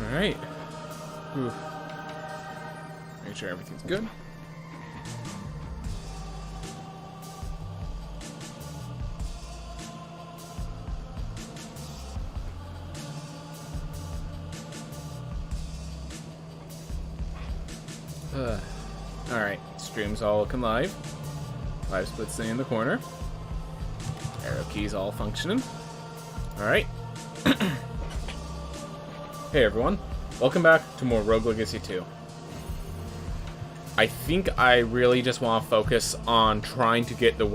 Alright. Make sure everything's good. Alright, stream's all looking live. Live split's in the corner. Arrow keys all functioning. Alright. Hey everyone, welcome back to more Rogue Legacy 2. I think I really just want to focus on trying to get the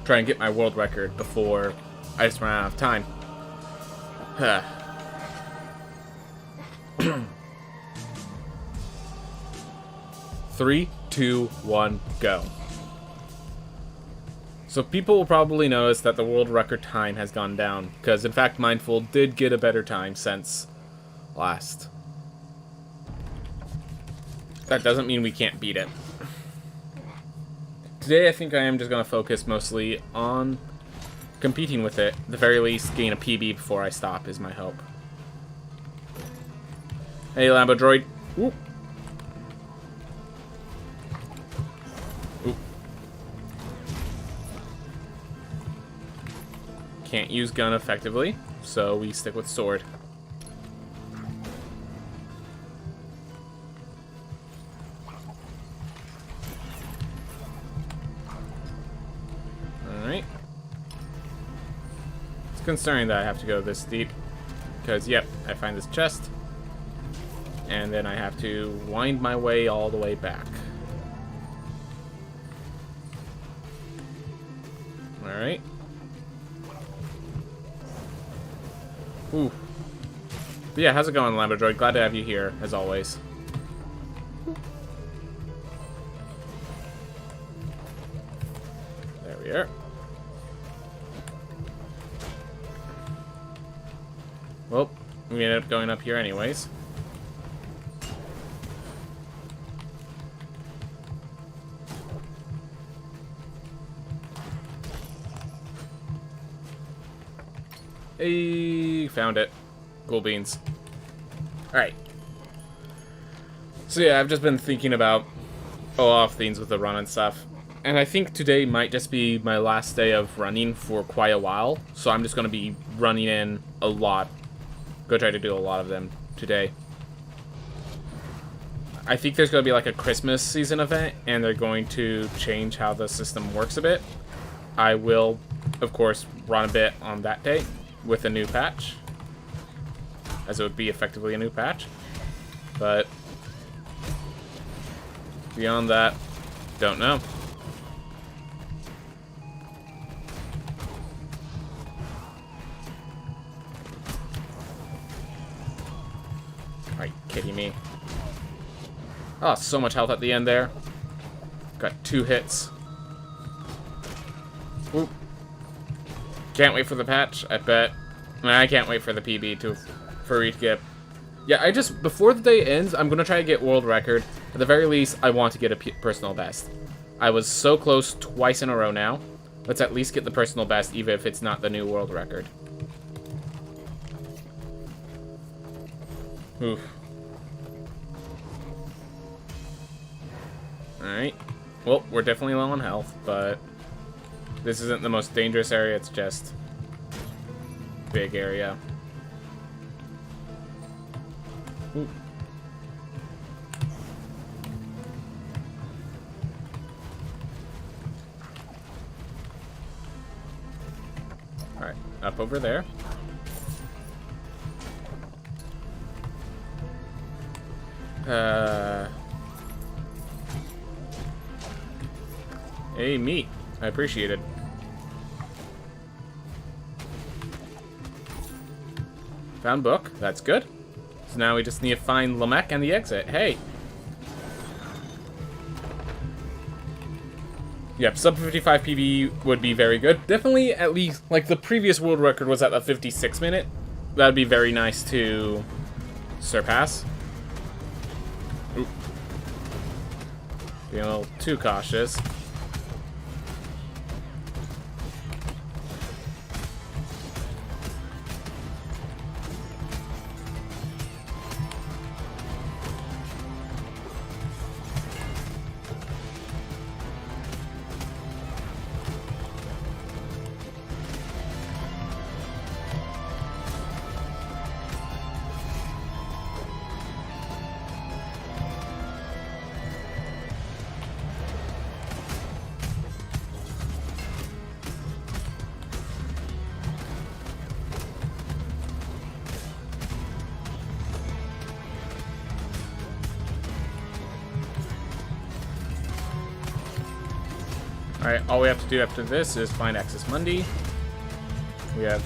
try and get my world record before I just run out of time. 3, 2, 1, go. So people will probably notice that the world record time has gone down, because in fact Mindful did get a better time since last. That doesn't mean we can't beat it. Today I think I am just going to focus mostly on competing with it. At the very least, gain a PB before I stop is my hope. Hey Lambo Droid. Ooh. Ooh. Can't use gun effectively, so we stick with sword. Alright. It's concerning that I have to go this deep, because, yep, I find this chest, and then I have to wind my way all the way back. Alright. Ooh. But yeah, how's it going, Lambo Droid? Glad to have you here, as always. There we are. Well, we ended up going up here anyways. Hey, found it. Cool beans. Alright. So yeah, I've just been thinking about a lot of things with the run and stuff. And I think today might just be my last day of running for quite a while. So I'm just going to be running in a lot. Go try to do a lot of them today. I think there's going to be like a Christmas season event, and they're going to change how the system works a bit. I will, of course, run a bit on that day with a new patch, as it would be effectively a new patch. But beyond that, don't know. Are you kidding me? Oh, so much health at the end there. Got 2 hits. Whoop. Can't wait for the patch, I bet. I can't wait for the PB for me to get. Yeah, I just, before the day ends, I'm going to try to get world record. At the very least, I want to get a personal best. I was so close twice in a row now. Let's at least get the personal best, even if it's not the new world record. Oof. Alright. Well, we're definitely low on health, but this isn't the most dangerous area, it's just big area. Ooh. Alright, up over there. Hey, meat. I appreciate it. Found book. That's good. So now we just need to find Lamech and the exit. Hey. Yep, sub 55 PB would be very good. Definitely at least, like the previous world record was at the 56 minute. That would be very nice to surpass. Oop. Being a little too cautious. Alright, all we have to do after this is find Axis Mundi. We're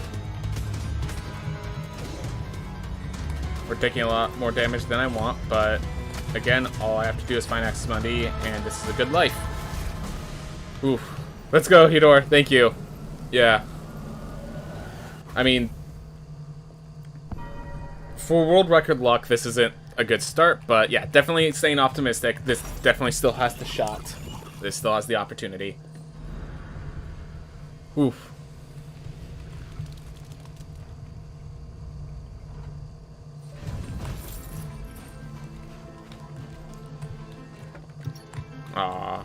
taking a lot more damage than I want, but again, all I have to do is find Axis Mundi, and this is a good life. Oof. Let's go, Hedor. Thank you. Yeah. I mean, for world record luck, this isn't a good start, but yeah, definitely staying optimistic. This definitely still has the shot. This still has the opportunity. Oof. Aww.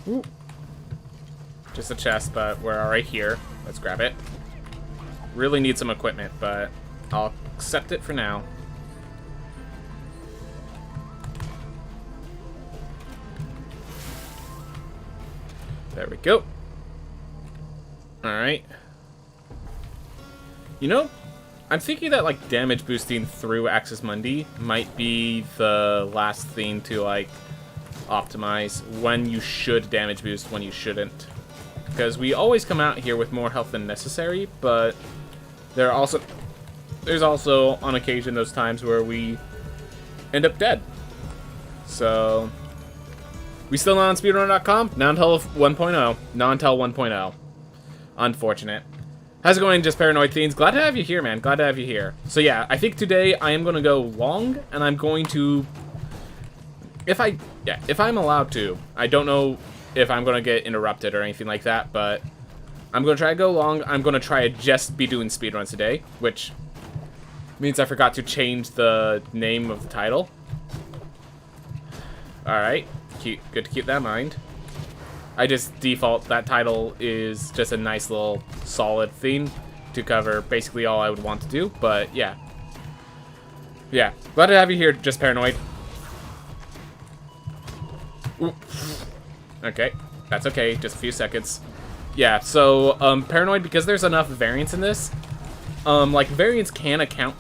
Ooh. Just a chest, but we're right here. Let's grab it. Really need some equipment, but I'll accept it for now. There we go. Alright. You know, I'm thinking that, like, damage boosting through Axis Mundi might be the last thing to, like, optimize when you should damage boost, when you shouldn't. Because we always come out here with more health than necessary, but there's also, on occasion, those times where we end up dead. So, we still not on speedrun.com? Non-tel 1.0. Non-tel 1.0. Unfortunate. How's it going, Just Paranoid Theens? Glad to have you here, man. Glad to have you here. So yeah, I think today I am going to go long, and I'm going to... If I'm allowed to. I don't know if I'm going to get interrupted or anything like that, but I'm going to try to go long. I'm going to try to just be doing speedruns today, which means I forgot to change the name of the title. Alright, good to keep that in mind. I just default that title is just a nice little solid theme to cover basically all I would want to do, but yeah. Yeah, glad to have you here, Just Paranoid. Ooh. Okay, that's okay, just a few seconds. Yeah, so, Paranoid, because there's enough variance in this, like, variance can account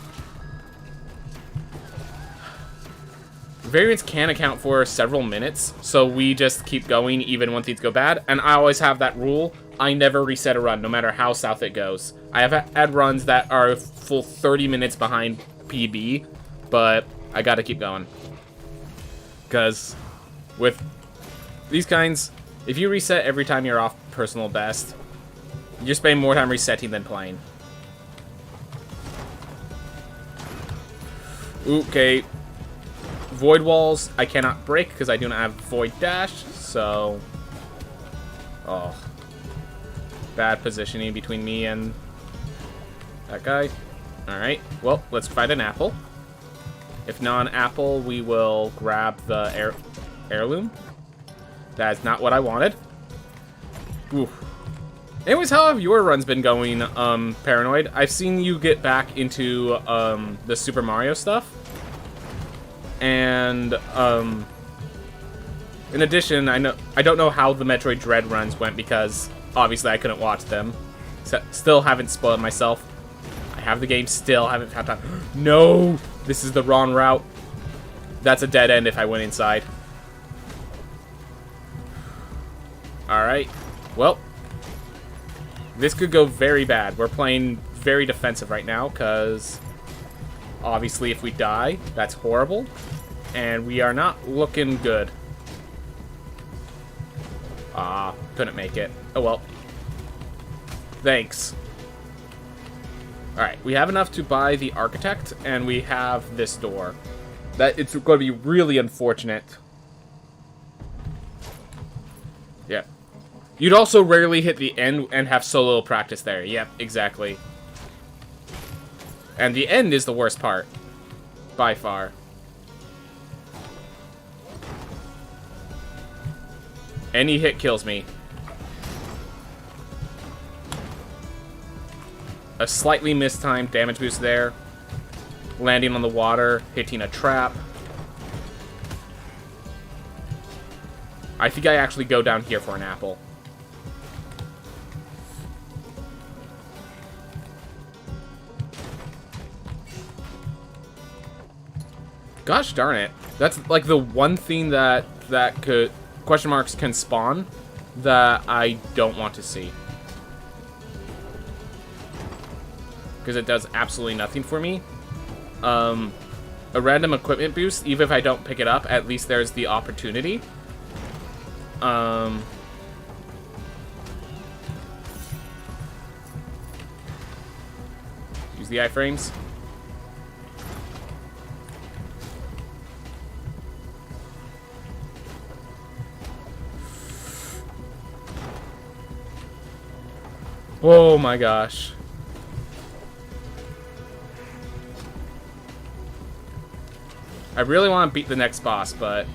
for several minutes, so we just keep going even when things go bad, and I always have that rule, I never reset a run, no matter how south it goes. I have had runs that are full 30 minutes behind PB, but I gotta keep going. Because with these kinds, if you reset every time you're off personal best, you're spending more time resetting than playing. Okay. Void walls, I cannot break because I do not have Void Dash, so... Oh. Bad positioning between me and that guy. Alright, well, let's find an apple. If not an apple, we will grab the heirloom. That's not what I wanted. Oof. Anyways, how have your runs been going, Paranoid? I've seen you get back into the Super Mario stuff. And, in addition, I don't know how the Metroid Dread runs went because, obviously, I couldn't watch them. Still haven't spoiled myself. I have the game, still haven't had time. No! This is the wrong route. That's a dead end if I went inside. Alright. Well. This could go very bad. We're playing very defensive right now, because... obviously, if we die, that's horrible. And we are not looking good. Ah, couldn't make it. Oh well. Thanks. Alright, we have enough to buy the Architect, and we have this door. It's going to be really unfortunate. Yeah. You'd also rarely hit the end and have so little practice there. Yep, exactly. And the end is the worst part. By far. Any hit kills me. A slightly mistimed damage boost there. Landing on the water, hitting a trap. I think I actually go down here for an apple. Gosh darn it. That's like the one thing that could question marks can spawn that I don't want to see. Because it does absolutely nothing for me. A random equipment boost, even if I don't pick it up, at least there's the opportunity. Use the iframes. Oh my gosh. I really want to beat the next boss, but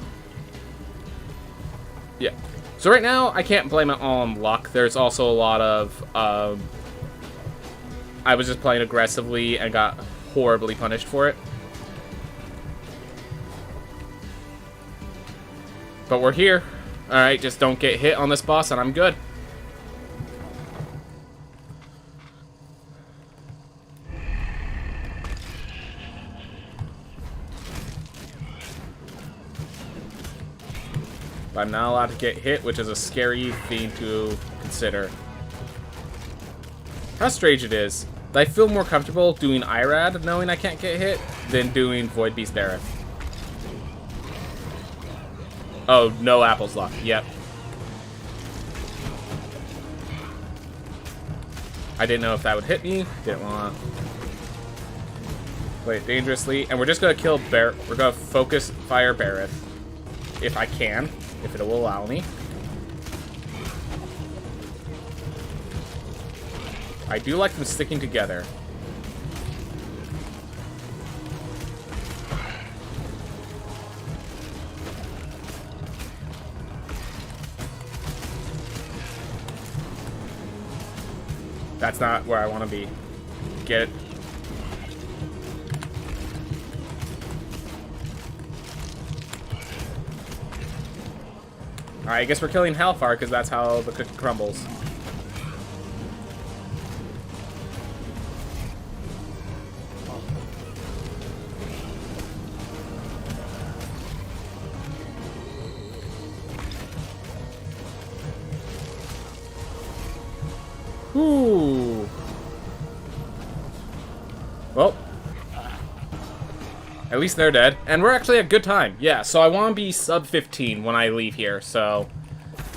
yeah. So right now, I can't blame it all on luck. There's also a lot of I was just playing aggressively and got horribly punished for it. But we're here. Alright, just don't get hit on this boss and I'm good. I'm not allowed to get hit, which is a scary thing to consider. How strange it is. I feel more comfortable doing IRAD knowing I can't get hit than doing Void Beast Barrett. Oh, no Apple's Luck. Yep. I didn't know if that would hit me. Didn't want to play it dangerously. And we're just going to kill Barrett. We're going to focus fire Barrett. If I can. If it will allow me. I do like them sticking together. That's not where I want to be. Get it? Alright, I guess we're killing Hellfire because that's how the cookie crumbles. Ooh. Well. At least they're dead. And we're actually at good time. Yeah, so I want to be sub 15 when I leave here, so...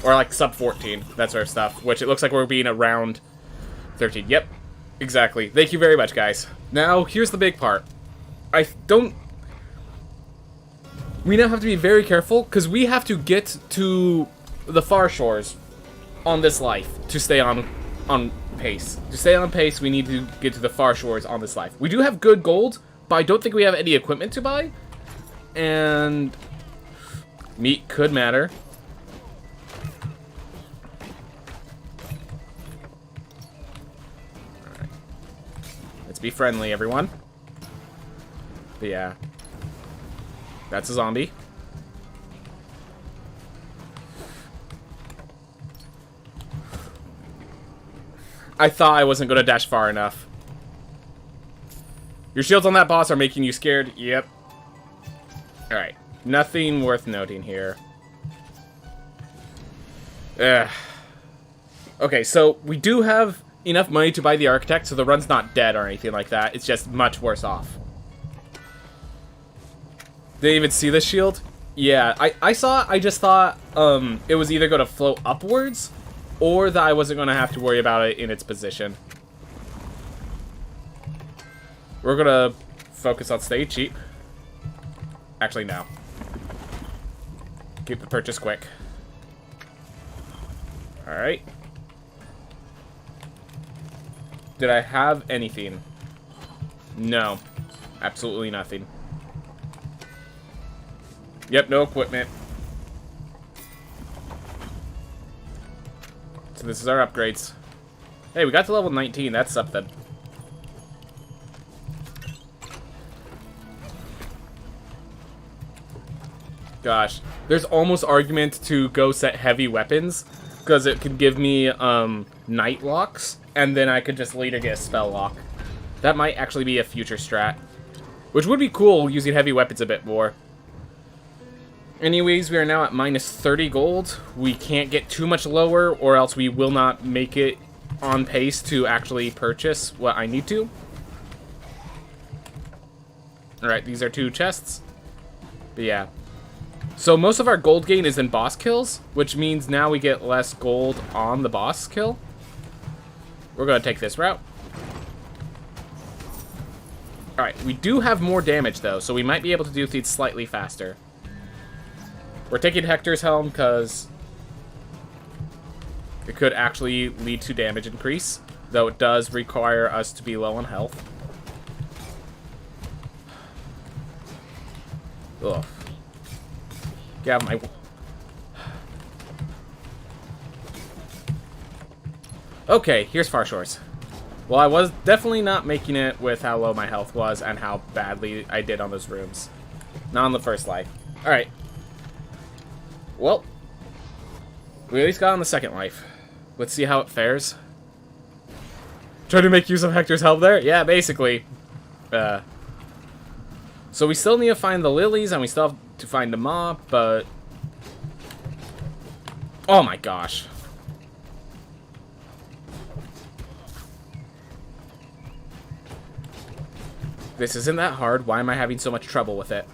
Or like sub 14, that sort of stuff. Which it looks like we're being around 13. Yep, exactly. Thank you very much, guys. Now, here's the big part. We now have to be very careful, because we have to get to the far shores on this life to stay on pace. To stay on pace, we need to get to the far shores on this life. We do have good gold, but I don't think we have any equipment to buy. And meat could matter. Alright. Let's be friendly, everyone. But yeah. That's a zombie. I thought I wasn't going to dash far enough. Your shields on that boss are making you scared. Yep. Alright. Nothing worth noting here. Okay, so we do have enough money to buy the Architect, so the run's not dead or anything like that. It's just much worse off. Did you even see the shield? Yeah, I saw it. I just thought it was either going to float upwards or that I wasn't going to have to worry about it in its position. We're going to focus on stay cheap. Actually, no. Keep the purchase quick. Alright. Did I have anything? No. Absolutely nothing. Yep, no equipment. So this is our upgrades. Hey, we got to level 19. That's something. Gosh, there's almost argument to go set heavy weapons because it could give me night locks, and then I could just later get a spell lock. That might actually be a future strat. Which would be cool, using heavy weapons a bit more. Anyways, we are now at minus 30 gold. We can't get too much lower, or else we will not make it on pace to actually purchase what I need to. Alright, these are 2 chests. But yeah. So most of our gold gain is in boss kills, which means now we get less gold on the boss kill. We're going to take this route. Alright, we do have more damage though, so we might be able to do things slightly faster. We're taking Hector's Helm because it could actually lead to damage increase, though it does require us to be low on health. Ugh. Get out of my... Okay, here's Far Shores. Well, I was definitely not making it with how low my health was and how badly I did on those rooms. Not on the first life. Alright. Well, we at least got on the second life. Let's see how it fares. Try to make use of Hector's help there? Yeah, basically. So we still need to find the lilies, and we still have to find the maw, but... Oh my gosh. This isn't that hard. Why am I having so much trouble with it?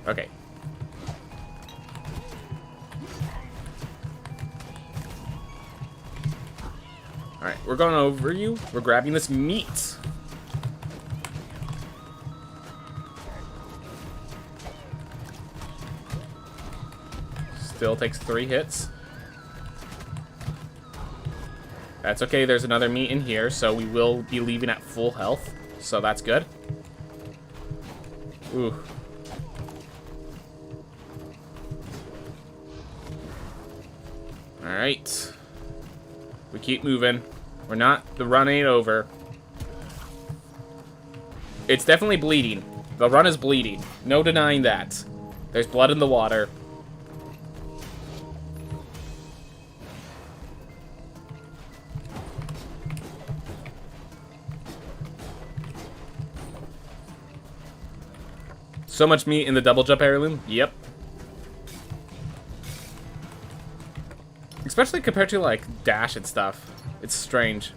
Okay. Alright, we're going over you. We're grabbing this meat. Still takes 3 hits. That's okay, there's another meat in here, so we will be leaving at full health. So that's good. Ooh. Alright. We keep moving. We're not... The run ain't over. It's definitely bleeding. The run is bleeding. No denying that. There's blood in the water. So much meat in the double jump heirloom? Yep. Especially compared to, like, dash and stuff. It's strange.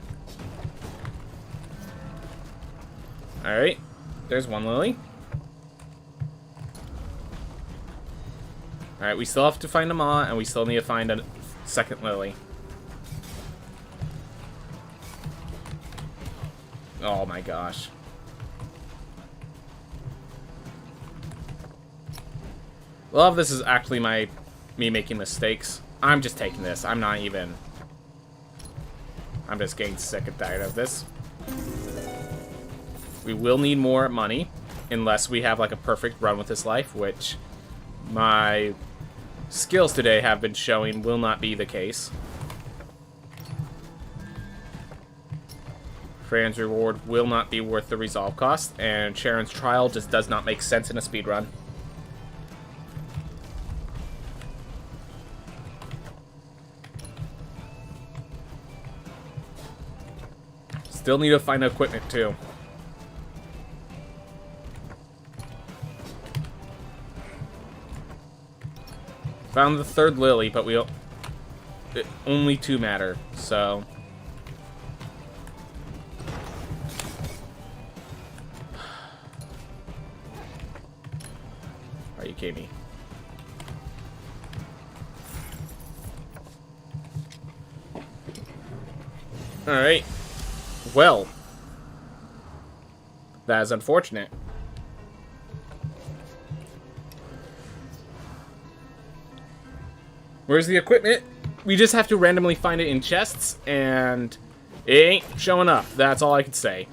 Alright. There's one lily. Alright, we still have to find a maw, and we still need to find a second lily. Oh my gosh. A lot of this is actually me making mistakes. I'm just taking this. I'm not even... I'm just getting sick and tired of this. We will need more money, unless we have like a perfect run with this life, which my skills today have been showing will not be the case. Fran's reward will not be worth the resolve cost, and Sharon's trial just does not make sense in a speedrun. Still need to find equipment too. Found the third lily, but only 2 matter, so... Are you kidding me? Alright. Well, that is unfortunate. Where's the equipment? We just have to randomly find it in chests, and it ain't showing up. That's all I can say.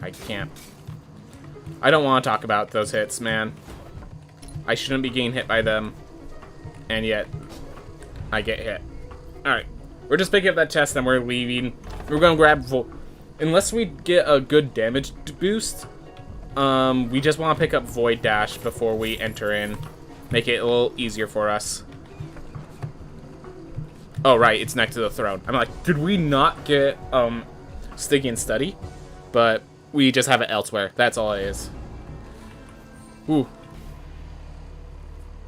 I can't. I don't want to talk about those hits, man. I shouldn't be getting hit by them. And yet, I get hit. Alright. We're just picking up that chest and we're leaving. We're going to grab unless we get a good damage boost, we just want to pick up Void Dash before we enter in. Make it a little easier for us. Oh, right, it's next to the throne. I'm like, did we not get, Sticky and Steady? But we just have it elsewhere. That's all it is. Ooh.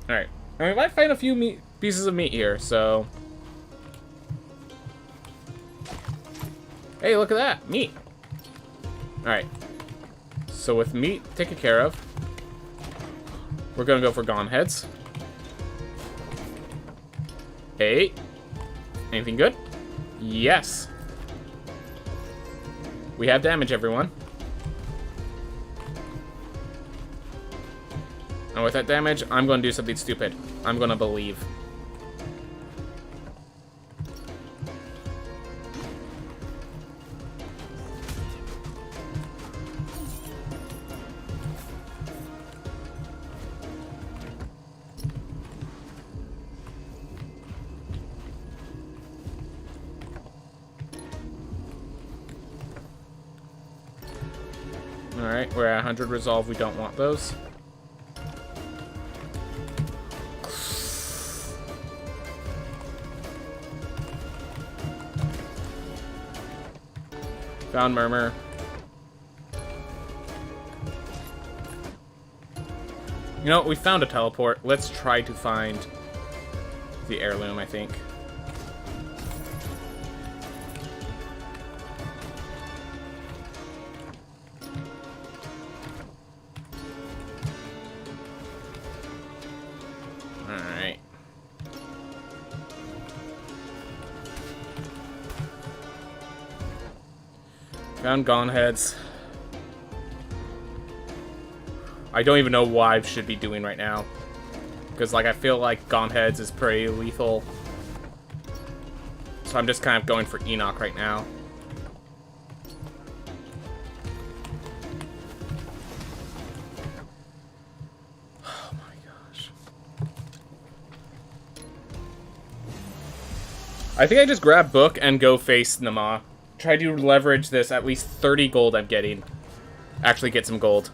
Alright. And we might find a few pieces of meat here, so... Hey, look at that! Meat! Alright. So with meat taken care of, we're gonna go for Gone Heads. Hey. Anything good? Yes. We have damage, everyone. And with that damage, I'm going to do something stupid. I'm going to believe. Alright, we're at 100 resolve. We don't want those. Found Murmur. You know, we found a teleport. Let's try to find the heirloom, I think. Alright. Found Gone Heads. I don't even know what I should be doing right now. Because, like, I feel like Gone Heads is pretty lethal. So I'm just kind of going for Enoch right now. Oh my gosh. I think I just grab Book and go face Nama. Try to leverage this at least 30 gold I'm getting. Actually get some gold.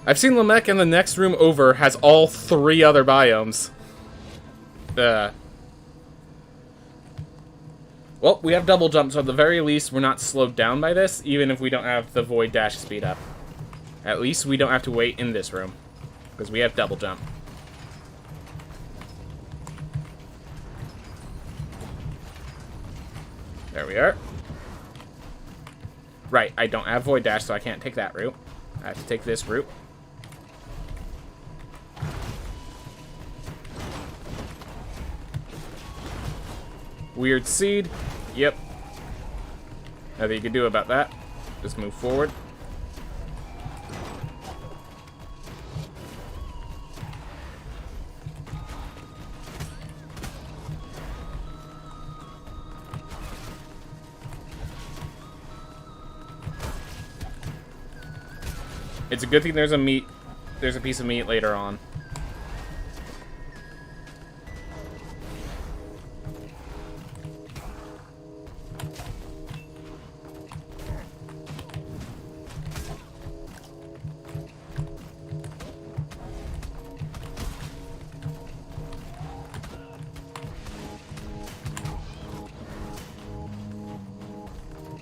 I've seen Lamech in the next room over has all 3 other biomes. Well, we have double jump, so at the very least we're not slowed down by this, even if we don't have the Void Dash speed up. At least we don't have to wait in this room. Because we have double jump. There we are. Right, I don't have Void Dash, so I can't take that route. I have to take this route. Weird seed. Yep. Nothing you can do about that. Just move forward. It's a good thing there's a piece of meat later on.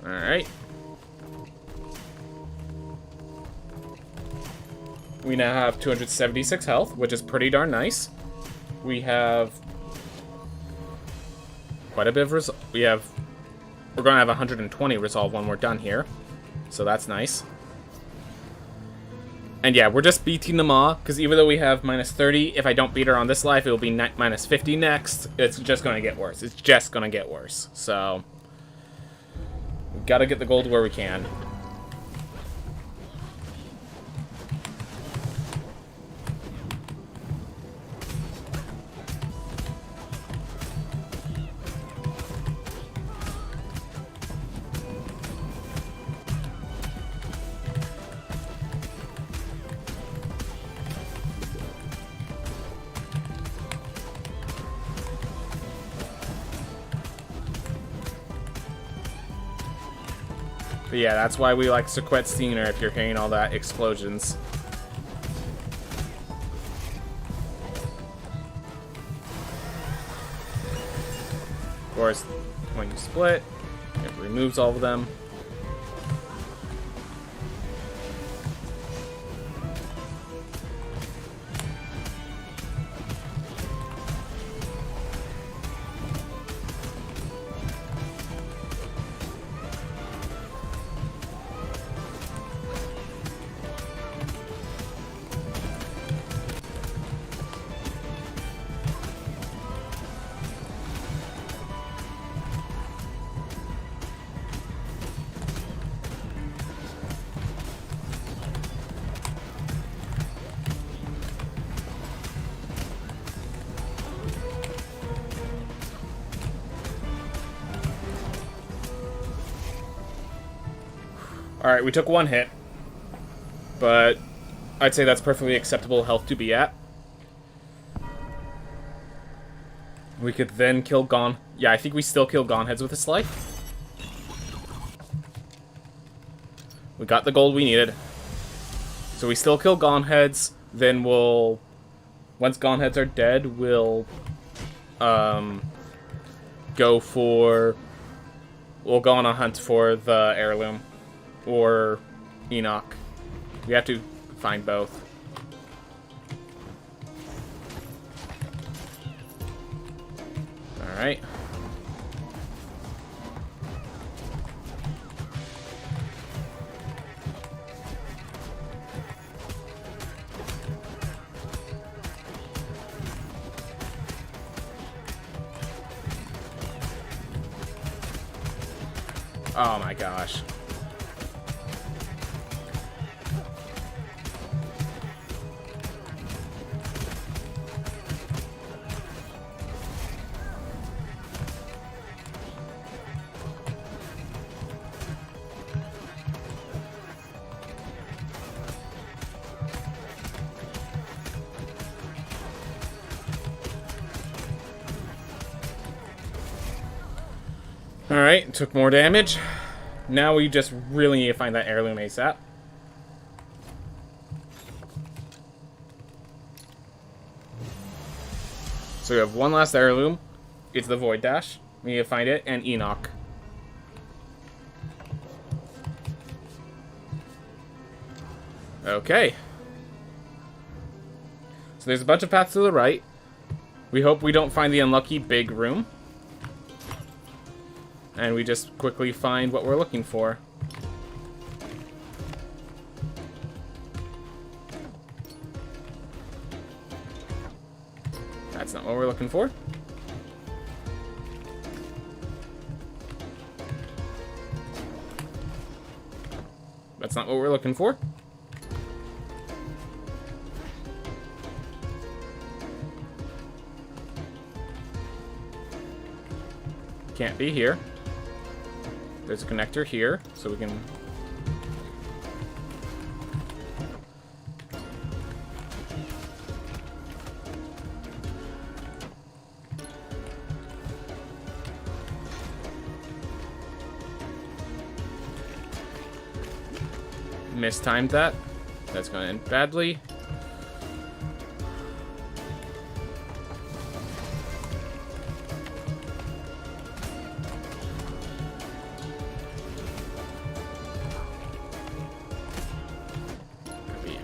All right. We now have 276 health, which is pretty darn nice. We have quite a bit of resolve. We're going to have 120 resolve when we're done here. So that's nice. And yeah, we're just beating them all, because even though we have minus 30, if I don't beat her on this life, it will be minus 50 next. It's just going to get worse. It's just going to get worse. So, we've got to get the gold where we can. But yeah, that's why we like Sequet Steiner if you're hearing all that explosions. Of course, when you split, it removes all of them. Alright, we took one hit. But I'd say that's perfectly acceptable health to be at. We could then kill Gone. Yeah, I think we still kill Goneheads with a Slide. We got the gold we needed. So we still kill Goneheads. Then we'll... Once Goneheads are dead, we'll... go for... We'll go on a hunt for the heirloom. Or Enoch. We have to find both. Alright. Oh my gosh. Alright, took more damage. Now we just really need to find that heirloom ASAP. So we have one last heirloom. It's the Void Dash. We need to find it, and Enoch. Okay. So there's a bunch of paths to the right. We hope we don't find the unlucky big room. And we just quickly find what we're looking for. That's not what we're looking for. That's not what we're looking for. Can't be here. There's a connector here, so we can... Mistimed that. That's going to end badly.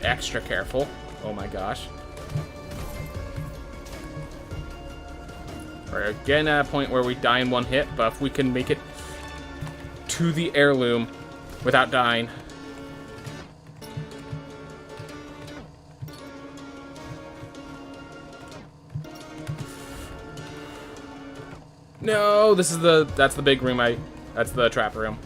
Extra careful. Oh my gosh. We're again at a point where we die in one hit, but if we can make it to the heirloom without dying. No, that's the big room that's the trap room.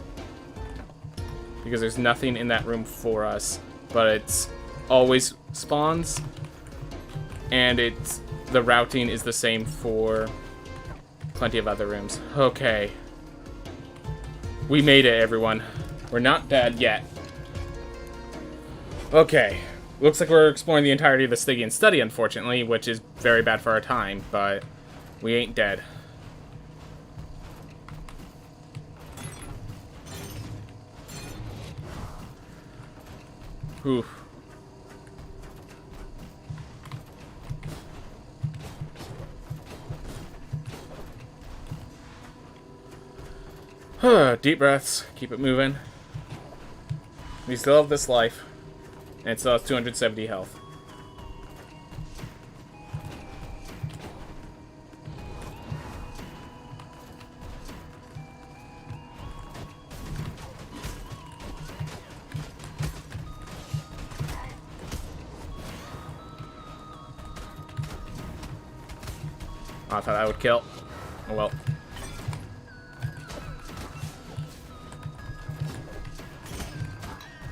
Because there's nothing in that room for us, but it's always spawns, and the routing is the same for plenty of other rooms. Okay. We made it, everyone. We're not dead yet. Okay. Looks like we're exploring the entirety of the Stygian study, unfortunately, which is very bad for our time, but we ain't dead. Oof. Deep breaths. Keep it moving. We still have this life. And it still has 270 health. I thought I would kill. Oh well.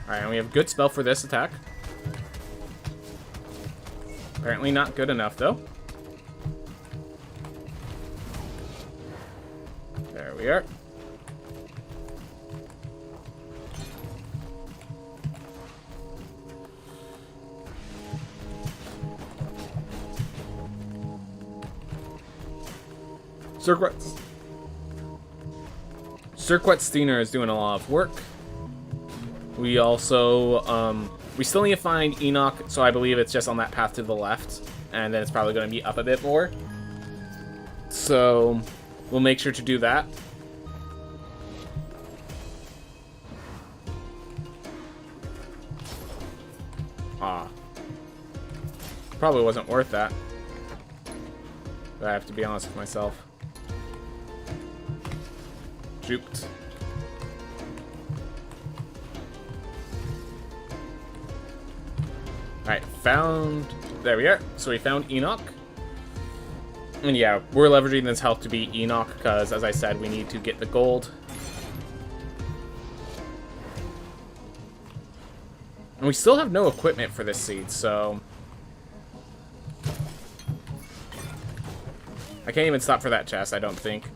Alright, and we have a good spell for this attack. Apparently not good enough, though. There we are. Circuit Steiner is doing a lot of work. We also, we still need to find Enoch, so I believe it's just on that path to the left. And then it's probably going to be up a bit more. So, we'll make sure to do that. Ah. Probably wasn't worth that. But I have to be honest with myself. Juked. Alright, there we are. So we found Enoch. And yeah, we're leveraging this health to beat Enoch, because as I said, we need to get the gold. And we still have no equipment for this seed, so I can't even stop for that chest, I don't think.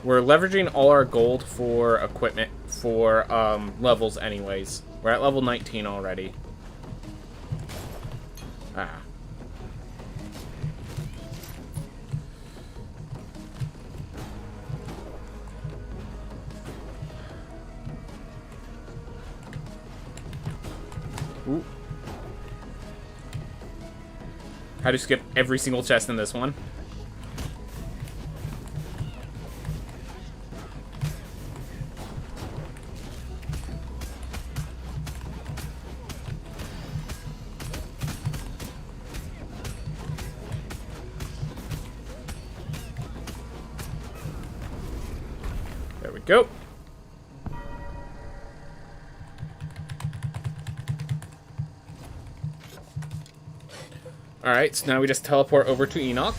We're leveraging all our gold for equipment for levels anyways. We're at level 19 already. Ah. Ooh. How to skip every single chest in this one. There we go. Alright, so now we just teleport over to Enoch,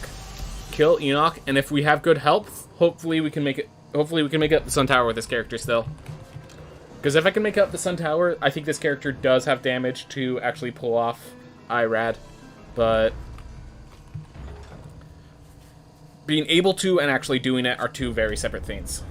kill Enoch, and if we have good health, hopefully we can make it. Hopefully we can make up the Sun Tower with this character still. Because if I can make up the Sun Tower, I think this character does have damage to actually pull off IRAD, but being able to and actually doing it are two very separate things.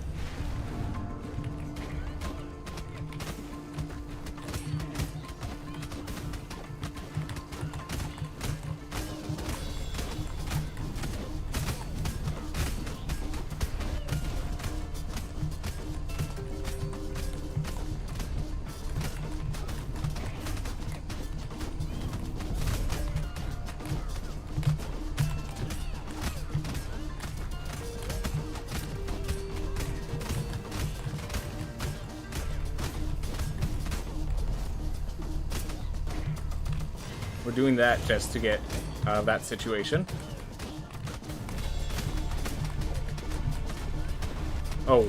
We're doing that just to get out of that situation. Oh,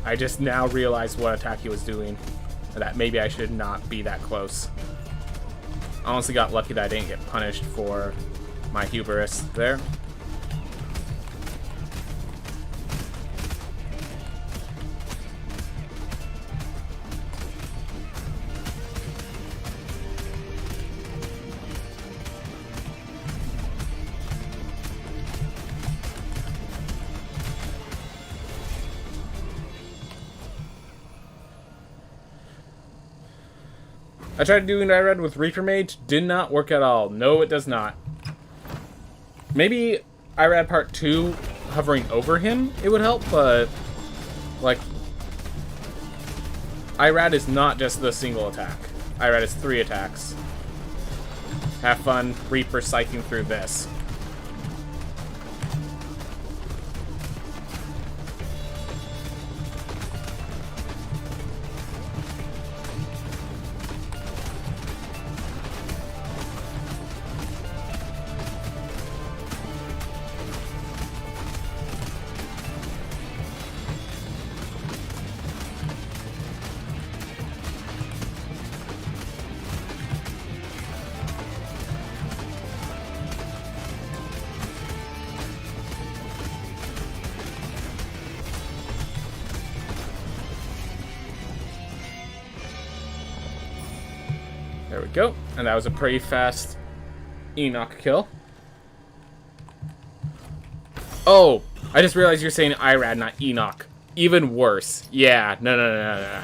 I just now realized what attack he was doing. That maybe I should not be that close. I honestly got lucky that I didn't get punished for my hubris there. I tried doing IRAD with Reaper Mage, did not work at all. No, it does not. Maybe IRAD Part 2, hovering over him, it would help, but like, IRAD is not just the single attack. Irad has 3 attacks. Have fun Reaper cycling through this. There we go. And that was a pretty fast Enoch kill. Oh, I just realized you're saying Irad, not Enoch. Even worse. Yeah, no.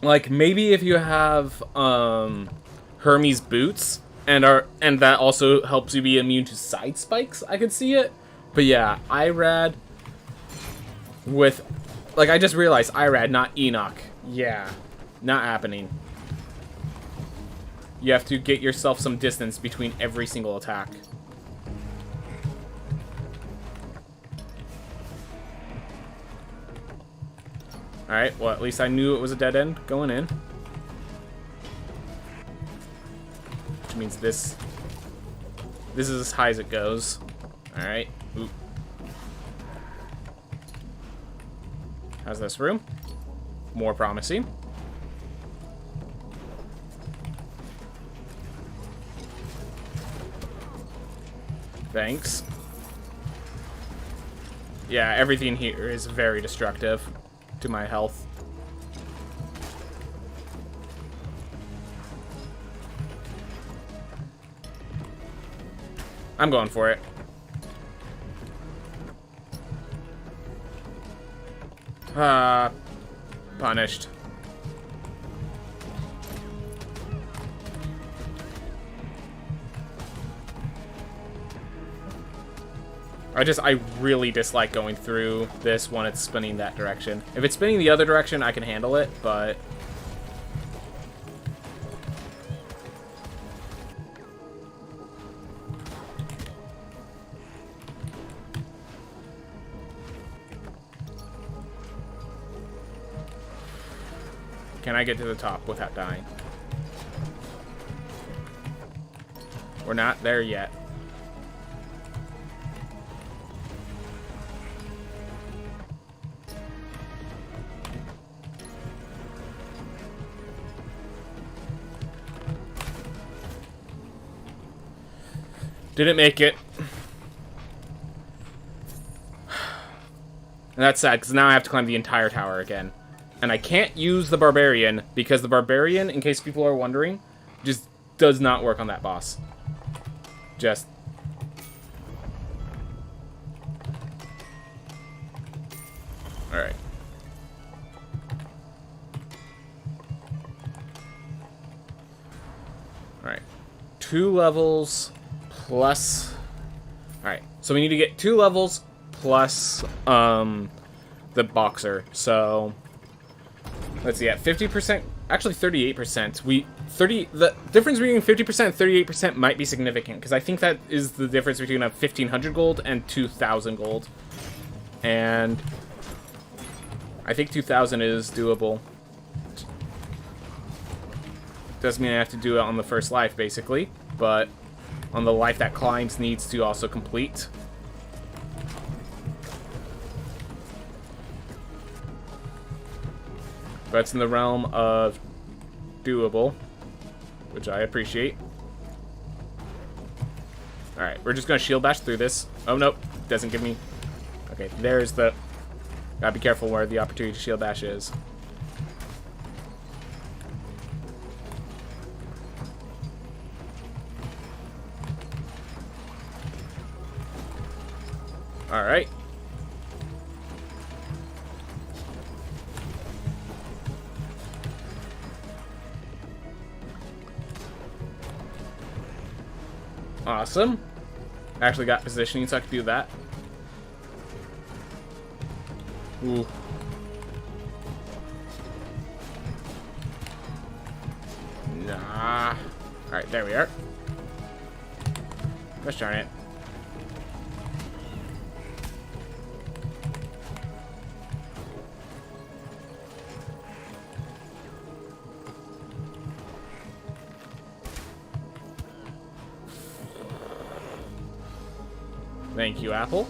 Like, maybe if you have Hermes boots and that also helps you be immune to side spikes, I could see it. But yeah, Irad with, like, I just realized Irad, not Enoch. Yeah, not happening. You have to get yourself some distance between every single attack. Alright, well, at least I knew it was a dead end going in. Which means this is as high as it goes. Alright. Oop. How's this room? More promising. Thanks. Yeah, everything here is very destructive to my health. I'm going for it. Punished. I really dislike going through this when it's spinning that direction. If it's spinning the other direction, I can handle it, but... Can I get to the top without dying? We're not there yet. Didn't make it. And that's sad, because now I have to climb the entire tower again. And I can't use the Barbarian, because the Barbarian, in case people are wondering, just does not work on that boss. Just... Alright. Alright. 2 levels... plus... Alright, so we need to get 2 levels plus the boxer. So let's see, at 50%, actually 38%. The difference between 50% and 38% might be significant, because I think that is the difference between a 1500 gold and 2000 gold. And I think 2000 is doable. Doesn't mean I have to do it on the first life, basically, but on the life that climbs needs to also complete. But it's in the realm of doable, which I appreciate. Alright, we're just going to shield bash through this. Oh, nope. Doesn't give me... Okay, there's the... Gotta be careful where the opportunity to shield bash is. Alright. Awesome. Actually got positioning so I can do that. Ooh. Nah. Alright, there we are. Gosh darn it. Thank you, Apple.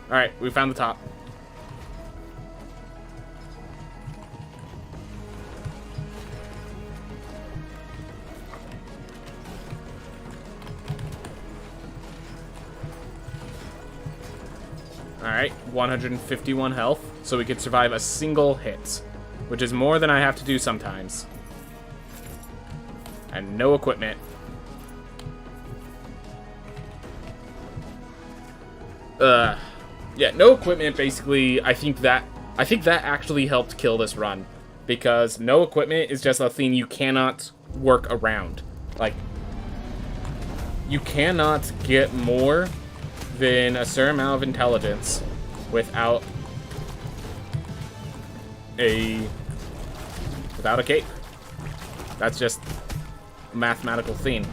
Alright, we found the top. Alright, 151 health, so we could survive a single hit, which is more than I have to do sometimes. And no equipment. Yeah, no equipment, basically. I think that actually helped kill this run, because no equipment is just a thing you cannot work around. Like, you cannot get more than a certain amount of intelligence without a cape. That's just a mathematical thing.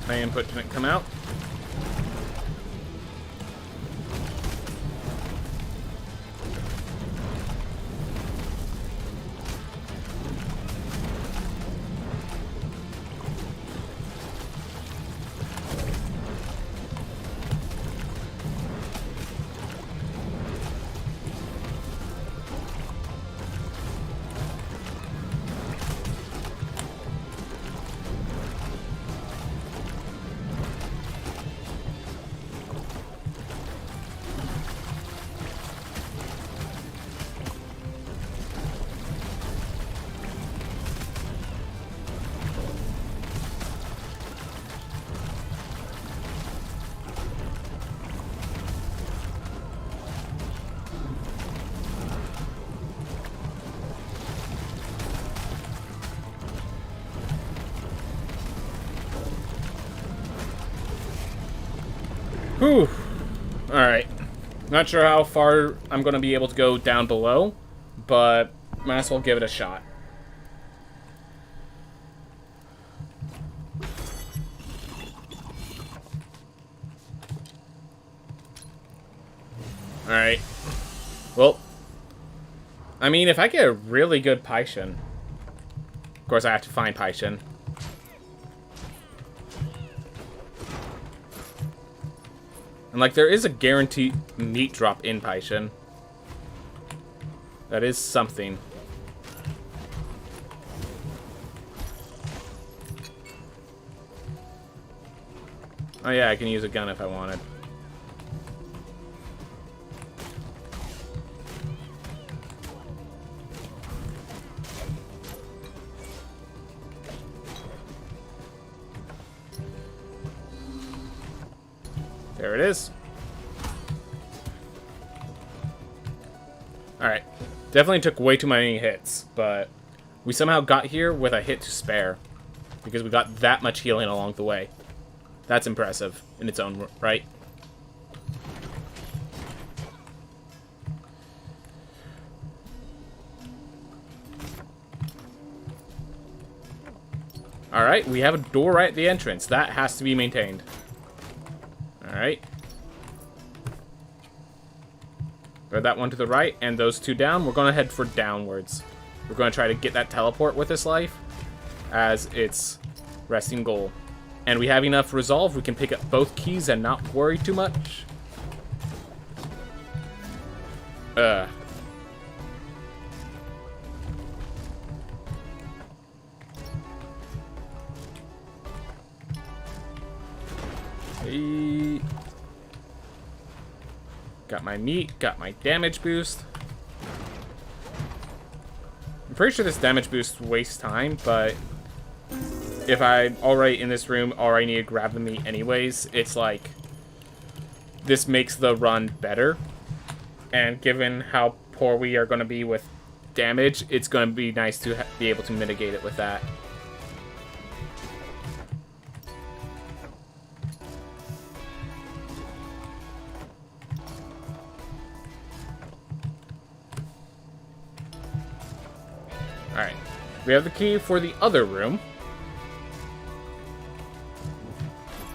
My input didn't come out. Whew. Alright. Not sure how far I'm going to be able to go down below, but might as well give it a shot. Alright. Well, I mean, if I get a really good Paishin, of course I have to find Paishin. And, like, there is a guaranteed meat drop in Paishin. That is something. Oh yeah, I can use a gun if I wanted. There it is. Alright. Definitely took way too many hits, but we somehow got here with a hit to spare. Because we got that much healing along the way. That's impressive in its own right. Alright, we have a door right at the entrance. That has to be maintained. Alright. Throw that one to the right, and those two down. We're going to head for downwards. We're going to try to get that teleport with this life as its resting goal. And we have enough resolve. We can pick up both keys and not worry too much. Hey. Got my meat, got my damage boost. I'm pretty sure this damage boost wastes time, but if I'm already in this room, or I need to grab the meat anyways, it's like, this makes the run better. And given how poor we are going to be with damage, it's going to be nice to be able to mitigate it with that. Alright, we have the key for the other room.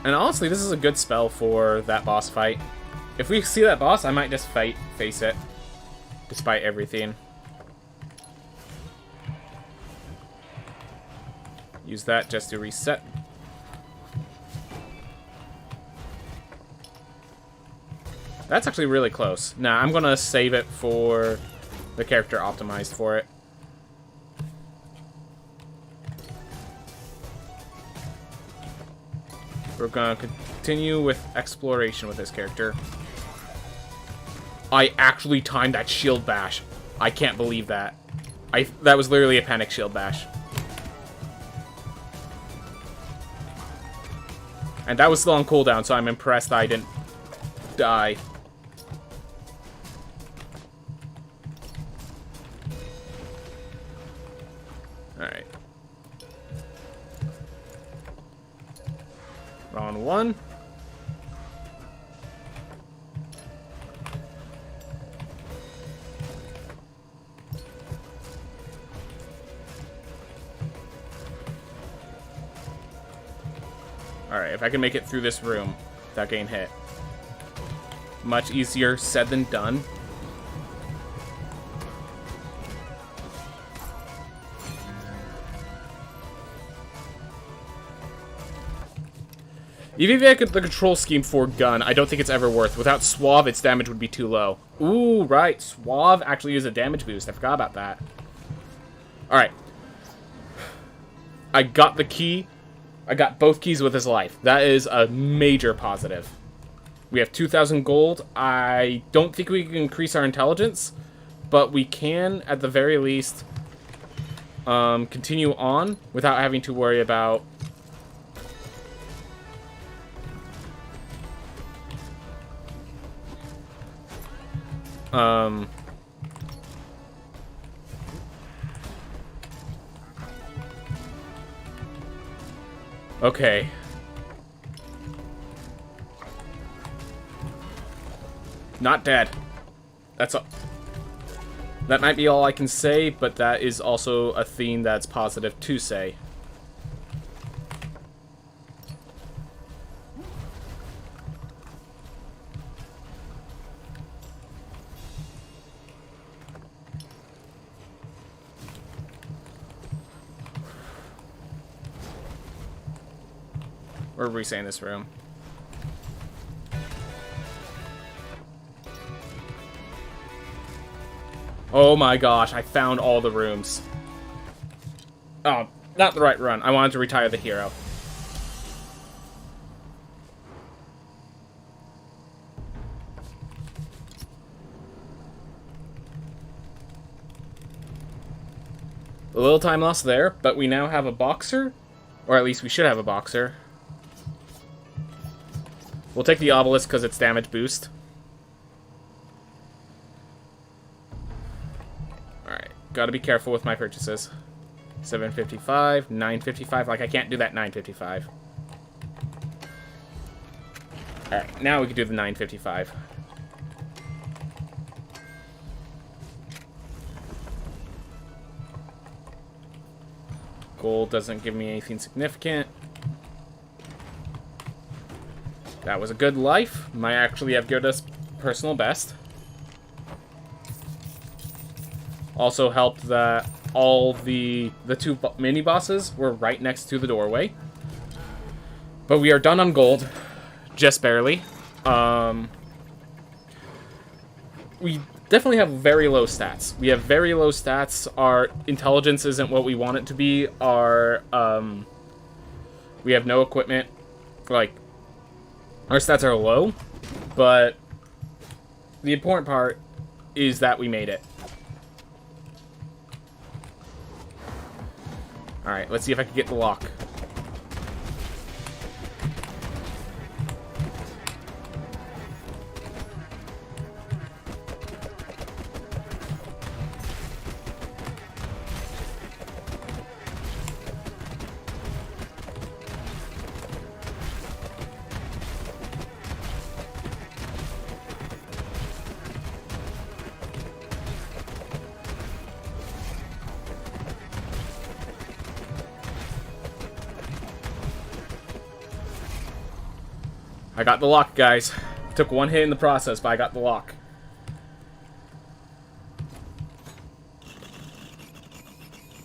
And honestly, this is a good spell for that boss fight. If we see that boss, I might just face it, despite everything. Use that just to reset. That's actually really close. Nah, I'm gonna save it for the character optimized for it. We're gonna continue with exploration with this character. I actually timed that shield bash. I can't believe that. That was literally a panic shield bash. And that was still on cooldown, so I'm impressed that I didn't die. Alright. Round one. Alright, if I can make it through this room without getting hit. Much easier said than done. Even if I get the control scheme for gun, I don't think it's ever worth. Without Suave, its damage would be too low. Ooh, right. Suave actually is a damage boost. I forgot about that. Alright. I got the key. I got both keys with his life. That is a major positive. We have 2,000 gold. I don't think we can increase our intelligence, but we can, at the very least, continue on without having to worry about okay. Not dead. That's all. That might be all I can say, but that is also a theme that's positive to say. We're resetting this room. Oh my gosh, I found all the rooms. Oh, not the right run. I wanted to retire the hero. A little time lost there, but we now have a boxer. Or at least we should have a boxer. We'll take the obelisk because it's damage boost. Alright, gotta be careful with my purchases. 755, 955. Like, I can't do that 955. Alright, now we can do the 955. Gold doesn't give me anything significant. That was a good life. Might actually have given us personal best. Also helped that all the two mini bosses were right next to the doorway. But we are done on gold, just barely. We definitely have very low stats. We have very low stats. Our intelligence isn't what we want it to be. We have no equipment. Like, our stats are low, but the important part is that we made it. Alright, let's see if I can get the lock. I got the lock, guys. Took one hit in the process, but I got the lock.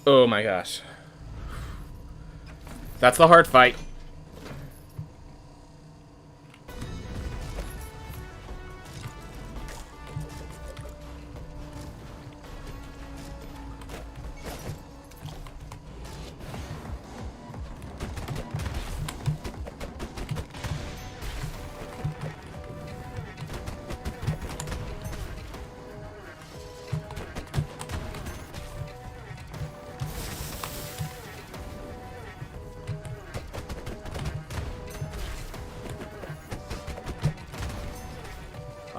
Oh my gosh. That's the hard fight.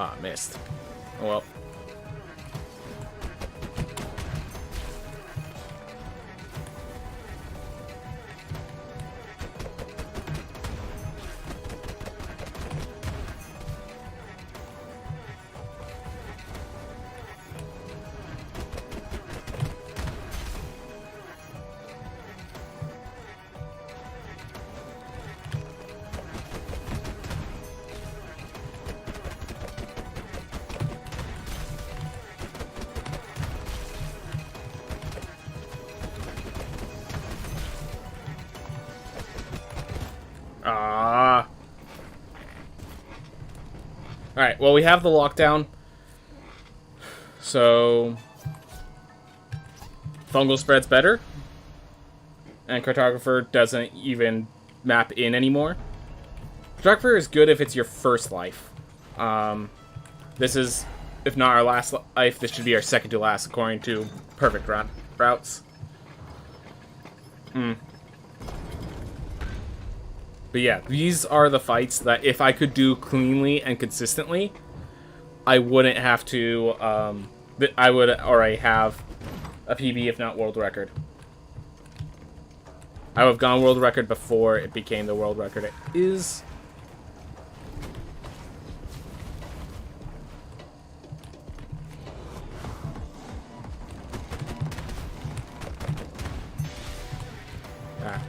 Ah, missed. Oh well. Ah. Alright, well, we have the lockdown. So fungal spread's better. And cartographer doesn't even map in anymore. Cartographer is good if it's your first life. This is, if not our last life, this should be our second to last according to perfect routes. But yeah, these are the fights that if I could do cleanly and consistently, I wouldn't have to, I would already have a PB, if not world record. I would have gone world record before it became the world record it is. Ah.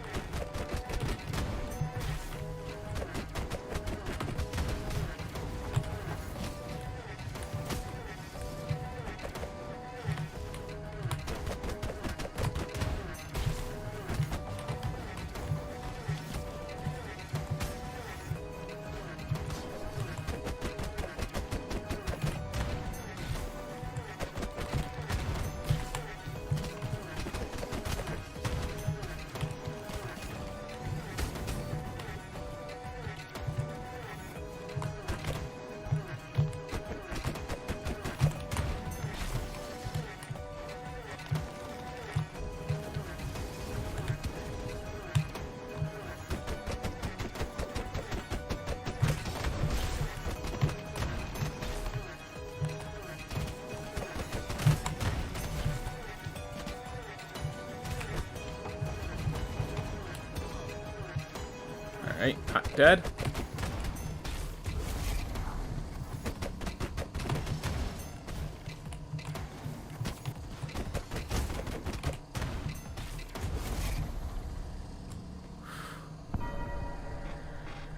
Alright, not dead.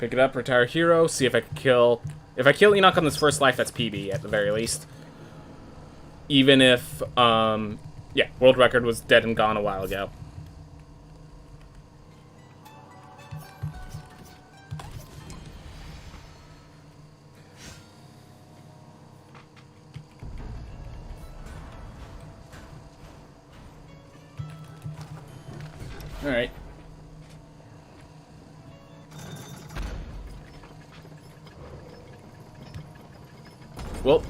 Pick it up, retire hero, see if I can kill... If I kill Enoch on this first life, that's PB, at the very least. Even if, yeah, world record was dead and gone a while ago. Alright. Well.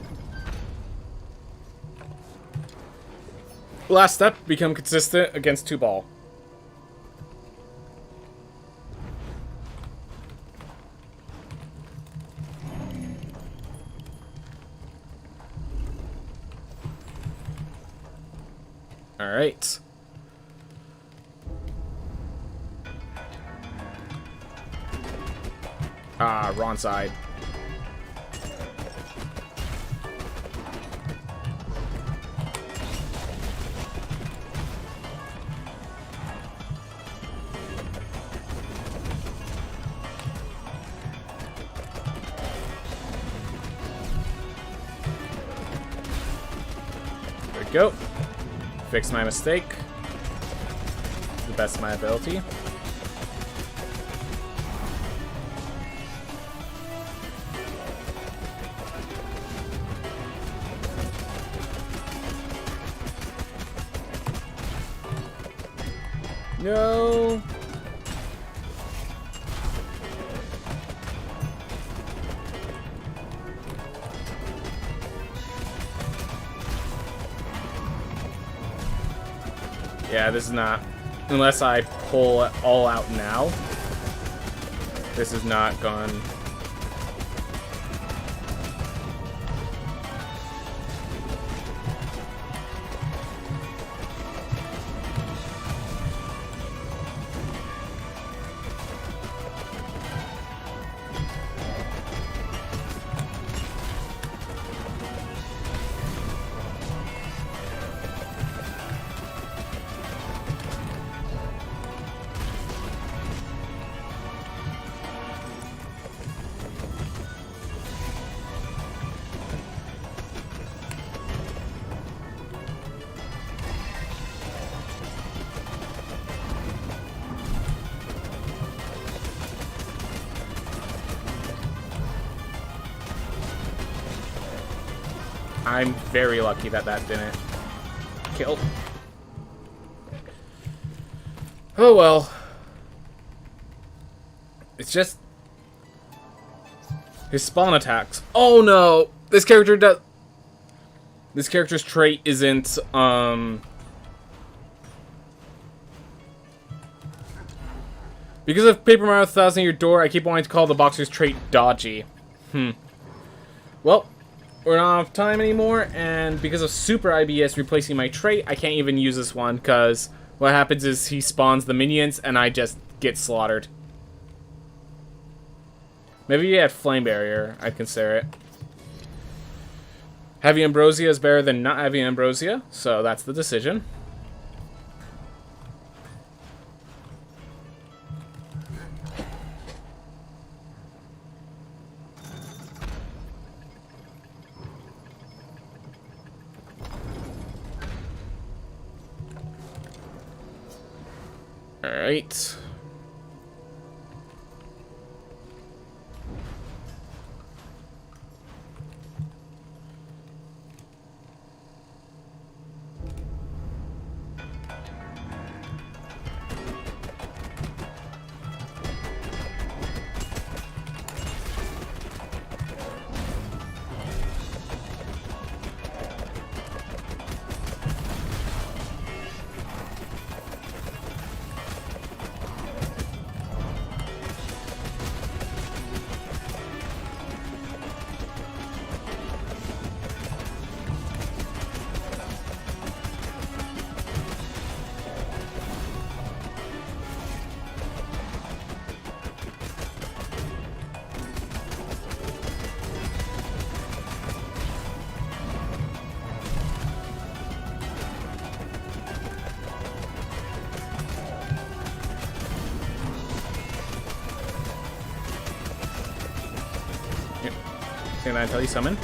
Last step, become consistent against 2-ball. Alright. Ah, wrong side. There we go. Fix my mistake. To the best of my ability. No. Yeah, this is not... Unless I pull it all out now, this is not gone... I'm very lucky that that didn't kill. Oh well. It's just... his spawn attacks. Oh no! This character does... This character's trait isn't, because of Paper Mario 1000 Year Door, I keep wanting to call the boxer's trait dodgy. Well, we're not off time anymore, and because of Super IBS replacing my trait, I can't even use this one, because what happens is he spawns the minions, and I just get slaughtered. Maybe you had Flame Barrier, I'd consider it. Heavy Ambrosia is better than not Heavy Ambrosia, so that's the decision. Alright. Yep. Say that until you summon.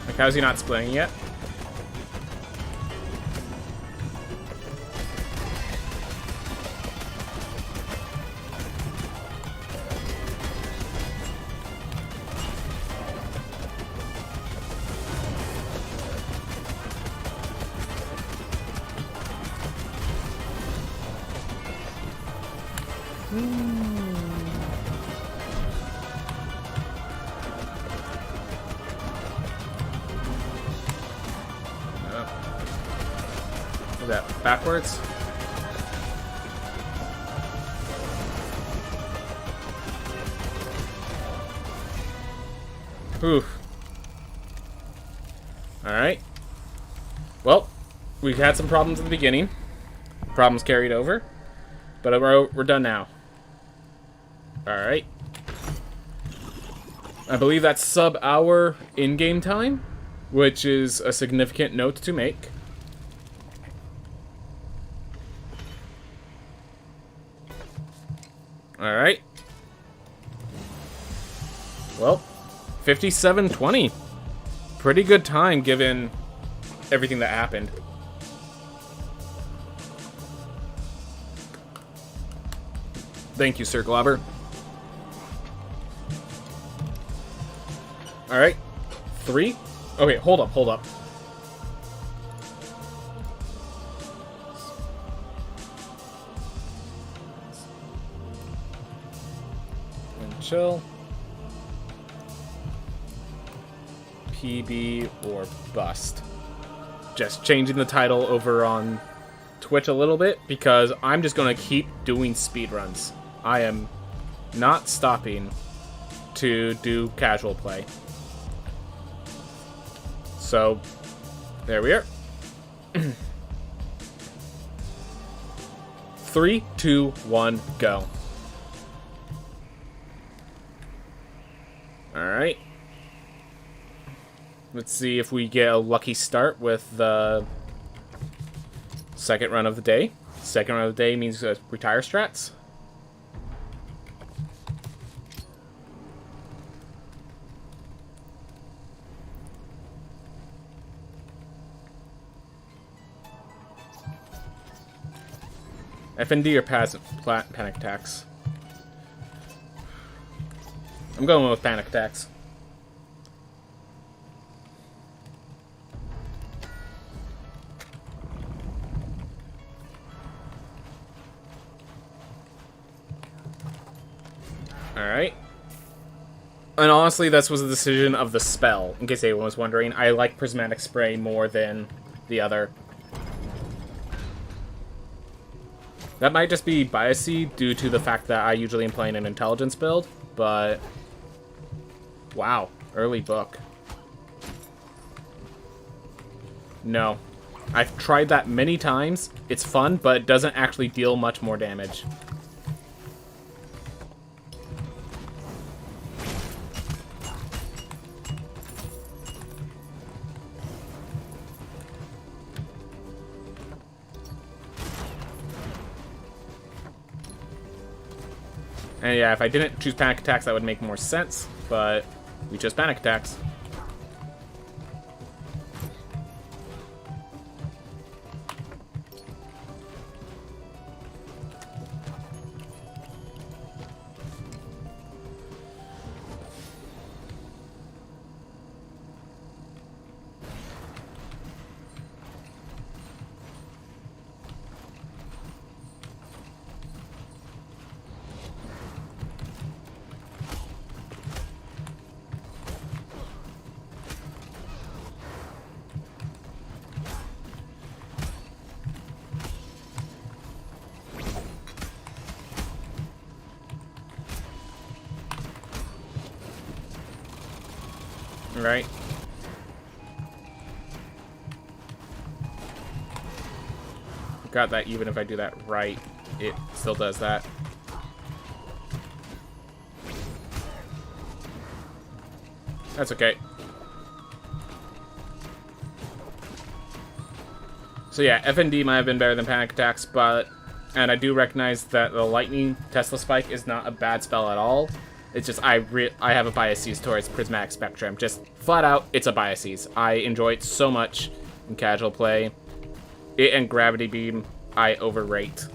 Like, how's he not splitting yet? Is that backwards? Oof. Alright. Well, we had some problems at the beginning. Problems carried over. But we're done now. Alright. I believe that's sub-hour in-game time, which is a significant note to make. Alright. Well, 57:20. Pretty good time given everything that happened. Thank you, Sir Glauber. Alright. 3. Okay, hold up. And chill. PB or bust. Just changing the title over on Twitch a little bit because I'm just going to keep doing speedruns. I am not stopping to do casual play. So, there we are. 3, 2, 1, go. Alright. Let's see if we get a lucky start with the second run of the day. Second run of the day means retire strats. FND or panic attacks? I'm going with panic attacks. Alright. And honestly, this was a decision of the spell, in case anyone was wondering. I like Prismatic Spray more than the other. That might just be biasy due to the fact that I usually am playing an intelligence build, but... Wow, early book. No. I've tried that many times. It's fun, but it doesn't actually deal much more damage. And yeah, if I didn't choose panic attacks, that would make more sense, but we chose panic attacks. Right? Got that even if I do that right, it still does that. That's okay. So yeah, FND might have been better than Panic Attacks, and I do recognize that the Lightning Tesla Spike is not a bad spell at all. It's just I have a biases towards Prismatic Spectrum. Just flat out, it's a biases. I enjoy it so much in casual play. It and Gravity Beam, I overrate.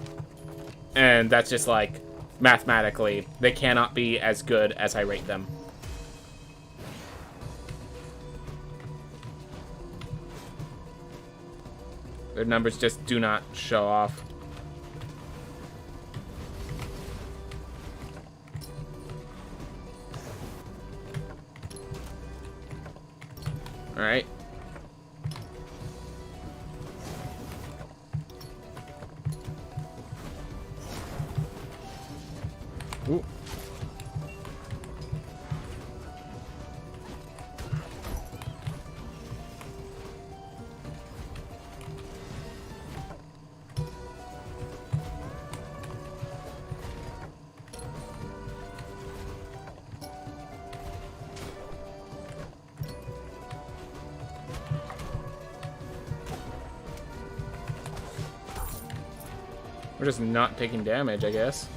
And that's just like, mathematically, they cannot be as good as I rate them. Their numbers just do not show off. Alright. Ooh. We're just not taking damage, I guess.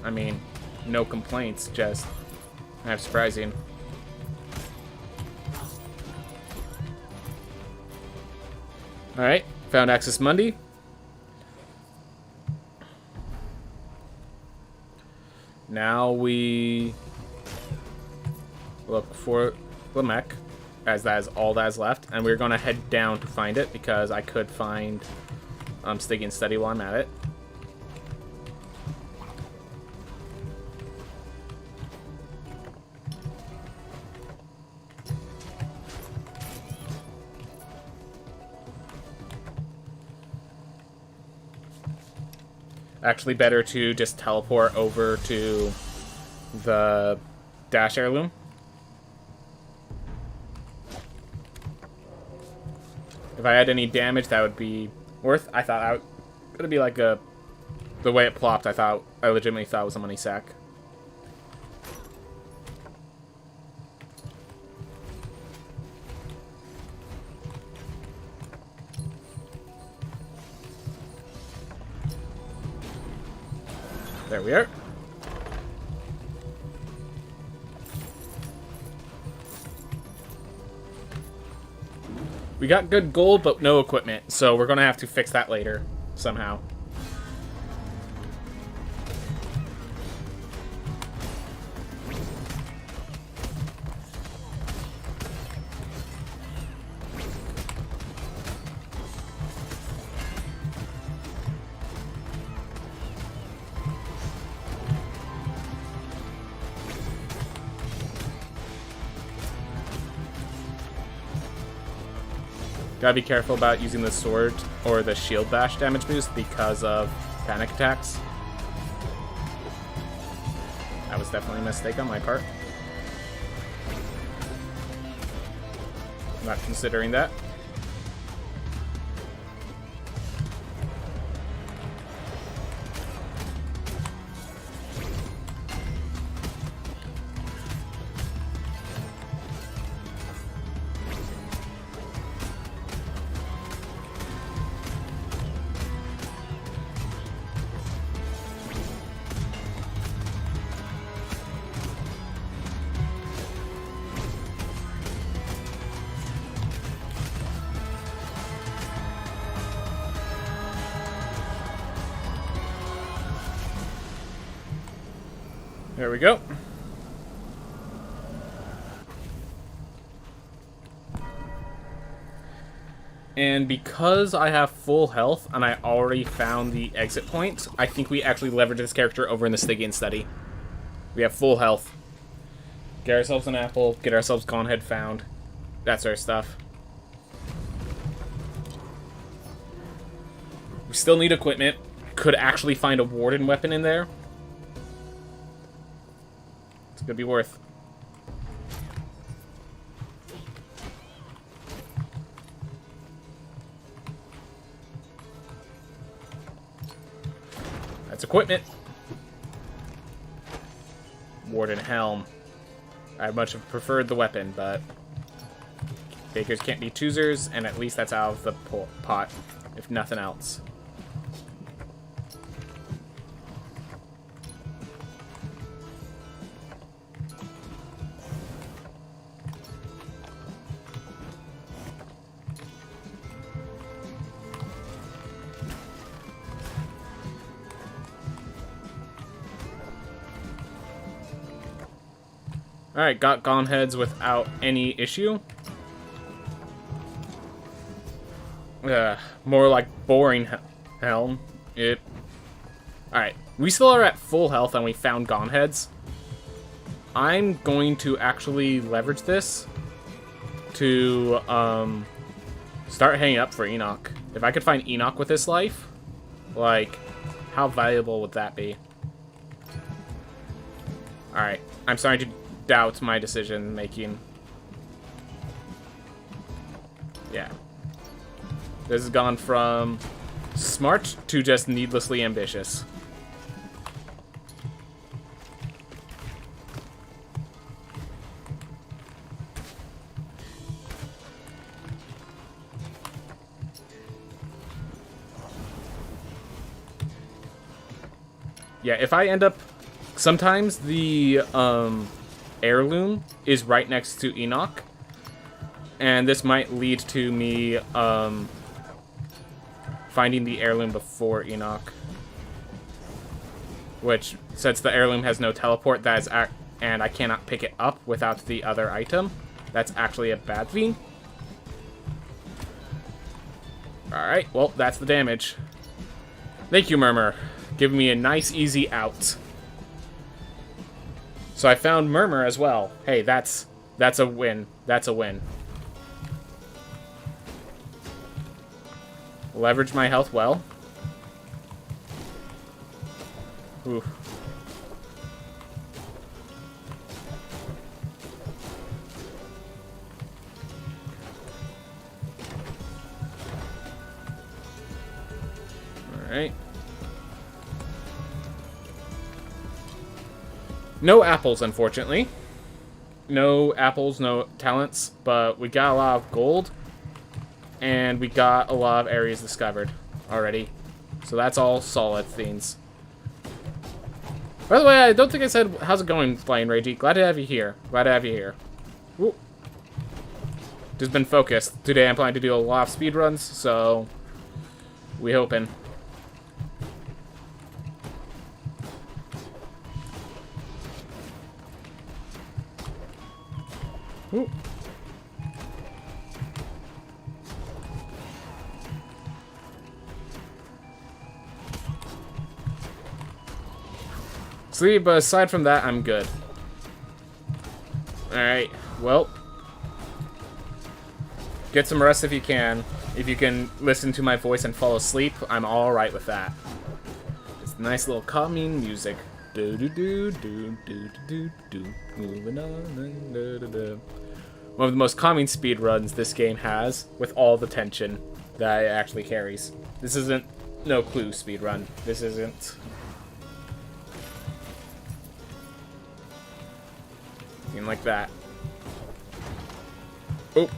I mean, no complaints, just kind of surprising. Alright, found Access Monday. Now we look for Lamech, as that is all that is left, and we're going to head down to find it, because I could find Stygian Study while I'm at it. Actually better to just teleport over to the Dash Heirloom. If I had any damage, that would be worth. I thought it would be like the way it plopped. I legitimately thought it was a money sack. There we are. We got good gold, but no equipment, so we're gonna have to fix that later, somehow. Gotta be careful about using the sword or the shield bash damage boost because of panic attacks. That was definitely a mistake on my part. Not considering that. There we go. And because I have full health and I already found the exit point, I think we actually leverage this character over in the Stygian Study. We have full health. Get ourselves an apple, get ourselves Gaunthead found. That's our stuff. We still need equipment. Could actually find a Warden weapon in there. It's gonna be worth. That's equipment. Warden Helm. I much have preferred the weapon, but bakers can't be choosers, and at least that's out of the pot, if nothing else. Alright, got gone heads without any issue. More like boring helm. Alright, we still are at full health and we found gone heads. I'm going to actually leverage this to start hanging up for Enoch. If I could find Enoch with this life, like, how valuable would that be? Alright, I'm starting to doubt my decision making. Yeah. This has gone from smart to just needlessly ambitious. Yeah, if I end up... Sometimes the heirloom is right next to Enoch, and this might lead to me finding the heirloom before Enoch, which, since the heirloom has no teleport, that is and I cannot pick it up without the other item, that's actually a bad thing. Alright, well, that's the damage. Thank you, Murmur. Giving me a nice, easy out. So I found Murmur as well. Hey, that's a win. That's a win. Leverage my health well. Ooh. Alright. No apples, unfortunately. No apples, no talents, but we got a lot of gold, and we got a lot of areas discovered already. So that's all solid things. By the way, I don't think I said, how's it going, Flying Ragey? Glad to have you here. Glad to have you here. Ooh. Just been focused. Today I'm planning to do a lot of speedruns, so we hoping. Ooh. See, but aside from that, I'm good. Alright, well. Get some rest if you can. If you can listen to my voice and fall asleep, I'm alright with that. It's nice little calming music. Do do do do do do do. Moving on. Do, do, do. One of the most calming speedruns this game has, with all the tension that it actually carries. This isn't no clue speedrun. This isn't anything like that. Oh.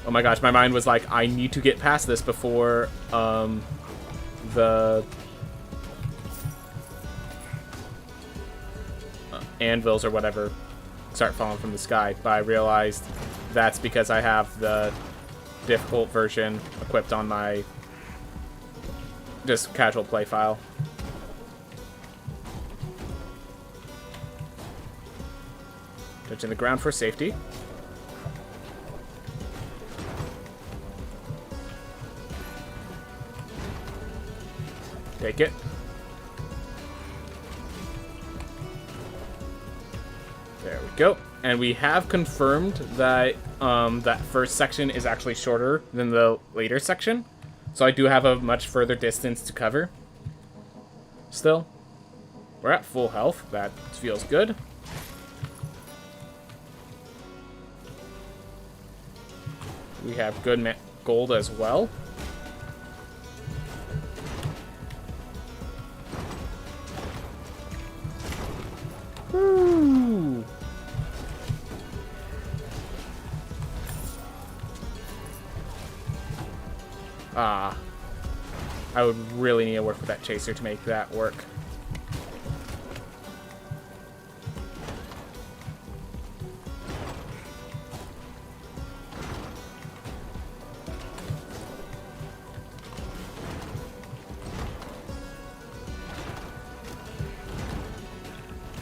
Oh my gosh, my mind was like, I need to get past this before the anvils or whatever start falling from the sky, but I realized that's because I have the difficult version equipped on my just casual play file. Touching the ground for safety. Take it. There we go. And we have confirmed that that first section is actually shorter than the later section. So I do have a much further distance to cover. Still. We're at full health. That feels good. We have good gold as well. Ah. I would really need to work with that chaser to make that work.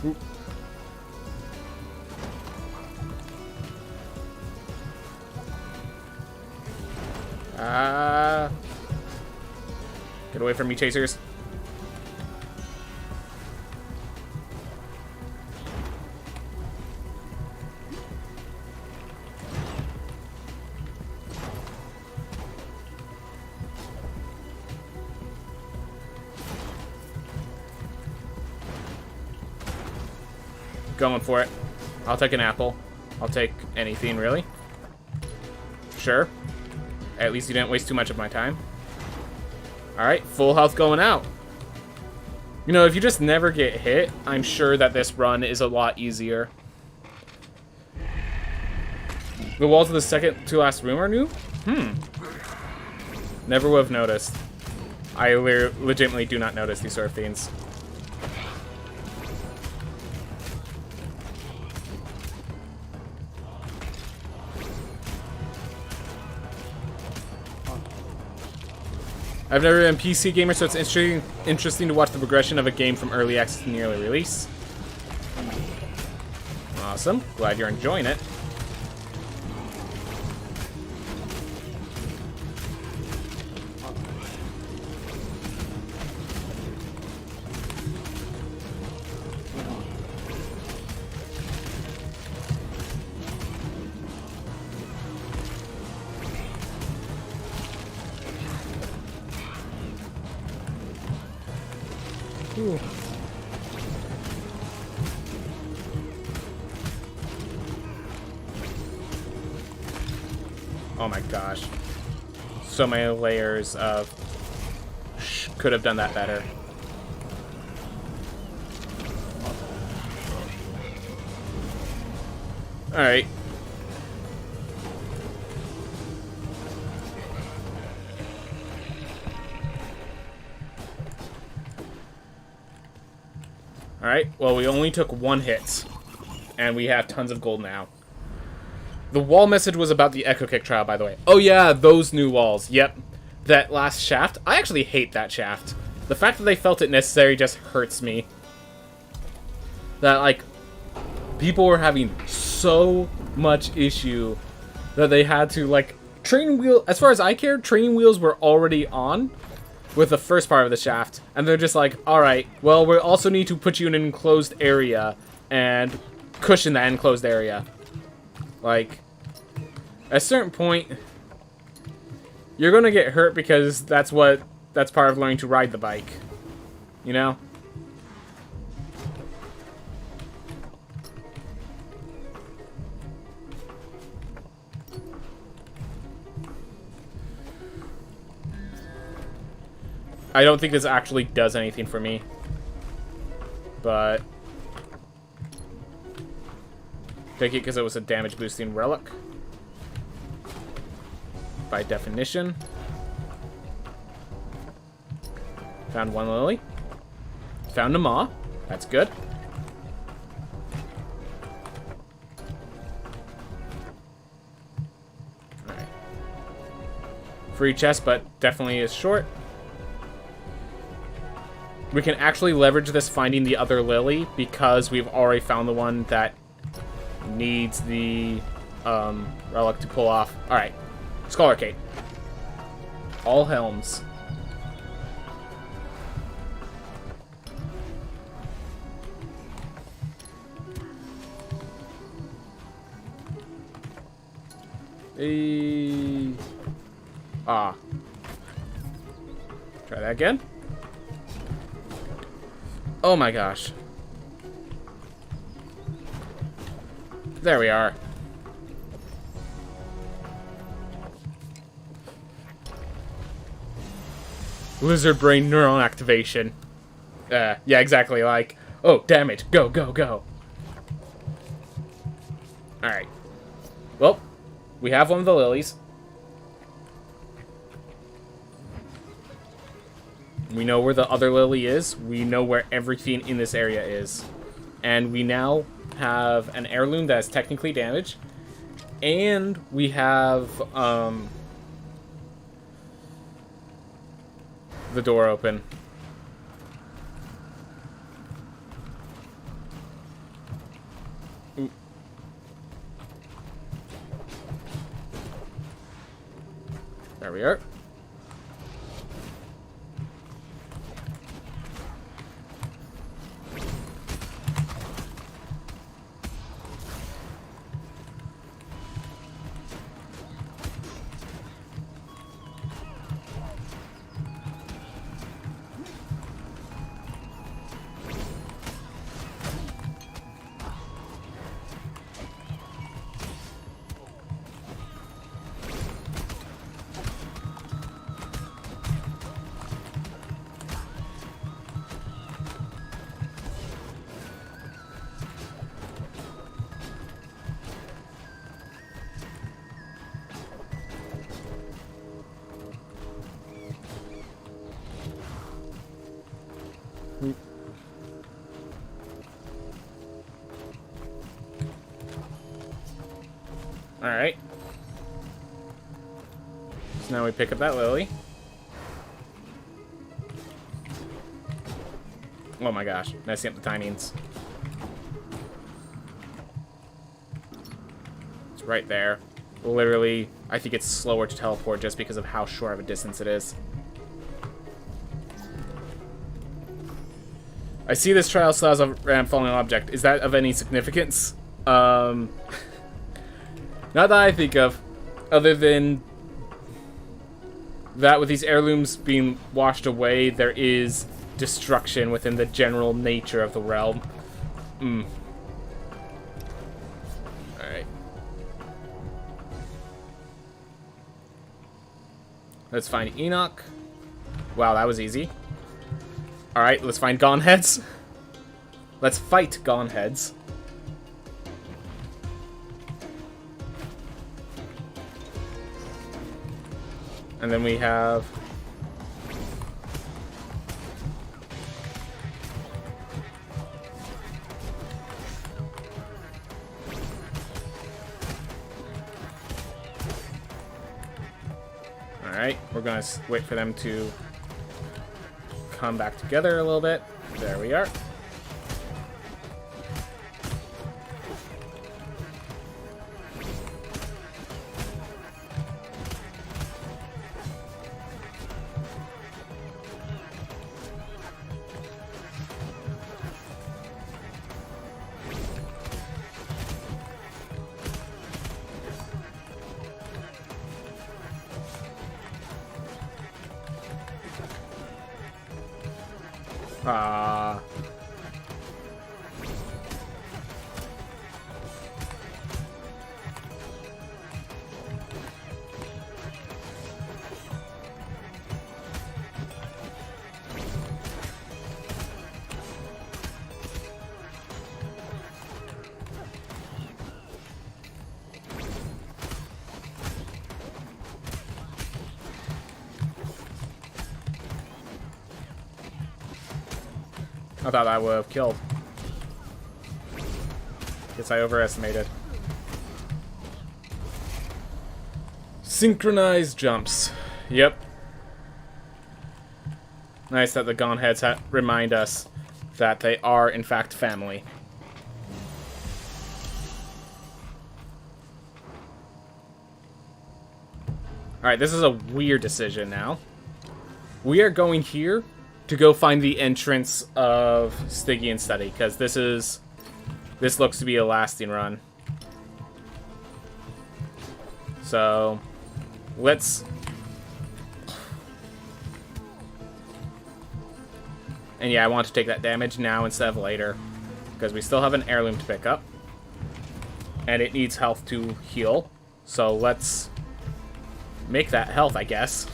Ooh. Get away from me, chasers. Going for it. I'll take an apple. I'll take anything, really. Sure. At least you didn't waste too much of my time. Alright, full health going out. You know, if you just never get hit, I'm sure that this run is a lot easier. The walls of the second to last room are new? Never would have noticed. I legitimately do not notice these sort of things. I've never been a PC gamer, so it's interesting to watch the progression of a game from early access to nearly release. Awesome. Glad you're enjoying it. Ooh. Oh my gosh. So many layers of... Could have done that better. Alright. Alright, well, we only took one hit, and we have tons of gold now. The wall message was about the Echo Kick trial, by the way. Oh yeah, those new walls. Yep. That last shaft. I actually hate that shaft. The fact that they felt it necessary just hurts me. That, like, people were having so much issue that they had to, like, training wheel... As far as I cared, training wheels were already on with the first part of the shaft, and they're just like, alright, well, we also need to put you in an enclosed area and cushion that enclosed area. Like, at a certain point, you're gonna get hurt because that's part of learning to ride the bike. You know? I don't think this actually does anything for me. But take it because it was a damage boosting relic. By definition. Found one lily. Found a maw. That's good. Alright. Free chest, but definitely is short. We can actually leverage this finding the other lily because we've already found the one that needs the relic to pull off. Alright. Scholar Kate. All helms. Ah. Try that again. Oh my gosh. There we are. Lizard brain neuron activation. Yeah, exactly. Like, oh, damage. Go, go, go. Alright. Well, we have one of the lilies. We know where the other Lily is. We know where everything in this area is. And we now have an heirloom that is technically damaged. And we have the door open. Ooh. There we are. Alright. So now we pick up that lily. Oh my gosh, messing up the timings. It's right there. Literally, I think it's slower to teleport just because of how short of a distance it is. I see this trial still has a ramp falling object. Is that of any significance? Not that I think of, other than that with these heirlooms being washed away, there is destruction within the general nature of the realm. Alright. Let's find Enoch. Wow, that was easy. Alright, let's find Gone Heads. Let's fight Gone Heads. And then we have... Alright, we're gonna wait for them to come back together a little bit. There we are. I thought I would have killed. Guess I overestimated. Synchronized jumps. Yep. Nice that the Gone Heads remind us that they are, in fact, family. Alright, this is a weird decision now. We are going here to go find the entrance of Stygian Study, because this looks to be a lasting run. So, let's... And yeah, I want to take that damage now instead of later, because we still have an heirloom to pick up. And it needs health to heal, so let's make that health, I guess.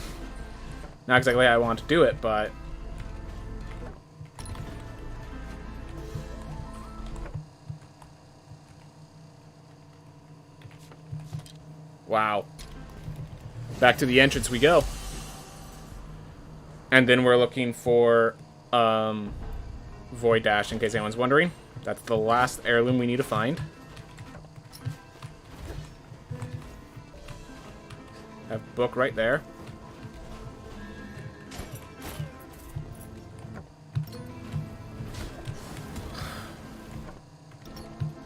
Not exactly how I want to do it, but... Wow. Back to the entrance we go. And then we're looking for Void Dash, in case anyone's wondering. That's the last heirloom we need to find. Have book right there.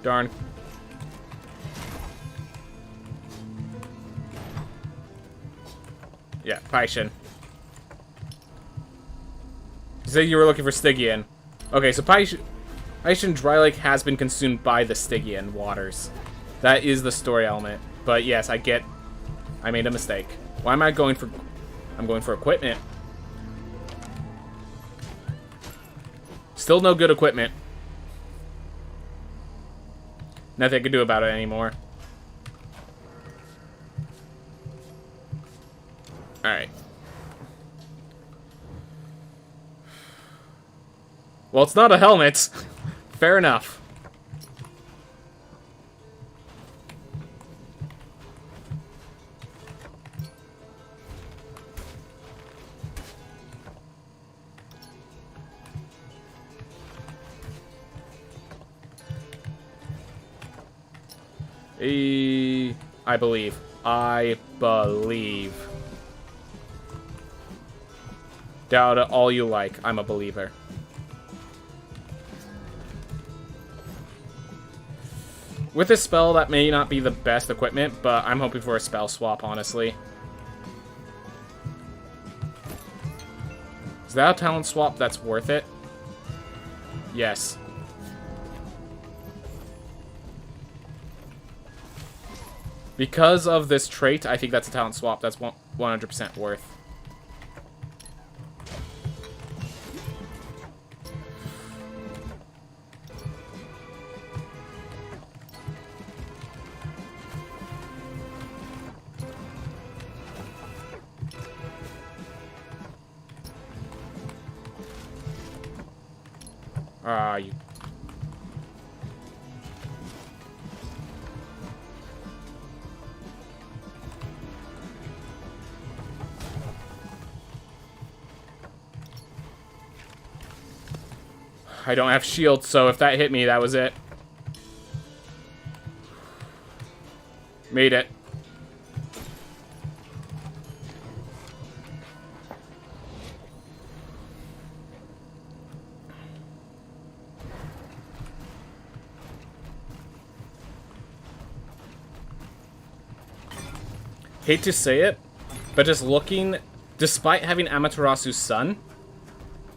Darn. Yeah, Paishin. You said you were looking for Stygian. Okay, so Paishin Dry Lake has been consumed by the Stygian waters. That is the story element. But yes, I made a mistake. Why am I going for... I'm going for equipment. Still no good equipment. Nothing I can do about it anymore. Alright. Well, it's not a helmet. Fair enough. I believe. I believe. Doubt it all you like. I'm a believer. With this spell, that may not be the best equipment, but I'm hoping for a spell swap, honestly. Is that a talent swap that's worth it? Yes. Because of this trait, I think that's a talent swap that's 100% worth. You... I don't have shield, so if that hit me, that was it. Made it. Hate to say it, but just looking, despite having Amaterasu's Sun,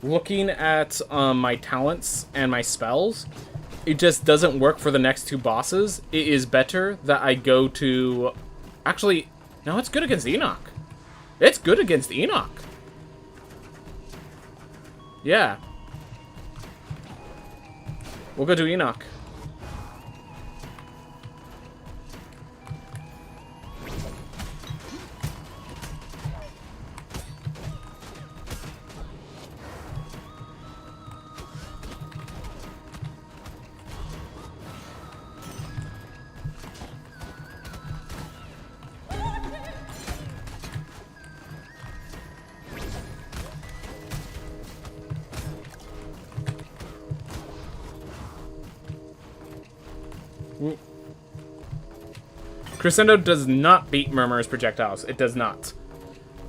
looking at my talents and my spells, it just doesn't work for the next two bosses. It is better that I go to... Actually, no, it's good against Enoch. It's good against Enoch. Yeah. We'll go to Enoch. Crescendo does not beat Murmur's projectiles. It does not.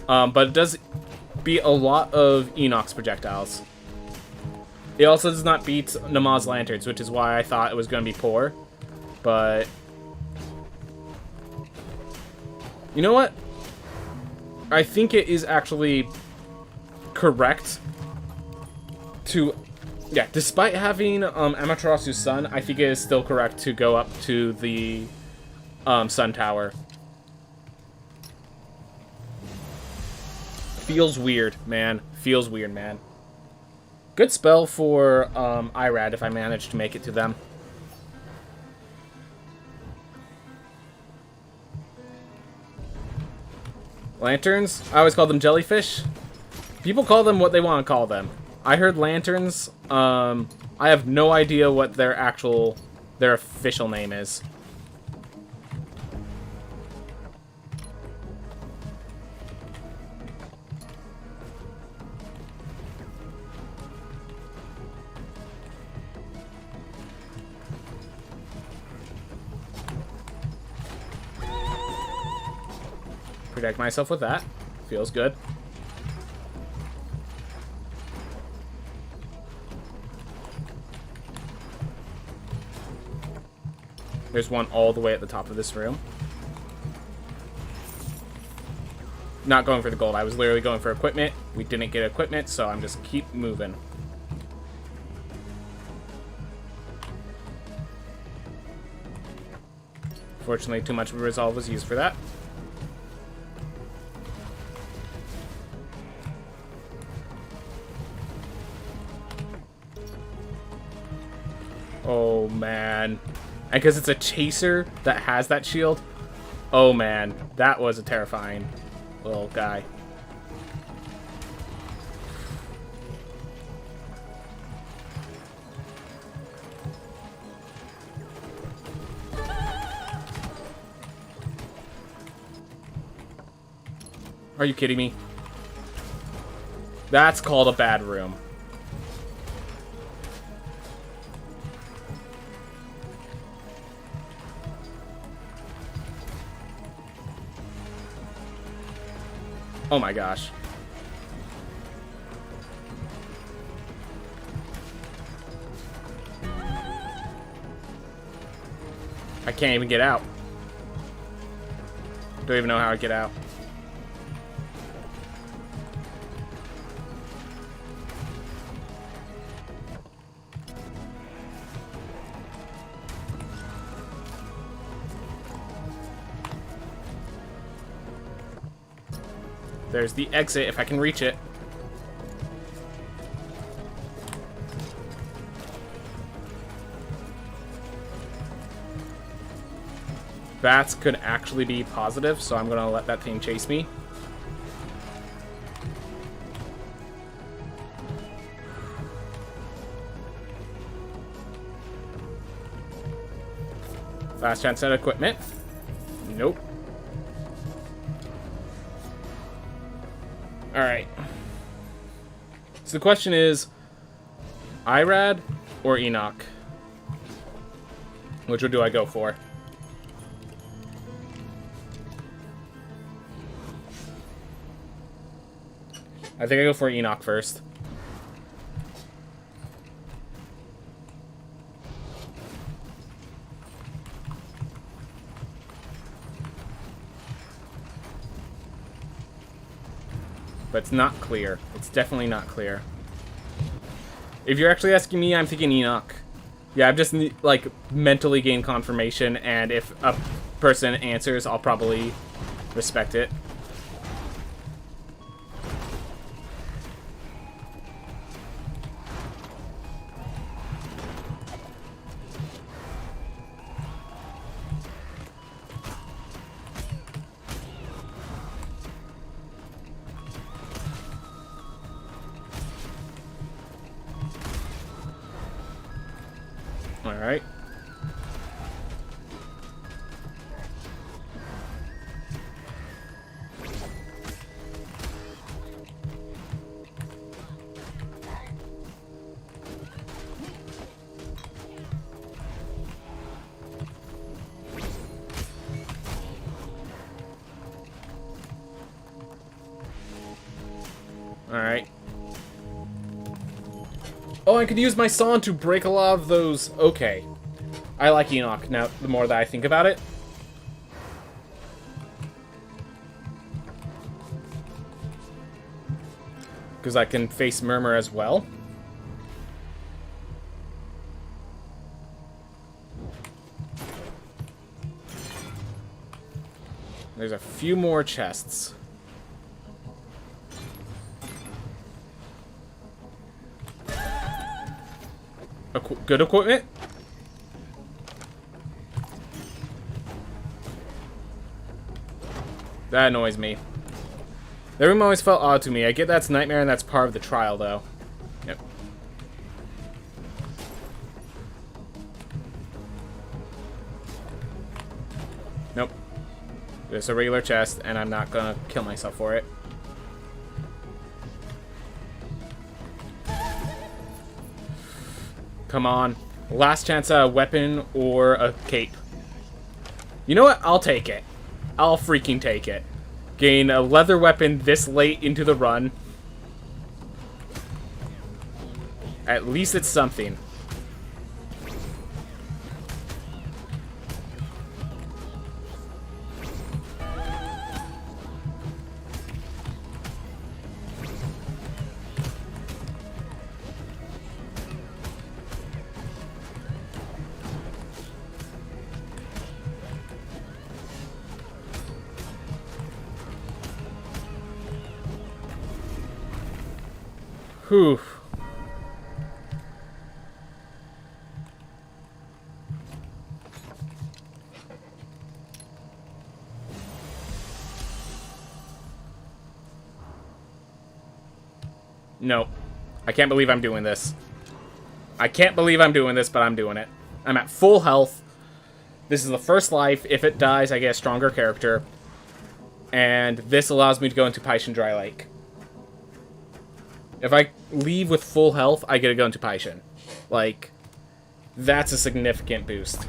But it does beat a lot of Enoch's projectiles. It also does not beat Namaz Lanterns, which is why I thought it was going to be poor. But... You know what? I think it is actually correct to... Yeah, despite having Amaterasu's Sun, I think it is still correct to go up to the Sun Tower. Feels weird, man. Feels weird, man. Good spell for Irad if I manage to make it to them. Lanterns? I always call them jellyfish. People call them what they want to call them. I heard lanterns. I have no idea what their official name is. Protect myself with that. Feels good. There's one all the way at the top of this room. Not going for the gold. I was literally going for equipment. We didn't get equipment, so I'm just keep moving. Fortunately, too much resolve was used for that. Oh, man. And because it's a chaser that has that shield. Oh, man. That was a terrifying little guy. Are you kidding me? That's called a bad room. Oh my gosh. I can't even get out. Don't even know how I get out. There's the exit, if I can reach it. Bats could actually be positive, so I'm gonna let that thing chase me. Last chance at equipment. Nope. Alright. So the question is, Irad or Enoch? Which one do I go for? I think I go for Enoch first. But it's not clear. It's definitely not clear. If you're actually asking me, I'm thinking Enoch. Yeah, I've just, like, mentally gained confirmation, and if a person answers, I'll probably respect it. Alright. Alright. Oh, I could use my sawn to break a lot of those. Okay. I like Enoch now, the more that I think about it. Because I can face Murmur as well. There's a few more chests. Good equipment? That annoys me. The room always felt odd to me. I get that's Nightmare and that's part of the trial, though. Yep. Nope. It's a regular chest, and I'm not gonna kill myself for it. Come on. Last chance at a weapon or a cape. You know what? I'll take it. I'll freaking take it. Gain a leather weapon this late into the run. At least it's something. Whew. No. I can't believe I'm doing this. I can't believe I'm doing this, but I'm doing it. I'm at full health. This is the first life. If it dies, I get a stronger character. And this allows me to go into Paishin Dry Lake. If I leave with full health, I get to go into Paishin. Like, that's a significant boost.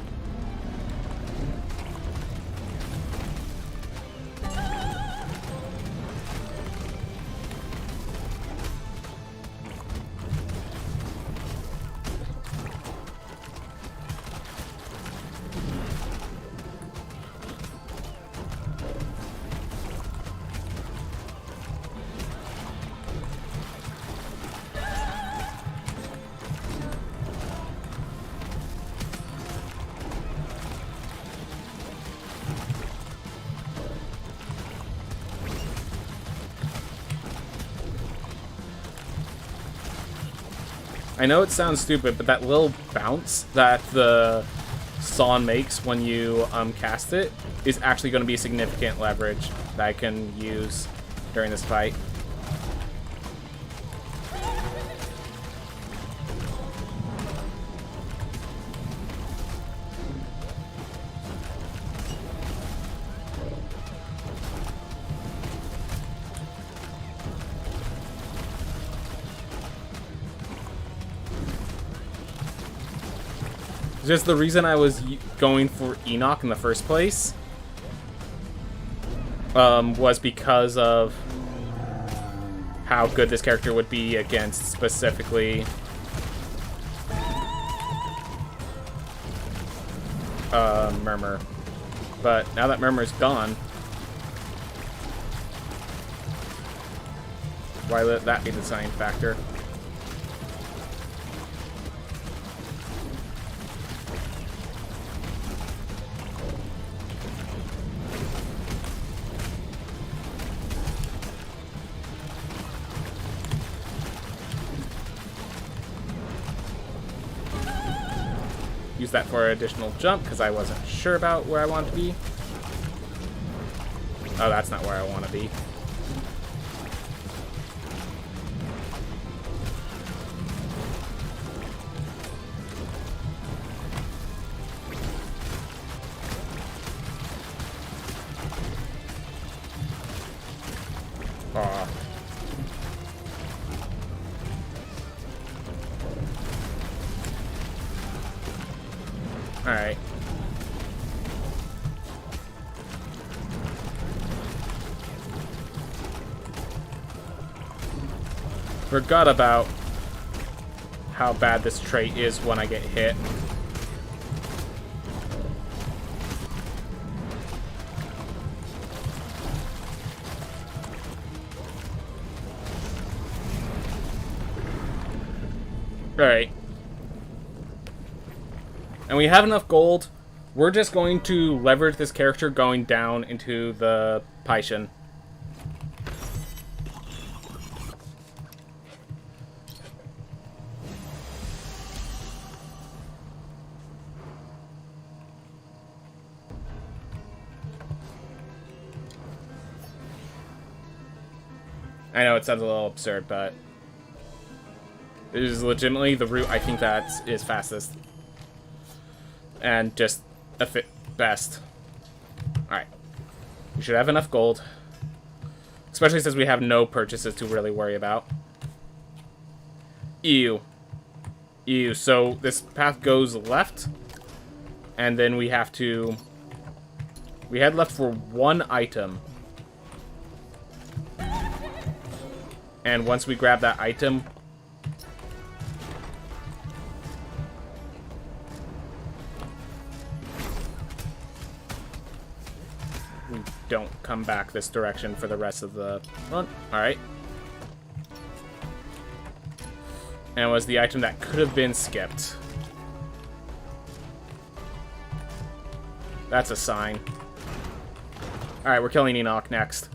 I know it sounds stupid, but that little bounce that the Son makes when you cast it is actually going to be significant leverage that I can use during this fight. Just the reason I was going for Enoch in the first place was because of how good this character would be against specifically Murmur. But now that Murmur's gone, why let that be the deciding factor? Use that for an additional jump, because I wasn't sure about where I wanted to be. Oh, that's not where I want to be. Aw. Alright. Forgot about how bad this trait is when I get hit. Alright. And we have enough gold. We're just going to leverage this character going down into the Paishin. I know it sounds a little absurd, but it is legitimately the route I think that is fastest. And just a fit best. Alright. We should have enough gold. Especially since we have no purchases to really worry about. Ew. Ew. So this path goes left. And then we have to... We had left for one item. And once we grab that item... we don't come back this direction for the rest of the run. Alright. And it was the item that could have been skipped. That's a sign. Alright, we're killing Enoch next.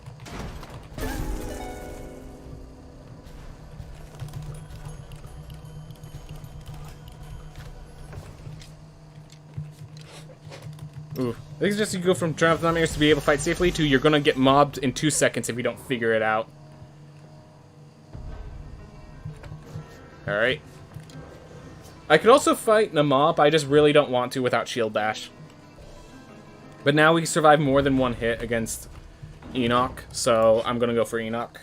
Ooh. I think it's just you go from turn off the nightmares to be able to fight safely to you're gonna get mobbed in 2 seconds if you don't figure it out. Alright. I could also fight in a mob, I just really don't want to without shield dash. But now we survive more than one hit against Enoch, so I'm gonna go for Enoch.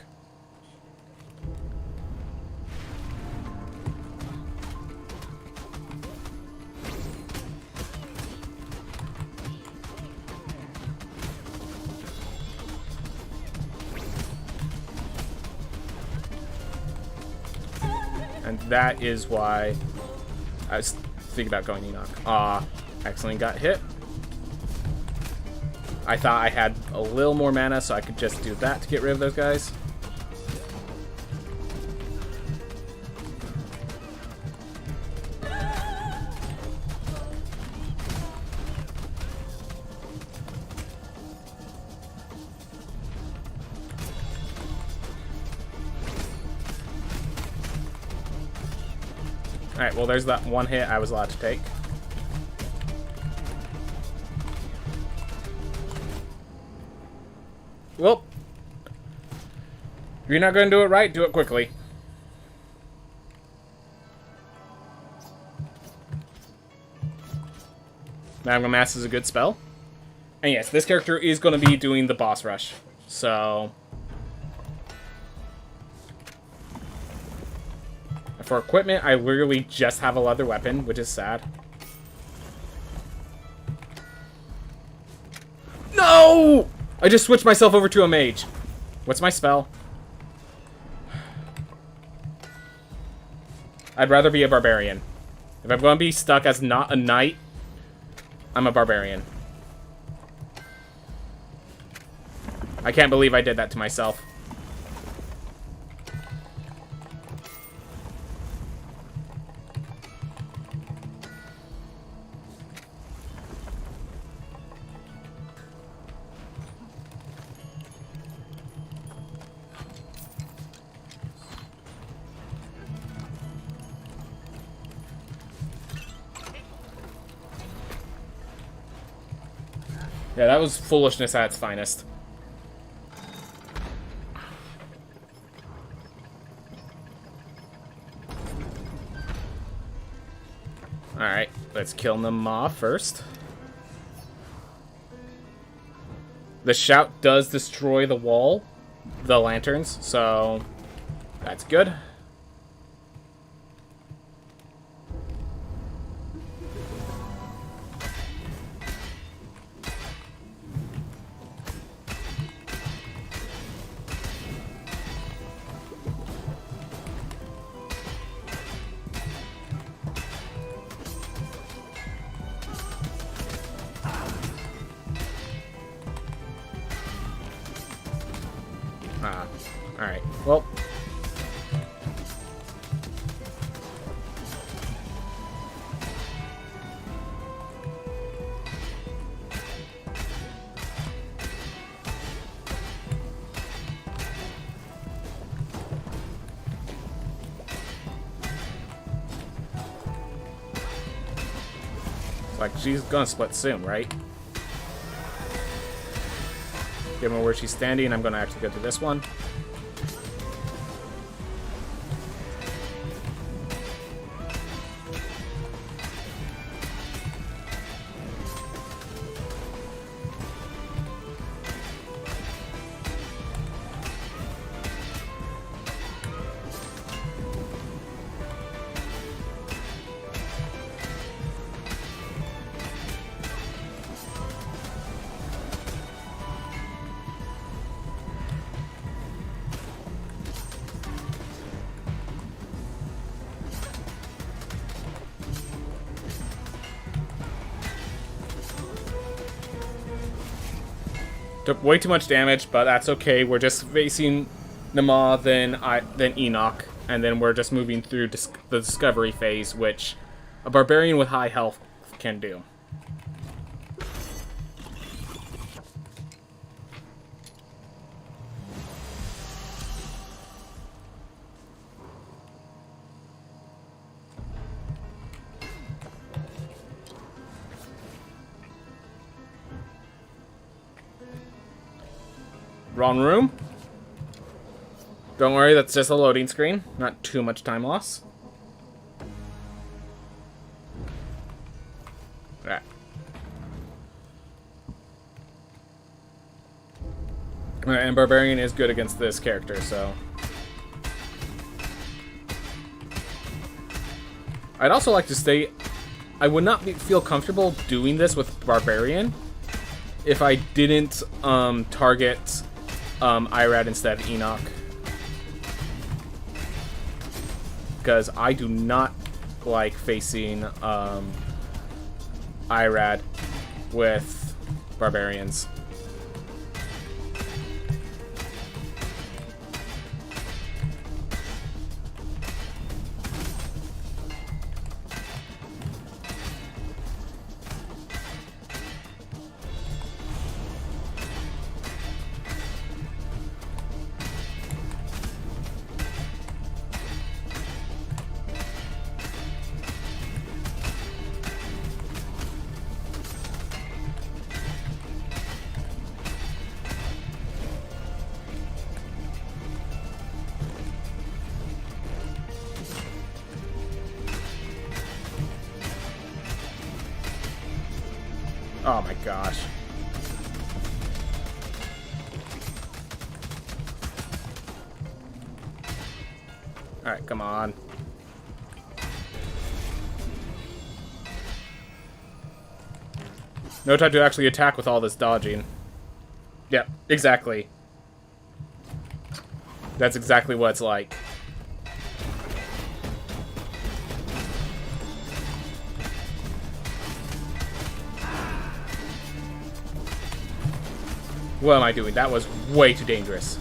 And that is why I was thinking about going Enoch. Excellent, got hit. I thought I had a little more mana, so I could just do that to get rid of those guys. Alright, well there's that one hit I was allowed to take. Well, if you're not going to do it right, do it quickly. Magma Mass is a good spell. And yes, this character is going to be doing the boss rush. So... for equipment, I literally just have a leather weapon, which is sad. No! I just switched myself over to a mage. What's my spell? I'd rather be a barbarian. If I'm going to be stuck as not a knight, I'm a barbarian. I can't believe I did that to myself. Yeah, that was foolishness at its finest. Alright, let's kill the mob first. The shout does destroy the wall, the lanterns, so that's good. Alright, well. Like, she's gonna split soon, right? Given where she's standing, I'm gonna actually go to this one. Took way too much damage, but that's okay. We're just facing Nama, then Enoch, and then we're just moving through the discovery phase, which a barbarian with high health can do. Wrong room. Don't worry, that's just a loading screen. Not too much time loss. Alright. Alright, and Barbarian is good against this character, so... I'd also like to state, I would not feel comfortable doing this with Barbarian if I didn't target Irad instead of Enoch. Because I do not like facing Irad with Barbarians. Oh my gosh. Alright, come on. No time to actually attack with all this dodging. Yep, exactly. That's exactly what it's like. What am I doing? That was way too dangerous.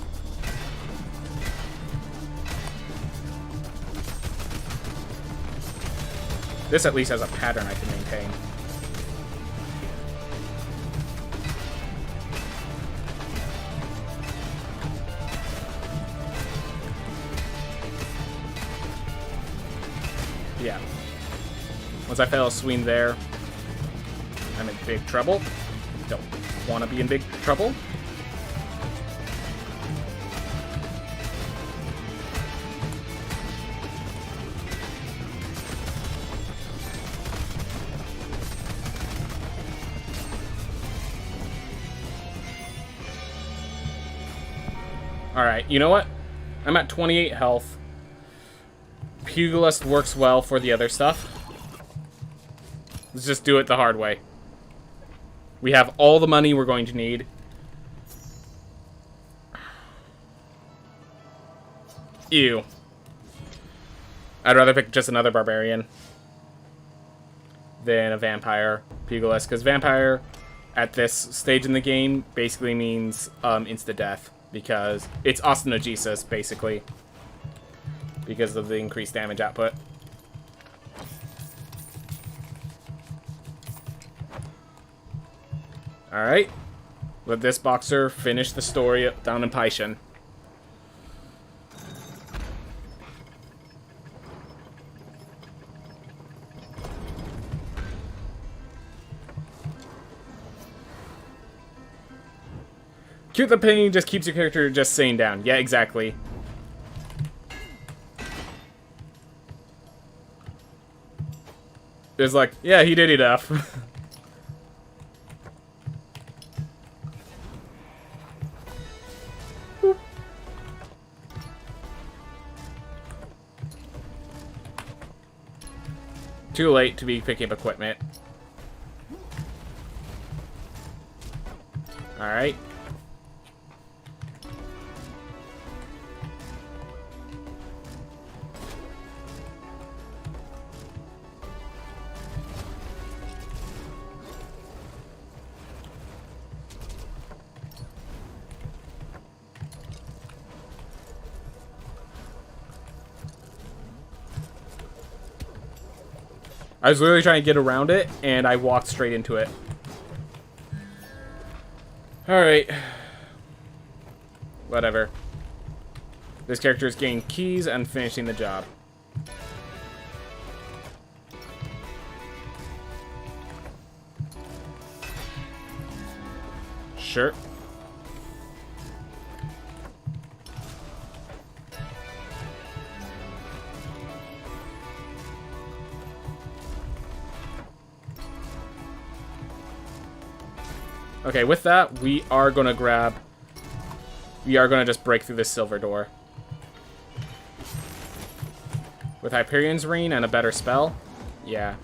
This at least has a pattern I can maintain. Yeah. Once I fail a swing there, I'm in big trouble. Don't want to be in big trouble. Alright, you know what? I'm at 28 health. Pugilist works well for the other stuff. Let's just do it the hard way. We have all the money we're going to need. Ew. I'd rather pick just another barbarian than a vampire pugilist, because vampire at this stage in the game basically means insta-death, because it's ostenogesis, basically, because of the increased damage output. Alright. Let this boxer finish the story down in Paishan. Cute the pain just keeps your character just sane down. Yeah, exactly. There's like, yeah, he did enough. Too late to be picking up equipment. Alright. I was literally trying to get around it, and I walked straight into it. Alright. Whatever. This character is getting keys and finishing the job. Sure. Okay, with that, we are gonna just break through this silver door. With Hyperion's Ring and a better spell? Yeah.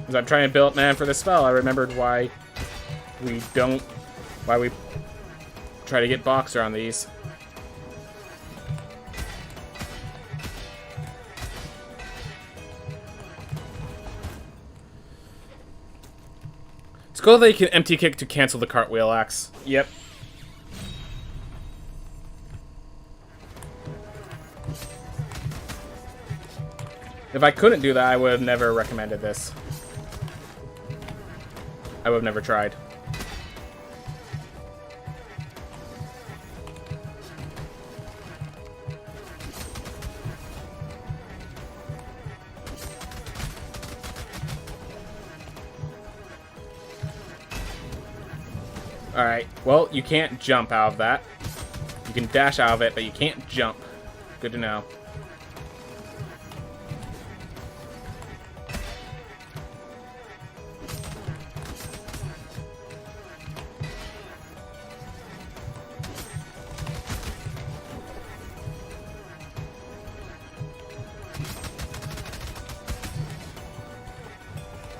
As I'm trying to build up mana for this spell, I remembered why we try to get Boxer on these. It's cool that you can empty kick to cancel the cartwheel axe. Yep. If I couldn't do that, I would have never recommended this. I would have never tried. Alright, well, you can't jump out of that. You can dash out of it, but you can't jump. Good to know.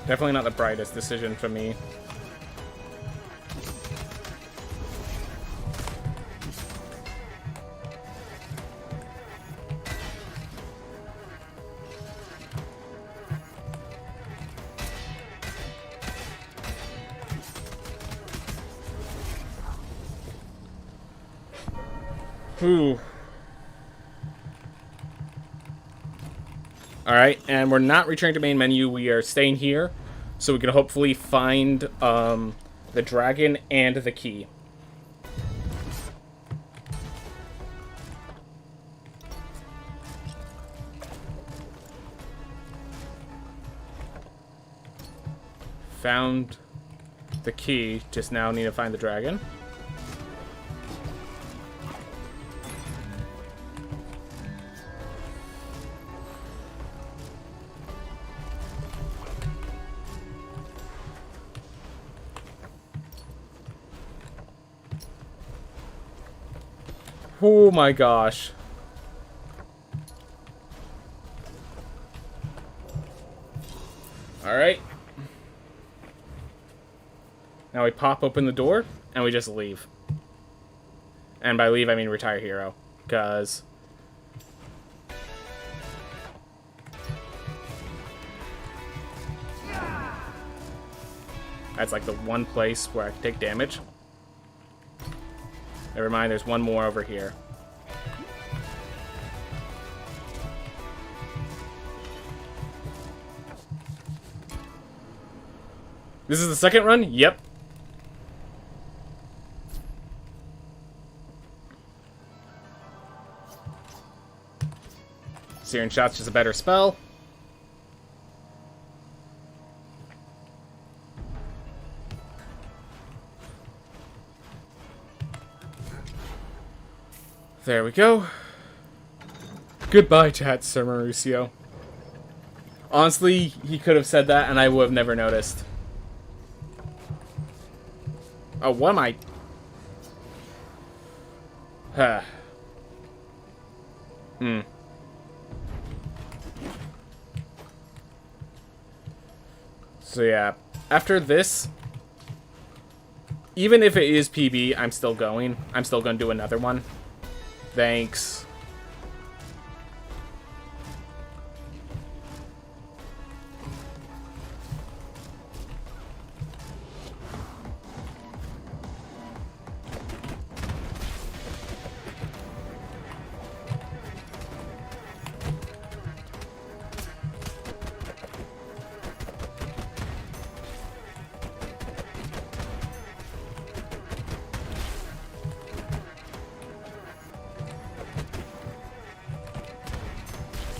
Definitely not the brightest decision for me. Ooh. Alright, and we're not returning to main menu. We are staying here, so we can hopefully find the dragon and the key. Found the key, just now need to find the dragon. Oh my gosh. Alright. Now we pop open the door, and we just leave. And by leave, I mean retire hero. Because... that's like the one place where I can take damage. Never mind, there's one more over here. This is the second run? Yep. Searing Shot's just a better spell. There we go. Goodbye, chat, Sir Mauricio. Honestly, he could have said that and I would have never noticed. Oh, what am I? So yeah, after this, even if it is PB, I'm still going. I'm still going to do another one. Thanks.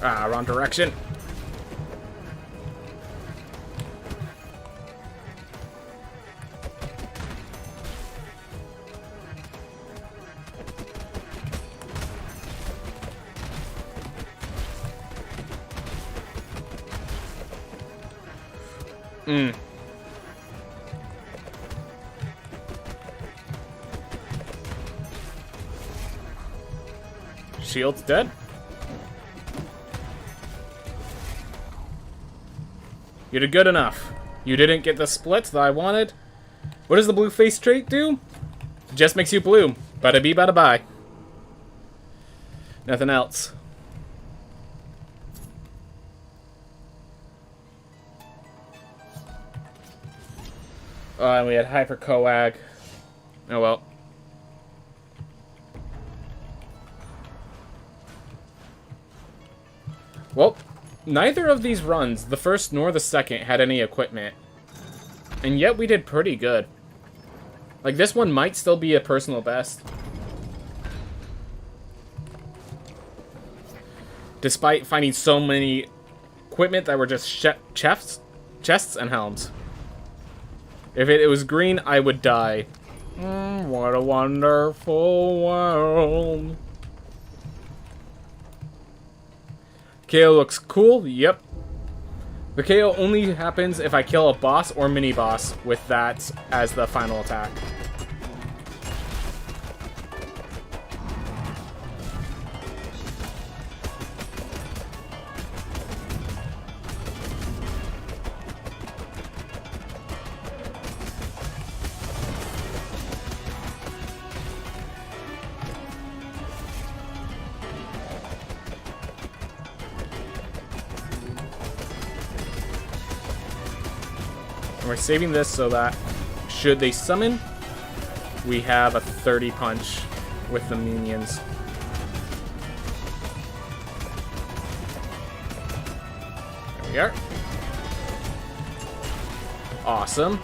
Ah, wrong direction. Shield's dead. You did good enough. You didn't get the split that I wanted. What does the blue face trait do? It just makes you blue. Bada bee, bada bye. Nothing else. And we had hyper coag. Oh well. Well, neither of these runs, the first nor the second, had any equipment. And yet we did pretty good. Like, this one might still be a personal best. Despite finding so many equipment that were just chests and helms. If it was green, I would die. What a wonderful world. KO looks cool, yep. The KO only happens if I kill a boss or mini-boss with that as the final attack. And we're saving this so that should they summon, we have a 30 punch with the minions. There we are. Awesome.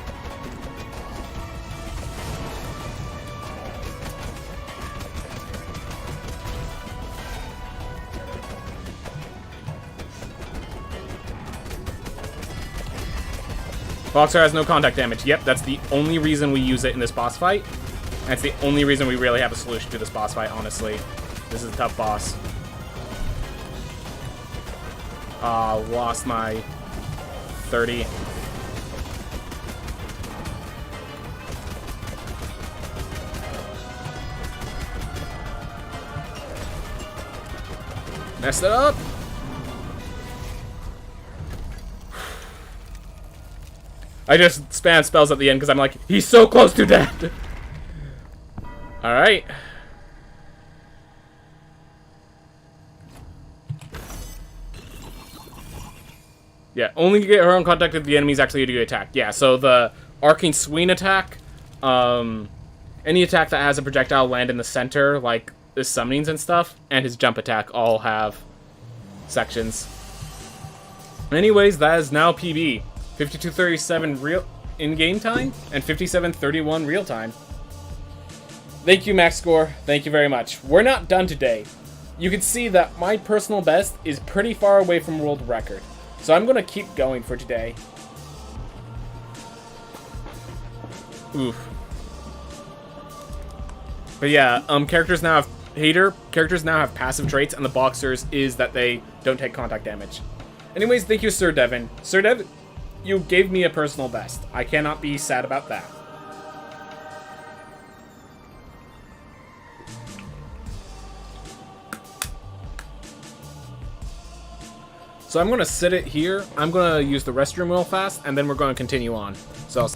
Boxer has no contact damage. Yep, that's the only reason we use it in this boss fight. That's the only reason we really have a solution to this boss fight, honestly. This is a tough boss. Lost my 30. Messed it up. I just spam spells at the end because I'm like, he's so close to death. Alright. Yeah, only get her own contact if the enemy's actually a good attack. Yeah, so the Arcane Swing attack, any attack that has a projectile land in the center, like his summonings and stuff, and his jump attack all have sections. Anyways, that is now PB. 52:37 real in-game time, and 57:31 real time. Thank you, Max Score. Thank you very much. We're not done today. You can see that my personal best is pretty far away from world record. So I'm going to keep going for today. Oof. But yeah, characters now have Hater characters now have passive traits, and the Boxers is that they don't take contact damage. Anyways, thank you, Sir Devin. Sir Devin, you gave me a personal best. I cannot be sad about that. So I'm going to sit it here. I'm going to use the restroom real fast, and then we're going to continue on. So I'll...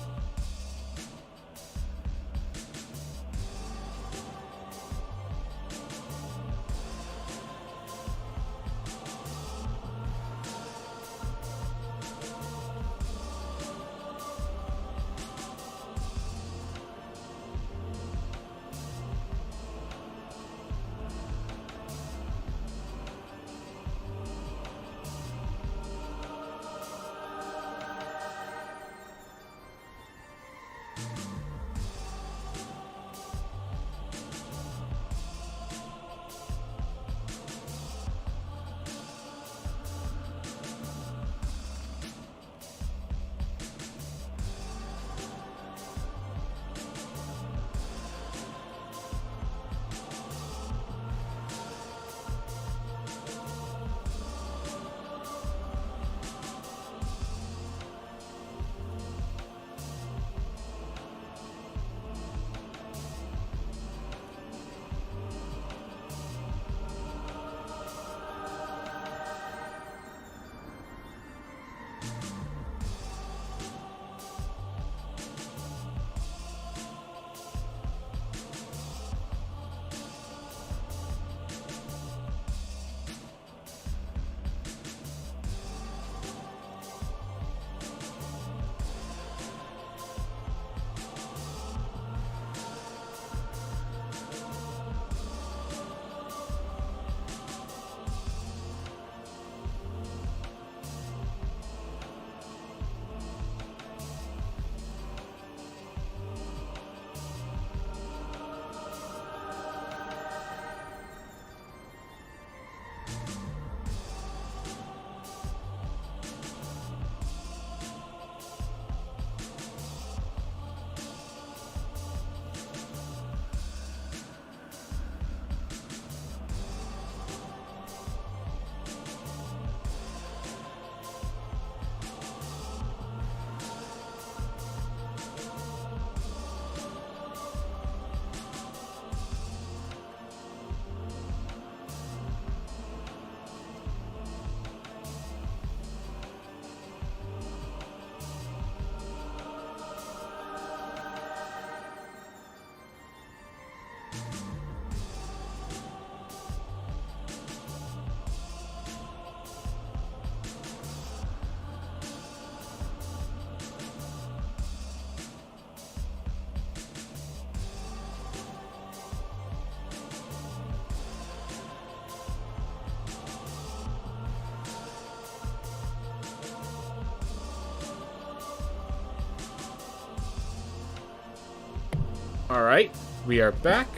Alright, we are back.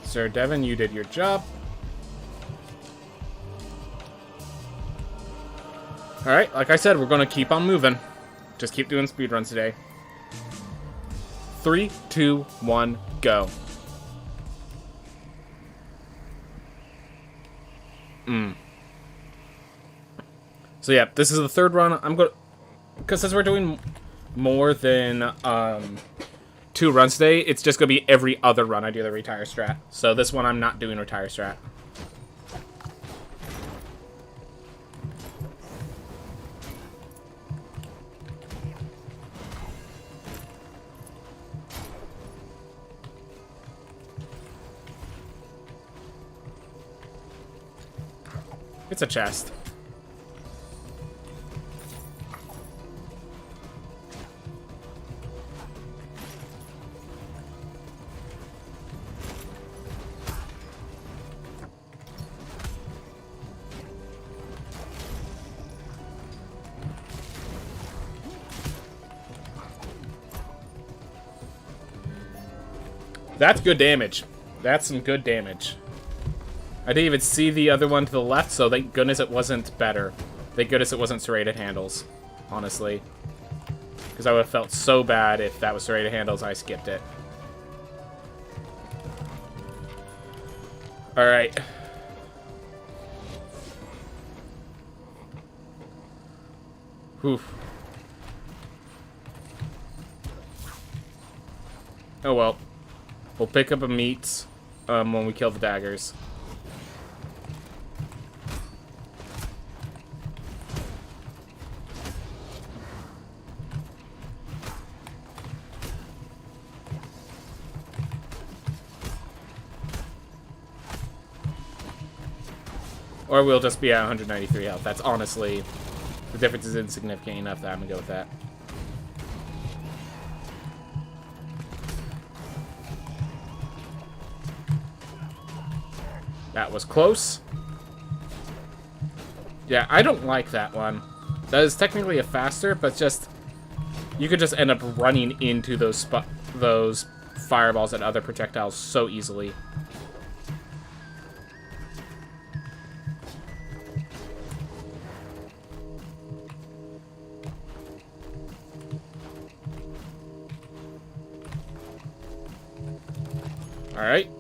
Sir Devin, you did your job. Alright, like I said, we're going to keep on moving. Just keep doing speedruns today. 3, 2, 1, go. So yeah, this is the third run. I'm going to... Because since we're doing more than 2 runs today, it's just going to be every other run I do the retire strat. So this one I'm not doing retire strat. It's a chest. That's good damage. That's some good damage. I didn't even see the other one to the left, so thank goodness it wasn't better. Thank goodness it wasn't serrated handles, honestly. Because I would have felt so bad if that was serrated handles and I skipped it. Alright. Whew. Oh well. We'll pick up a meat when we kill the daggers. Or we'll just be at 193 health. That's honestly... The difference is insignificant enough that I'm gonna go with that. That was close. Yeah, I don't like that one. That is technically a faster, but just... You could just end up running into those fireballs and other projectiles so easily. Alright.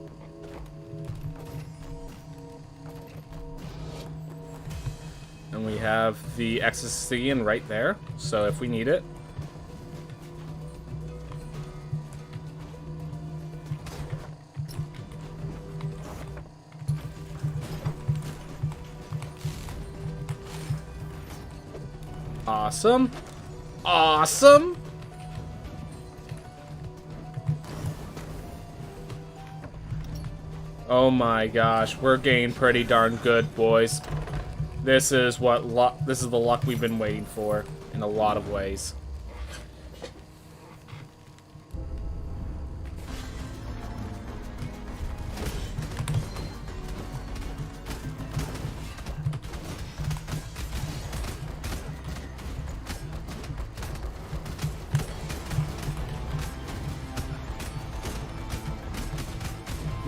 And we have the Exostian right there, so if we need it. Awesome. Awesome! Oh my gosh, we're getting pretty darn good, boys. This is this is the luck we've been waiting for in a lot of ways.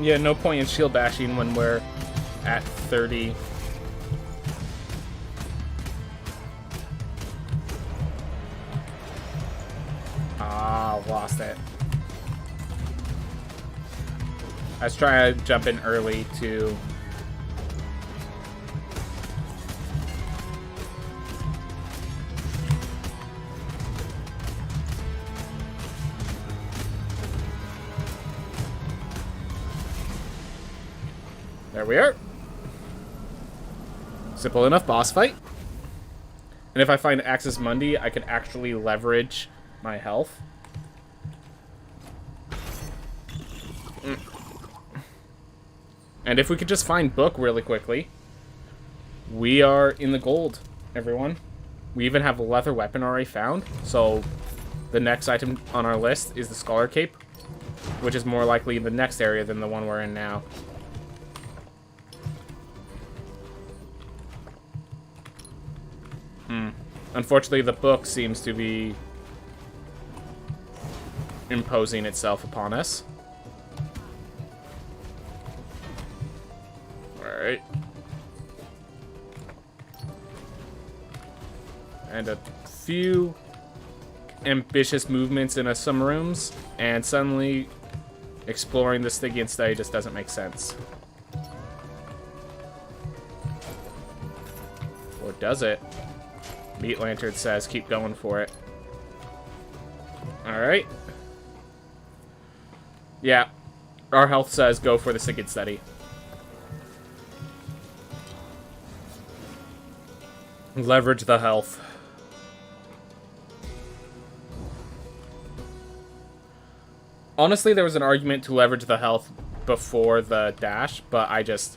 Yeah, no point in shield bashing when we're at 30. Ah, lost it. I was trying to jump in early to... There we are. Simple enough boss fight. And if I find Axis Mundi, I can actually leverage my health. And if we could just find Book really quickly, we are in the gold, everyone. We even have a leather weapon already found, so the next item on our list is the Scholar Cape, which is more likely the next area than the one we're in now. Unfortunately, the book seems to be imposing itself upon us. Alright. And a few ambitious movements in some rooms, and suddenly exploring the Stygian study just doesn't make sense. Or does it? Meat Lantern says keep going for it. Alright. Yeah. Our health says go for the Stygian study. Leverage the health. Honestly, there was an argument to leverage the health before the dash, but I just...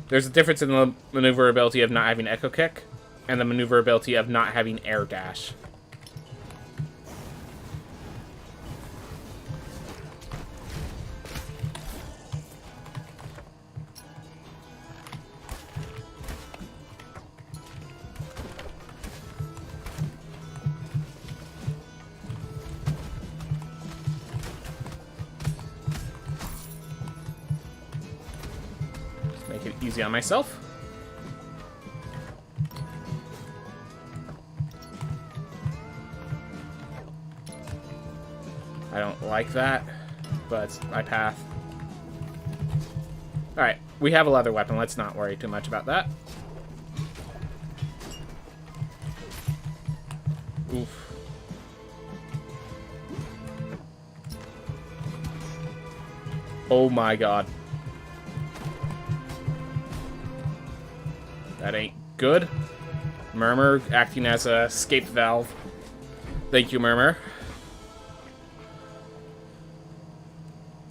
There's a difference in the maneuverability of not having Echo Kick and the maneuverability of not having Air Dash. Just make it easy on myself. I don't like that, but it's my path. we have a leather weapon. Let's not worry too much about that. Oof. Oh my god. That ain't good. Murmur acting as a escape valve. Thank you, Murmur.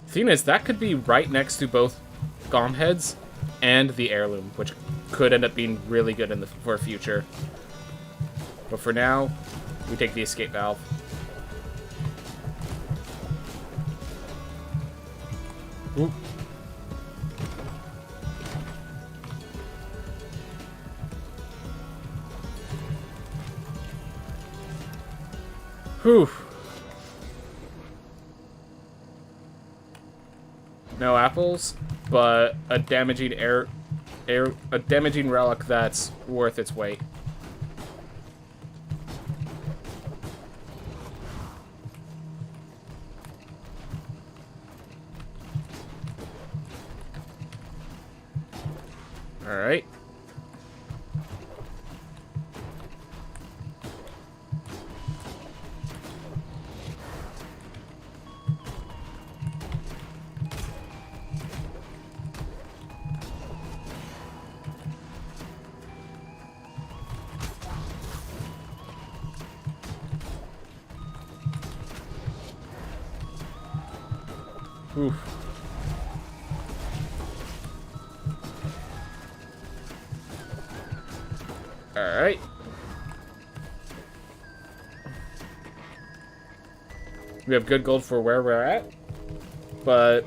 Thing is, that could be right next to both Gom Heads and the Heirloom, which could end up being really good in the for future. But for now, we take the escape valve. Ooh. Whew. No apples, but a damaging a damaging relic that's worth its weight. All right. Oof. Alright. We have good gold for where we're at. But,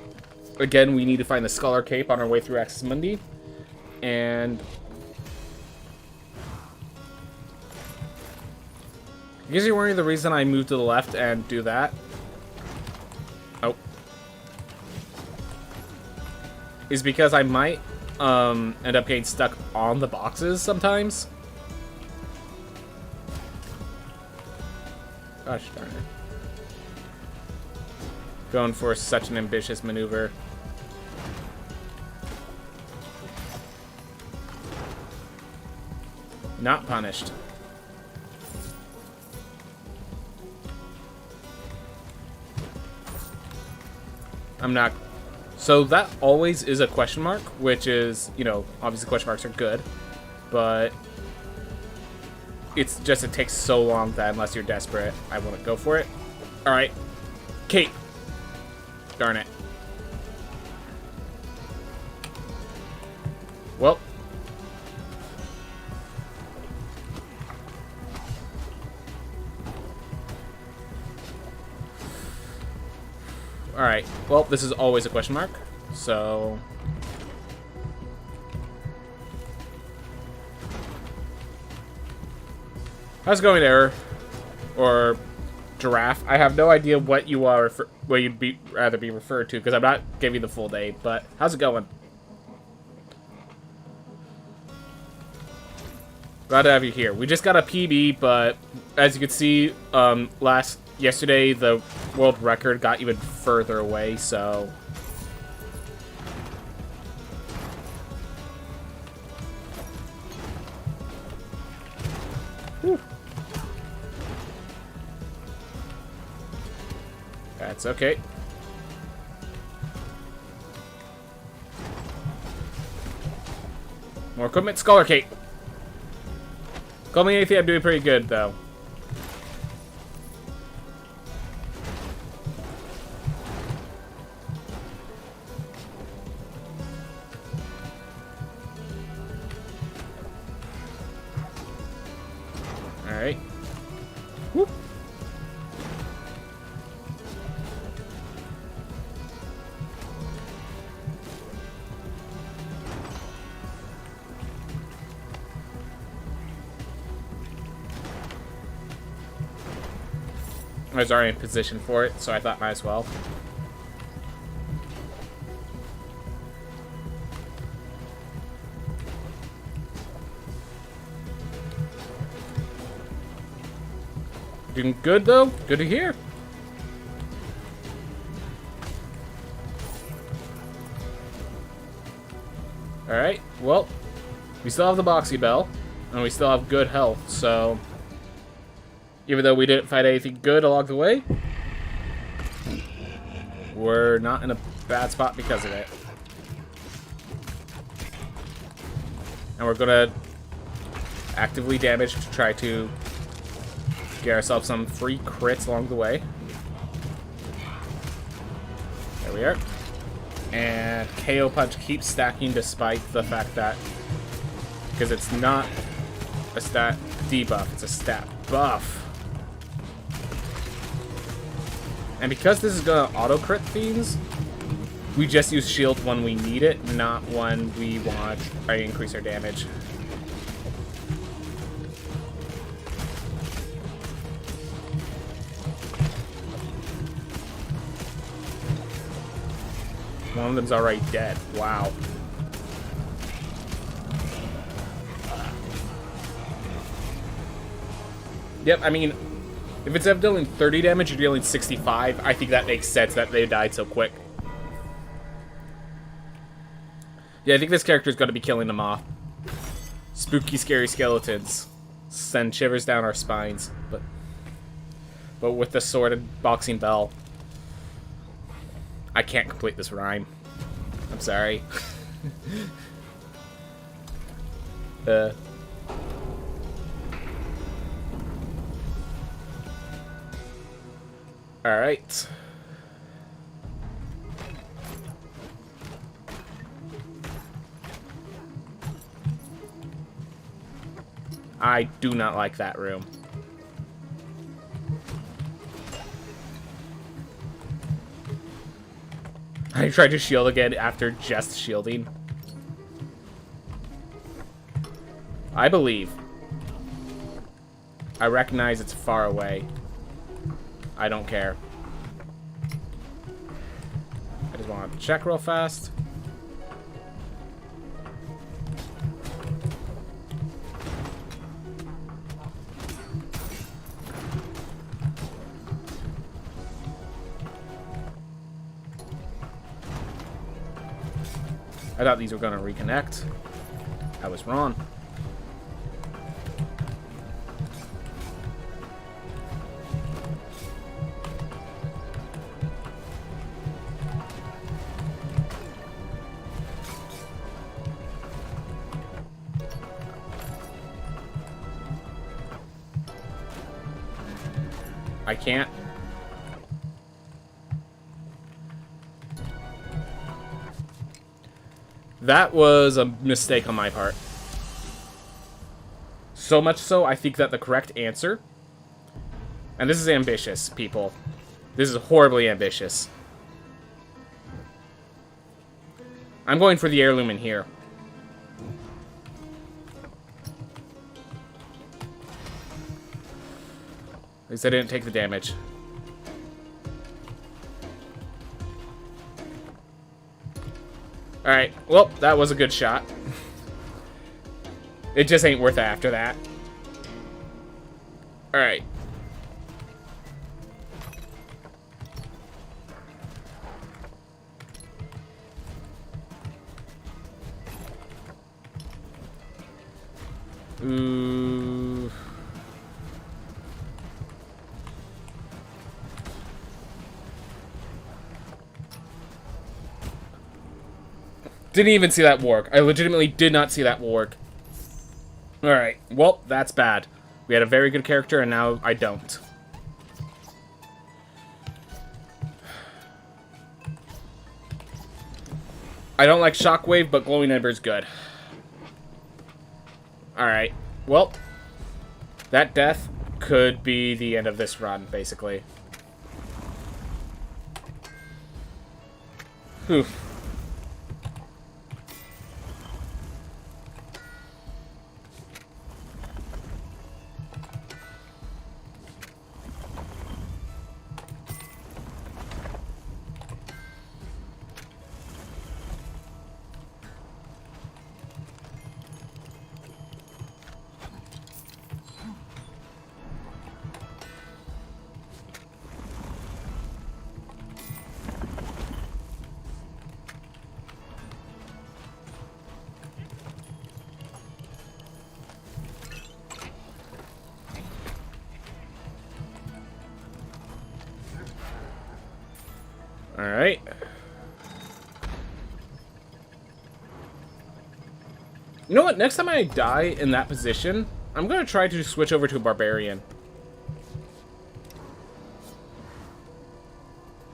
again, we need to find the Scholar Cape on our way through Axis Mundi. And... I guess you're wondering the reason I moved to the left and do that. Oh. Is because I might end up getting stuck on the boxes sometimes. Gosh darn it. Going for such an ambitious maneuver. Not punished. I'm not... So that always is a question mark, which is, you know, obviously question marks are good, but it's just it takes so long that unless you're desperate, I wouldn't go for it. Alright. Kate. Darn it. Well. Alright. Well, this is always a question mark, so... How's it going, Error? Or Giraffe? I have no idea what you are, what you'd rather be referred to, because I'm not giving the full name, but how's it going? Glad to have you here. We just got a PB, but as you can see, yesterday the world record got even further away, so... Whew. That's okay. More equipment, Scholar Cape. Call me anything, I'm doing pretty good, though. Alright. Whoop. I was already in position for it, so I thought might as well. Doing good, though. Good to hear. Alright, well, we still have the Boxy Bell, and we still have good health, so even though we didn't fight anything good along the way, we're not in a bad spot because of it. And we're gonna actively damage to try to get ourselves some free crits along the way. There we are. And KO Punch keeps stacking despite the fact that, because it's not a stat debuff, it's a stat buff. And because this is gonna auto crit things, we just use shield when we need it, not when we want to try to increase our damage. One of them's already dead. Wow. Yep, I mean, if it's dealing 30 damage, you're dealing 65. I think that makes sense that they died so quick. Yeah, I think this character's got to be killing them off. Spooky, scary skeletons send shivers down our spines, but with the sword and boxing bell, I can't complete this rhyme. I'm sorry. All right. I do not like that room. I tried to shield again after just shielding. I believe. I recognize it's far away. I don't care. I just want to check real fast. I thought these were going to reconnect. I was wrong. I can't. That was a mistake on my part. So much so, I think that the correct answer... And this is ambitious, people. This is horribly ambitious. I'm going for the heirloom in here. At least I didn't take the damage. Alright, well, that was a good shot. It just ain't worth it after that. Alright. Ooh. Didn't even see that work. I legitimately did not see that work. Alright, well, that's bad. We had a very good character, and now I don't. I don't like Shockwave, but Glowing Ember's good. Alright, well, that death could be the end of this run, basically. Whew. Alright. You know what? Next time I die in that position, I'm going to try to switch over to a Barbarian.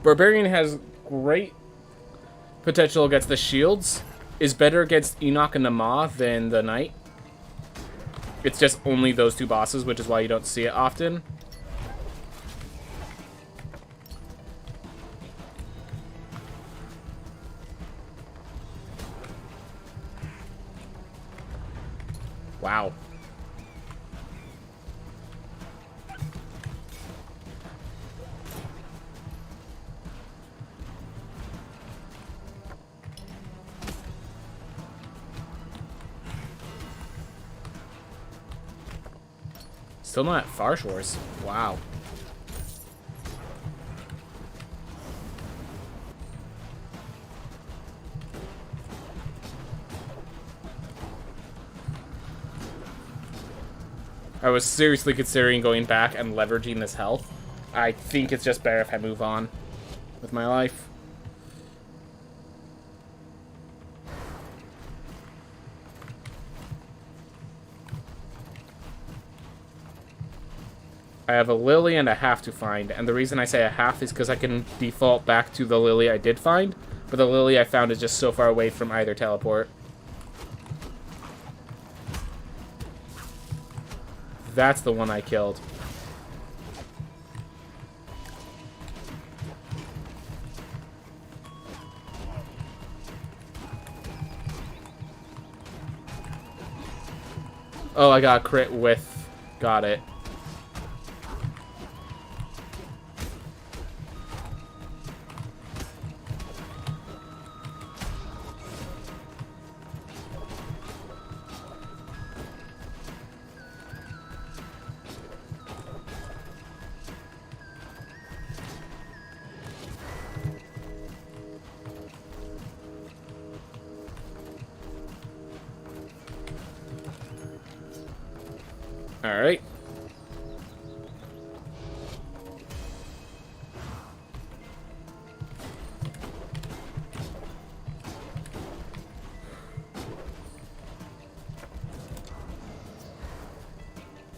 Barbarian has great potential against the shields. Is better against Enoch and Nama than the Knight. It's just only those two bosses, which is why you don't see it often. Wow. Still not at Far Shores. Wow. I was seriously considering going back and leveraging this health. I think it's just better if I move on with my life. I have a Lily and a half to find, and the reason I say a half is because I can default back to the Lily I did find, but the Lily I found is just so far away from either teleport. That's the one I killed. Oh, I got a crit with... Got it. Alright.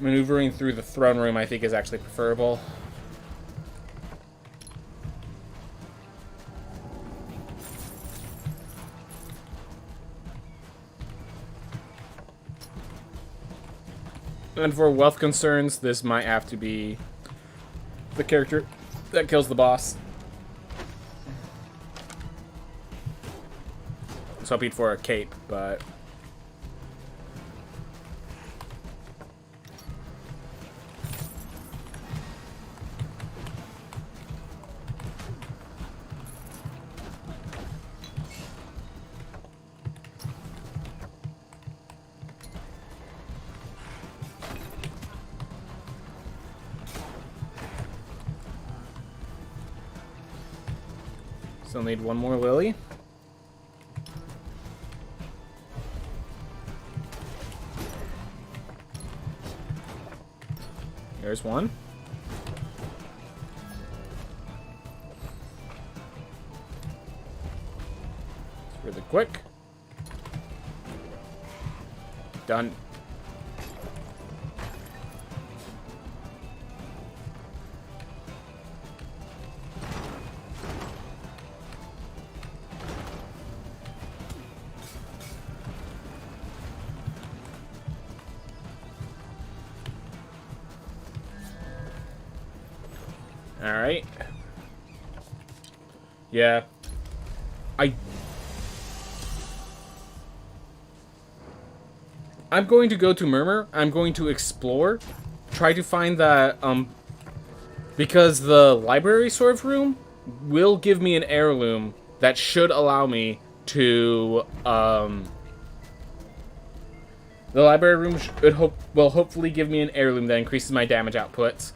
Maneuvering through the throne room, I think, is actually preferable. And for wealth concerns, this might have to be the character that kills the boss. I was hoping for a cape, but... Still need one more Lily. There's one. It's really quick. Done. Alright. Yeah. I'm going to go to Murmur. I'm going to explore. Try to find that, because the library sort of room will give me an heirloom that should allow me to, the library room will hopefully give me an heirloom that increases my damage output,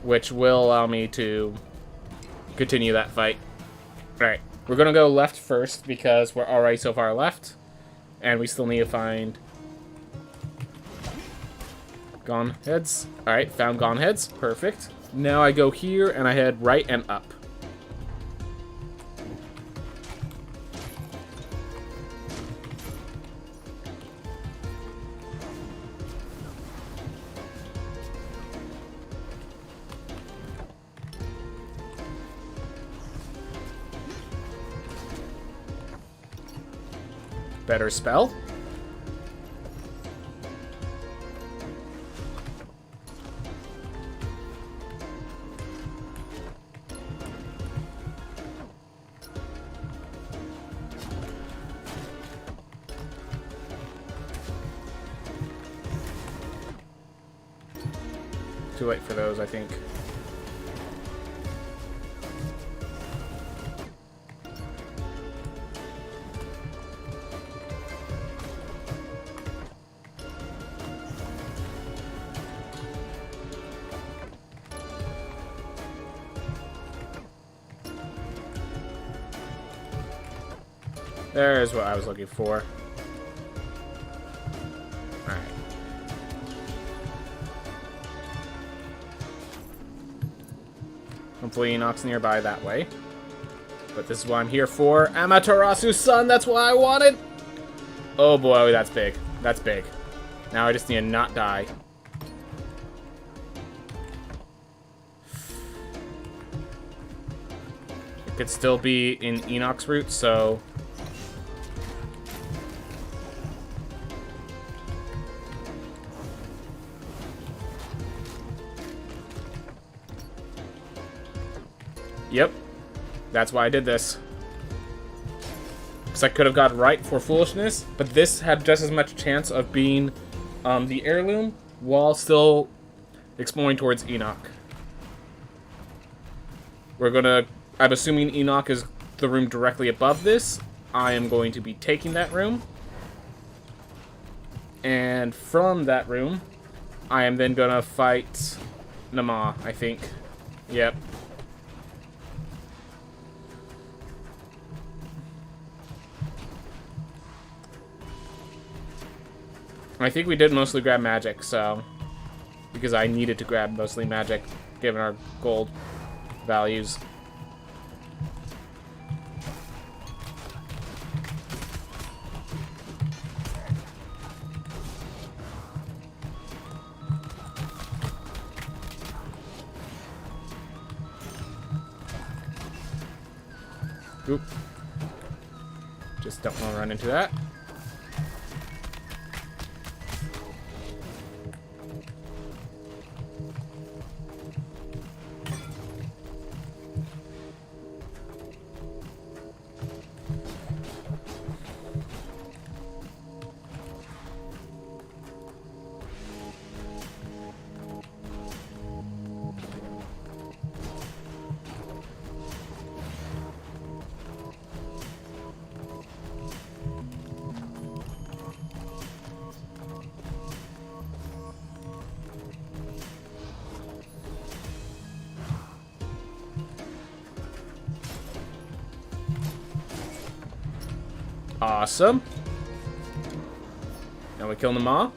which will allow me to continue that fight. Alright, we're gonna go left first because we're already so far left, and we still need to find Gone Heads. Alright, found Gone Heads. Perfect. Now I go here, and I head right and up. better spell. Too late for those, I think. There's what I was looking for. Alright. Hopefully Enoch's nearby that way. But this is what I'm here for. Amaterasu's son, that's what I wanted! Oh boy, that's big. That's big. Now I just need to not die. It could still be in Enoch's route, so... Yep. That's why I did this. Because I could have got right for foolishness, but this had just as much chance of being the heirloom while still exploring towards Enoch. We're gonna... I'm assuming Enoch is the room directly above this. I am going to be taking that room. And from that room, I am then gonna fight Nama, I think. Yep. I think we did mostly grab magic, so... Because I needed to grab mostly magic, given our gold values. Oop. Just don't want to run into that. Awesome. Now we kill them all.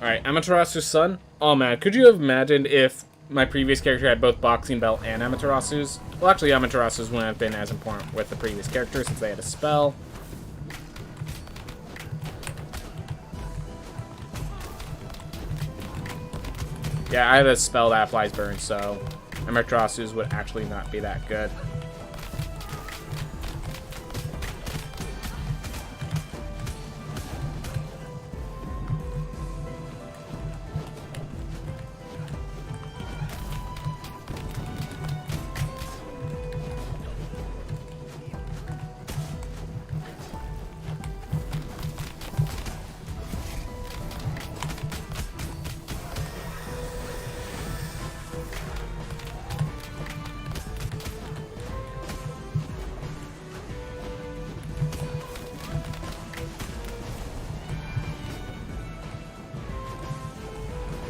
Alright, Amaterasu's son. Oh man, could you have imagined if my previous character had both boxing belt and Amaterasu's? Well, actually, Amaterasu's wouldn't have been as important with the previous character since they had a spell. Yeah, I have a spell that applies burn, so Amaterasu's would actually not be that good.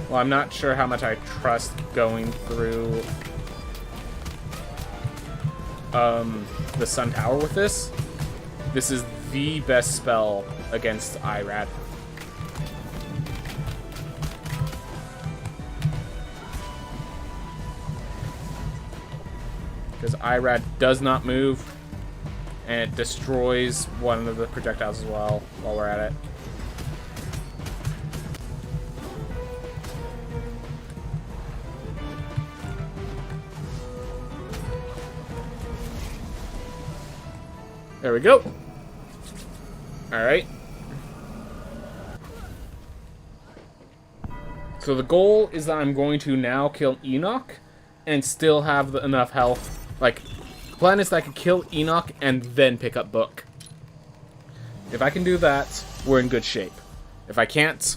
Well, I'm not sure how much I trust going through the Sun Tower with this. This is the best spell against Irad. Because Irad does not move, and it destroys one of the projectiles as well while we're at it. There we go. Alright. So the goal is that I'm going to now kill Enoch and still have enough health. Like, the plan is that I can kill Enoch and then pick up Book. If I can do that, we're in good shape. If I can't...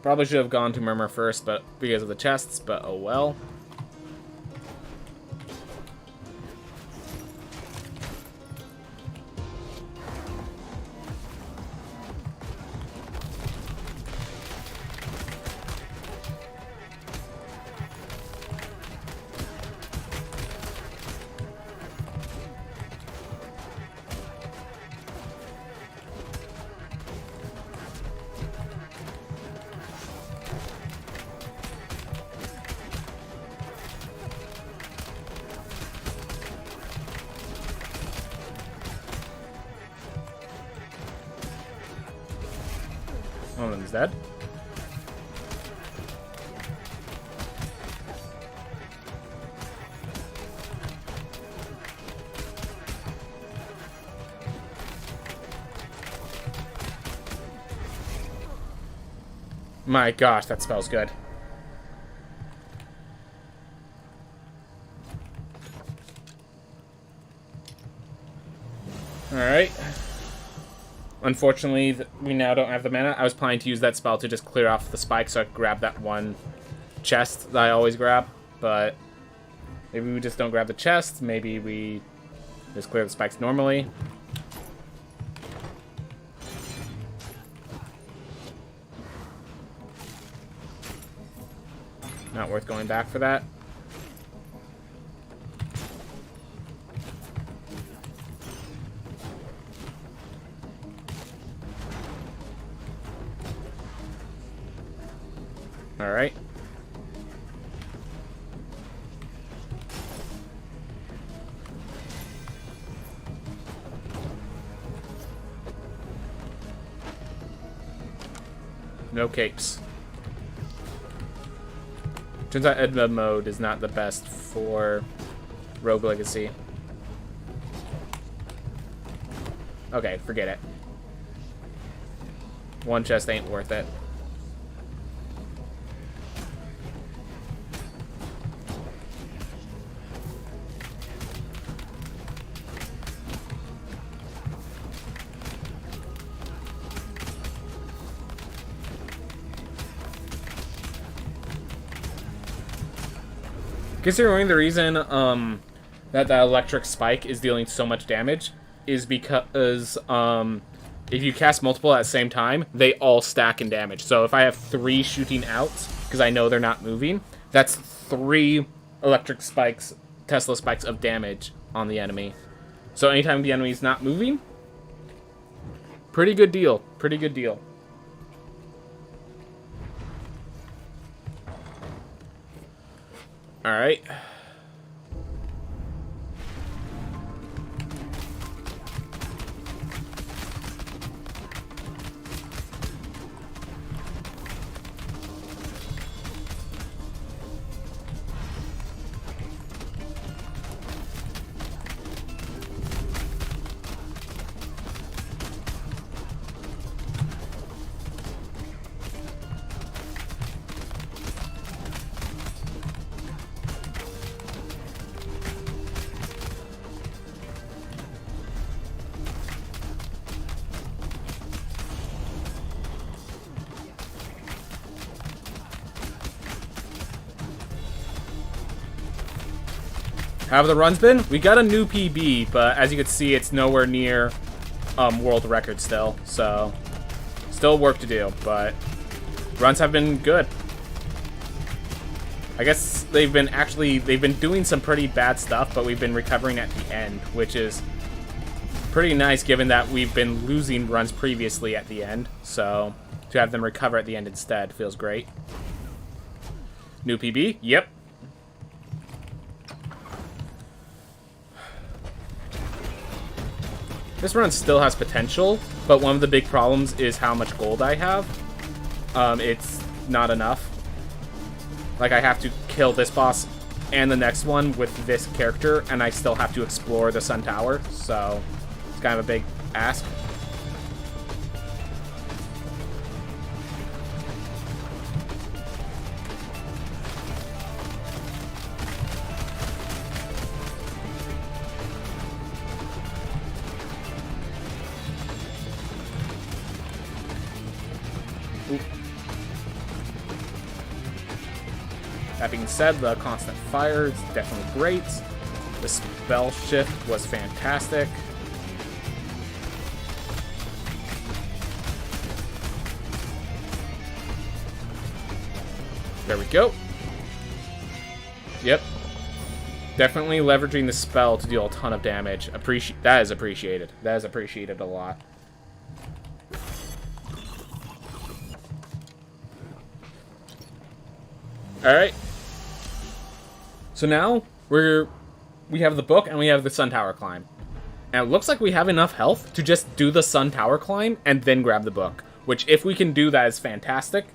Probably should have gone to Murmur first, but because of the chests, but oh well. One of them's dead. My gosh, that spell's good. Alright. Unfortunately, we now don't have the mana. I was planning to use that spell to just clear off the spike so I could grab that one chest that I always grab, but maybe we just don't grab the chest. Maybe we just clear the spikes normally. Not worth going back for that. Alright. No capes. Turns out Edna mode is not the best for Rogue Legacy. Okay, forget it. One chest ain't worth it. Considering the reason that the electric spike is dealing so much damage is because if you cast multiple at the same time, they all stack in damage. So if I have 3 shooting out, because I know they're not moving, that's 3 electric spikes, Tesla spikes of damage on the enemy. So anytime the enemy's not moving, pretty good deal. Pretty good deal. Alright. How have the runs been? We got a new PB, but as you can see, it's nowhere near world record still. So, still work to do, but runs have been good. I guess they've been doing some pretty bad stuff, but we've been recovering at the end, which is pretty nice given that we've been losing runs previously at the end. So, to have them recover at the end instead feels great. New PB? Yep. This run still has potential, but one of the big problems is how much gold I have. It's not enough. Like, I have to kill this boss and the next one with this character, and I still have to explore the Sun Tower, so it's kind of a big ask. That being said, the constant fire is definitely great. The spell shift was fantastic. There we go. Yep. Definitely leveraging the spell to deal a ton of damage. That is appreciated. That is appreciated a lot. Alright. So now, we have the book and we have the Sun Tower climb. And it looks like we have enough health to just do the Sun Tower climb and then grab the book. Which, if we can do that, is fantastic.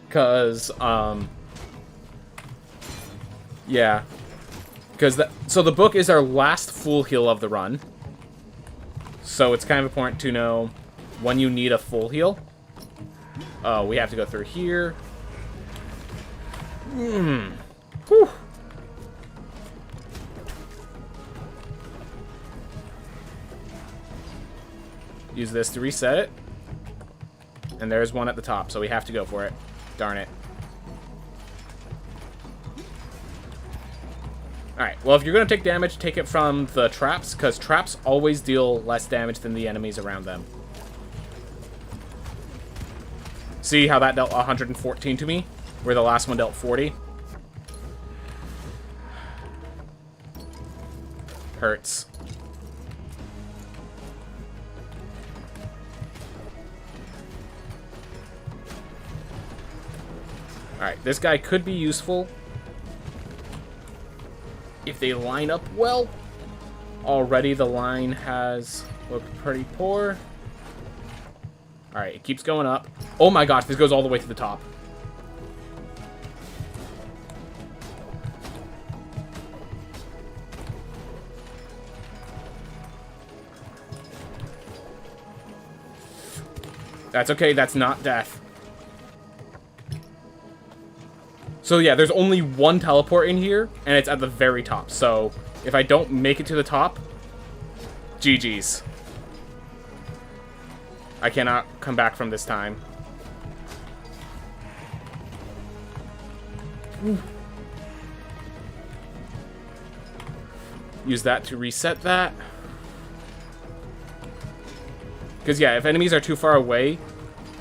Because, yeah. So the book is our last full heal of the run. So it's kind of important to know when you need a full heal. Oh, we have to go through here. Whew. Use this to reset it. And there's one at the top, so we have to go for it. Darn it. Alright, well, if you're going to take damage, take it from the traps, because traps always deal less damage than the enemies around them. See how that dealt 114 to me? Where the last one dealt 40? Hurts. Alright, this guy could be useful if they line up well. Already the line has looked pretty poor. Alright, it keeps going up. Oh my gosh, this goes all the way to the top. That's okay, that's not death. So yeah, there's only one teleport in here, and it's at the very top. So if I don't make it to the top, GG's. I cannot come back from this time. Use that to reset that. Because yeah, if enemies are too far away,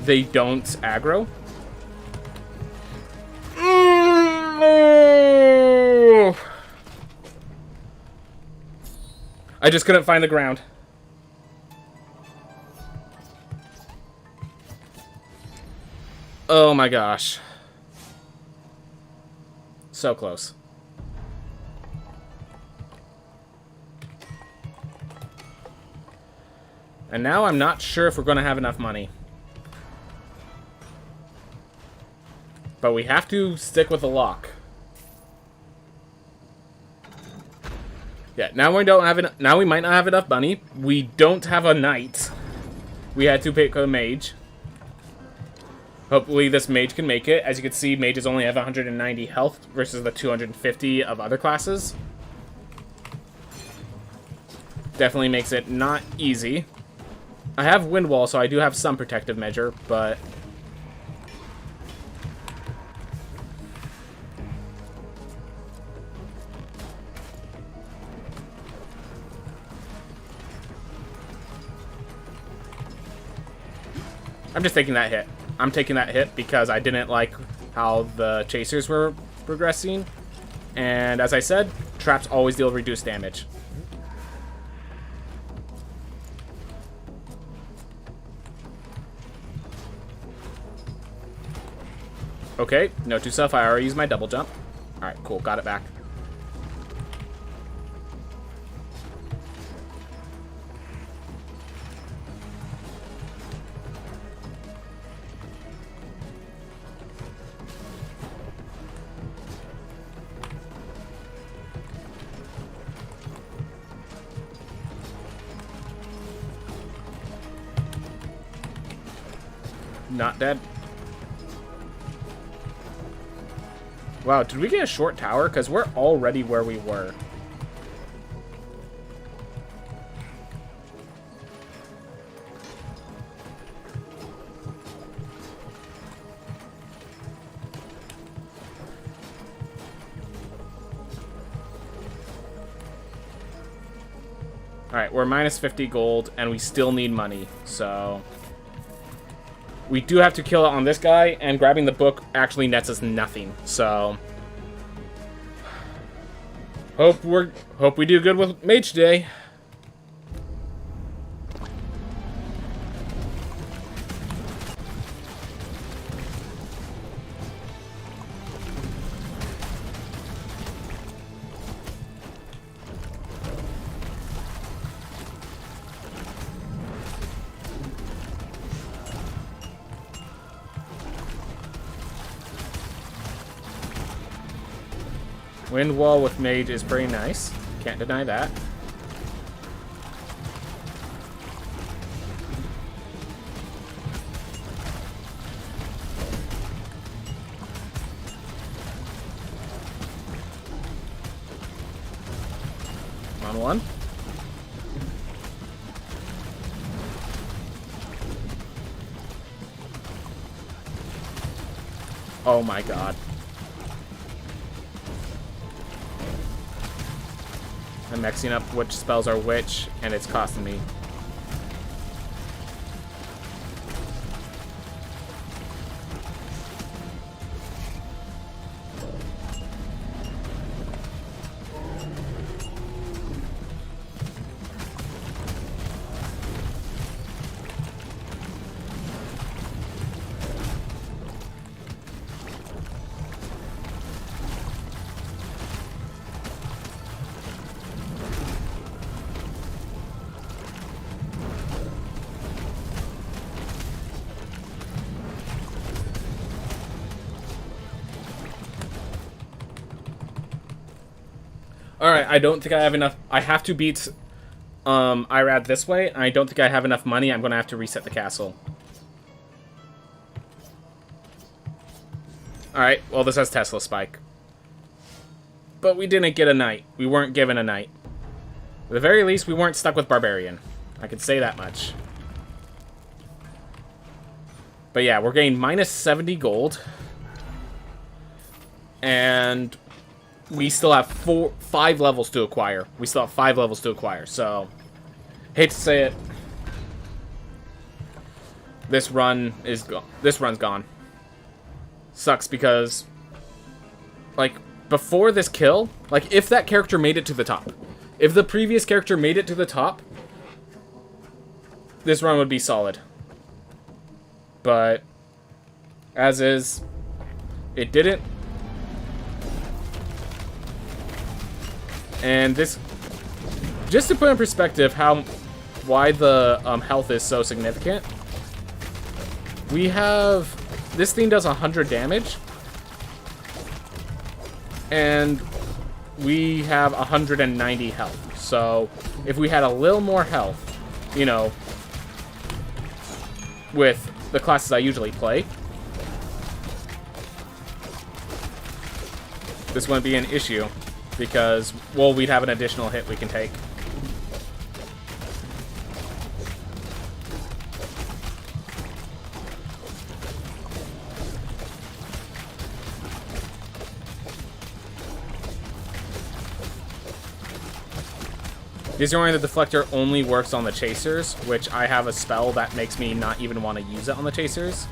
they don't aggro. I just couldn't find the ground. Oh my gosh. So close. And now I'm not sure if we're going to have enough money. But we have to stick with the lock. Yeah, now we don't have now we might not have enough money. We don't have a knight. We had to pick a mage. Hopefully this mage can make it. As you can see, mages only have 190 health versus the 250 of other classes. Definitely makes it not easy. I have wind wall, so I do have some protective measure, but I'm just taking that hit. I'm taking that hit because I didn't like how the chasers were progressing. And as I said, traps always deal reduced damage. Okay, note to self, I already used my double jump. Alright, cool, got it back. not dead. Wow, did we get a short tower? Because we're already where we were. Alright, we're minus 50 gold, and we still need money, so... We do have to kill it on this guy, and grabbing the book actually nets us nothing, so... Hope we do good with Mage today. Wind wall with mage is pretty nice. Can't deny that. On one. Oh my god. I'm mixing up which spells are which, and it's costing me. Alright, I don't think I have enough. I have to beat Irad this way, and I don't think I have enough money. I'm going to have to reset the castle. Alright, well, this has Tesla Spike. But we didn't get a knight. We weren't given a knight. At the very least, we weren't stuck with Barbarian. I can say that much. But yeah, we're getting minus 70 gold. And we still have 5 levels to acquire. We still have 5 levels to acquire, so... Hate to say it. This run is gone. This run's gone. Sucks because... Like, before this kill... Like, if that character made it to the top... If the previous character made it to the top... This run would be solid. But... As is... It didn't. And this, just to put in perspective why the health is so significant, we have, this thing does 100 damage, and we have 190 health. So if we had a little more health, you know, with the classes I usually play, this wouldn't be an issue. Because, well, we'd have an additional hit we can take. Disorienting the Deflector only works on the Chasers, which I have a spell that makes me not even want to use it on the Chasers.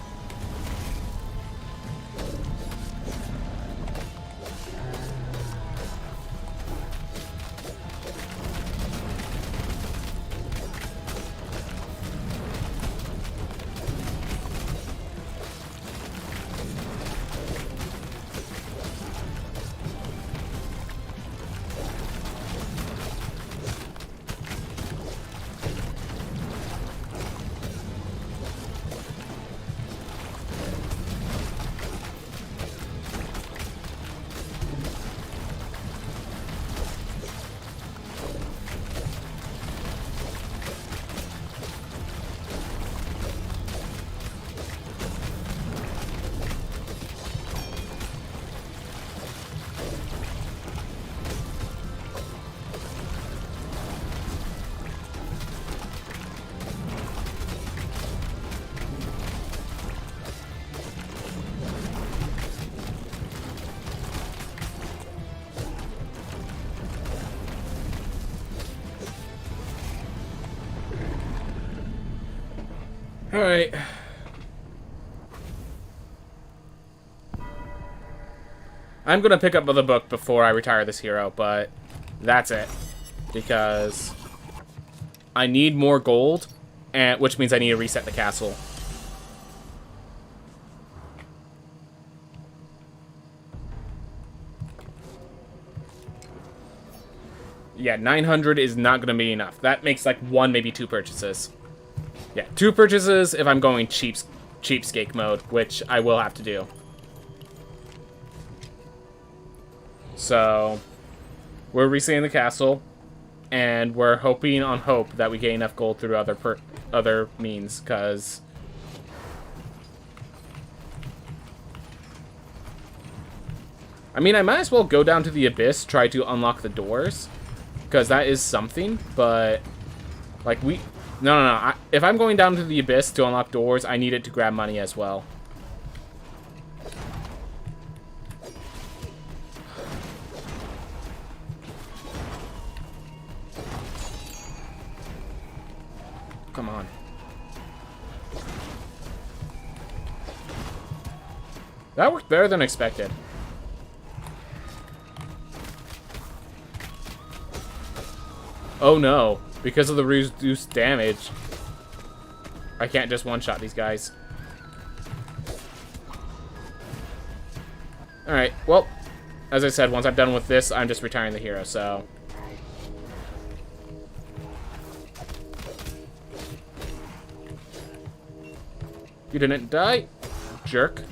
Alright. I'm gonna pick up the book before I retire this hero, but that's it. Because I need more gold, and which means I need to reset the castle. Yeah, 900 is not going to be enough. That makes like 1, maybe 2 purchases. Yeah, 2 purchases if I'm going cheapskate mode, which I will have to do. So, we're resetting the castle, and we're hoping on hope that we get enough gold through other means, because I mean, I might as well go down to the abyss, try to unlock the doors, because that is something, but like no. If I'm going down to the abyss to unlock doors, I need it to grab money as well. Come on. That worked better than expected. Oh no, because of the reduced damage, I can't just one-shot these guys. Alright, well, as I said, once I'm done with this, I'm just retiring the hero, so... You didn't die, jerk.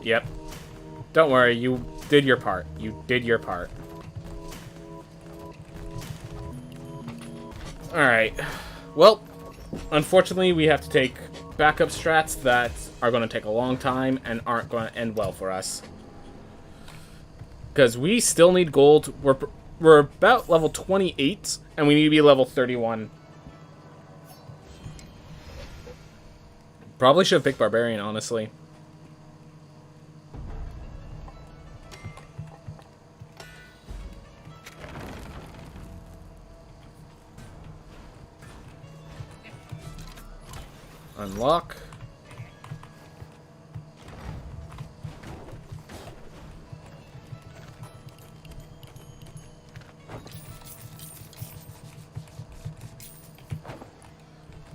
Yep. Don't worry, you did your part. You did your part. Alright. Well, unfortunately, we have to take backup strats that are going to take a long time and aren't going to end well for us. Because we still need gold. We're about level 28, and we need to be level 31. Probably should have picked Barbarian, honestly. Unlock.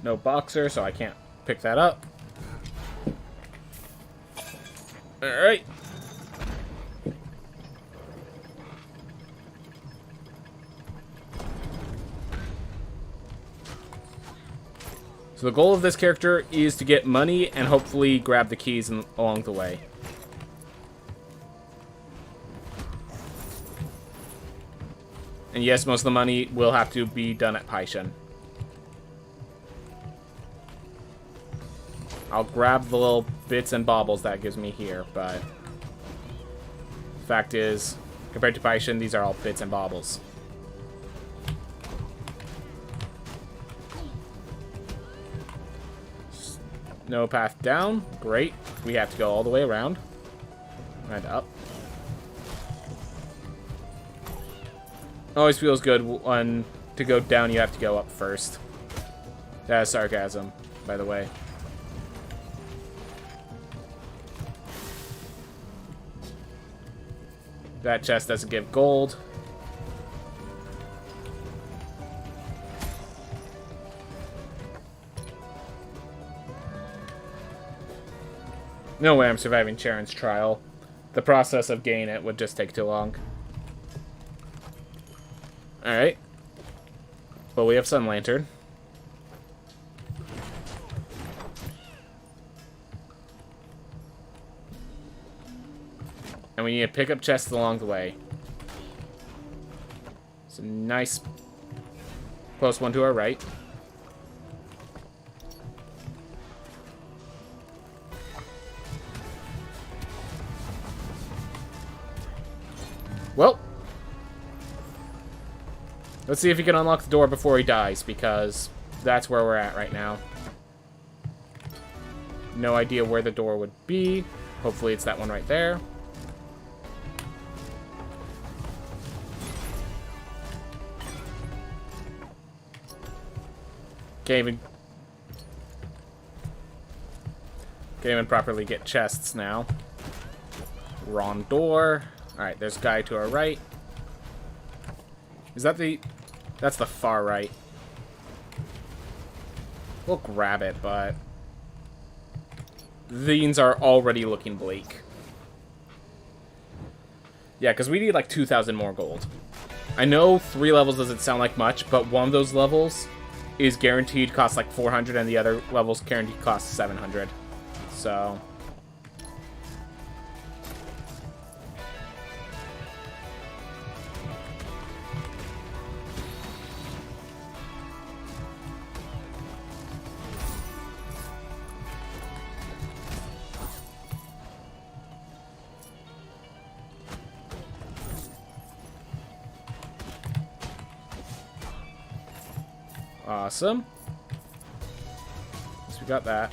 No boxer, so I can't pick that up. Alright. So the goal of this character is to get money and hopefully grab the keys along the way. And yes, most of the money will have to be done at Paishan. I'll grab the little bits and baubles that gives me here, but fact is, compared to Paishan, these are all bits and baubles. No path down. Great. We have to go all the way around. And up. Always feels good when to go down, you have to go up first. That is sarcasm, by the way. That chest doesn't give gold. No way I'm surviving Charon's trial. The process of gaining it would just take too long. Alright. But we have Sun Lantern. And we need to pick up chests along the way. It's a nice close one to our right. Well, let's see if he can unlock the door before he dies, because that's where we're at right now. No idea where the door would be. Hopefully it's that one right there. Can't even properly get chests now. Wrong door. Alright, there's a guy to our right. Is that the... That's the far right. We'll grab it, but... These are already looking bleak. Yeah, because we need like 2,000 more gold. I know 3 levels doesn't sound like much, but one of those levels is guaranteed cost like 400 and the other levels guaranteed cost 700. So... Awesome. So we got that.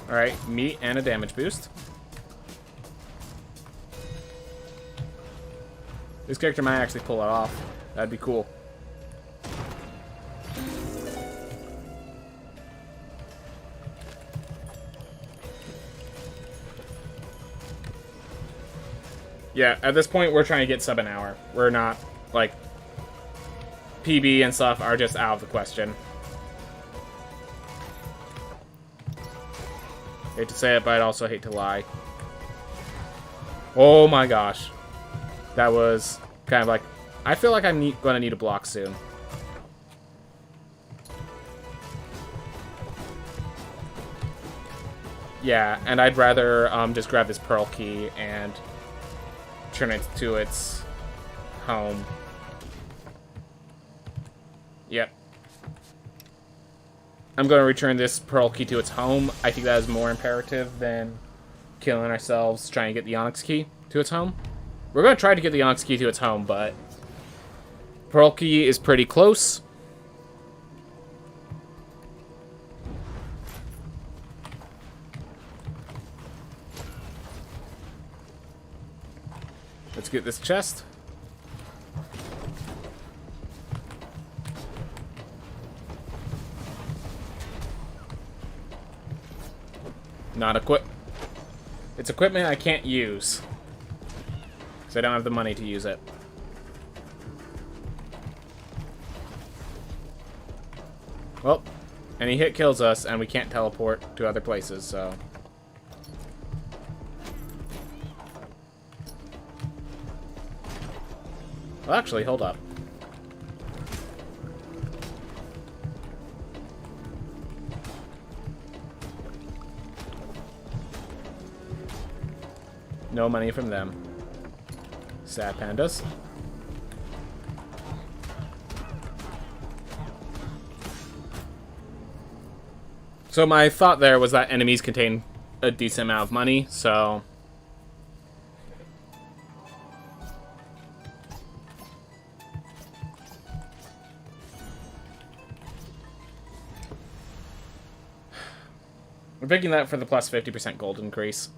Alright, meat and a damage boost. This character might actually pull it off. That'd be cool. Yeah, at this point, we're trying to get sub an hour. We're not, like, PB and stuff are just out of the question. Hate to say it, but I'd also hate to lie. Oh my gosh. That was kind of like... I feel like I'm gonna need a block soon. Yeah, and I'd rather just grab this pearl key and turn it to its home. Yep. I'm going to return this pearl key to its home. I think that is more imperative than killing ourselves trying to get the onyx key to its home. We're going to try to get the onyx key to its home, but pearl key is pretty close. Let's get this chest. Not It's equipment I can't use. Because I don't have the money to use it. Well, any hit kills us, and we can't teleport to other places, so... Well, actually, hold up. No money from them. Sad pandas. So my thought there was that enemies contain a decent amount of money, so... We're picking that for the plus 50% gold increase.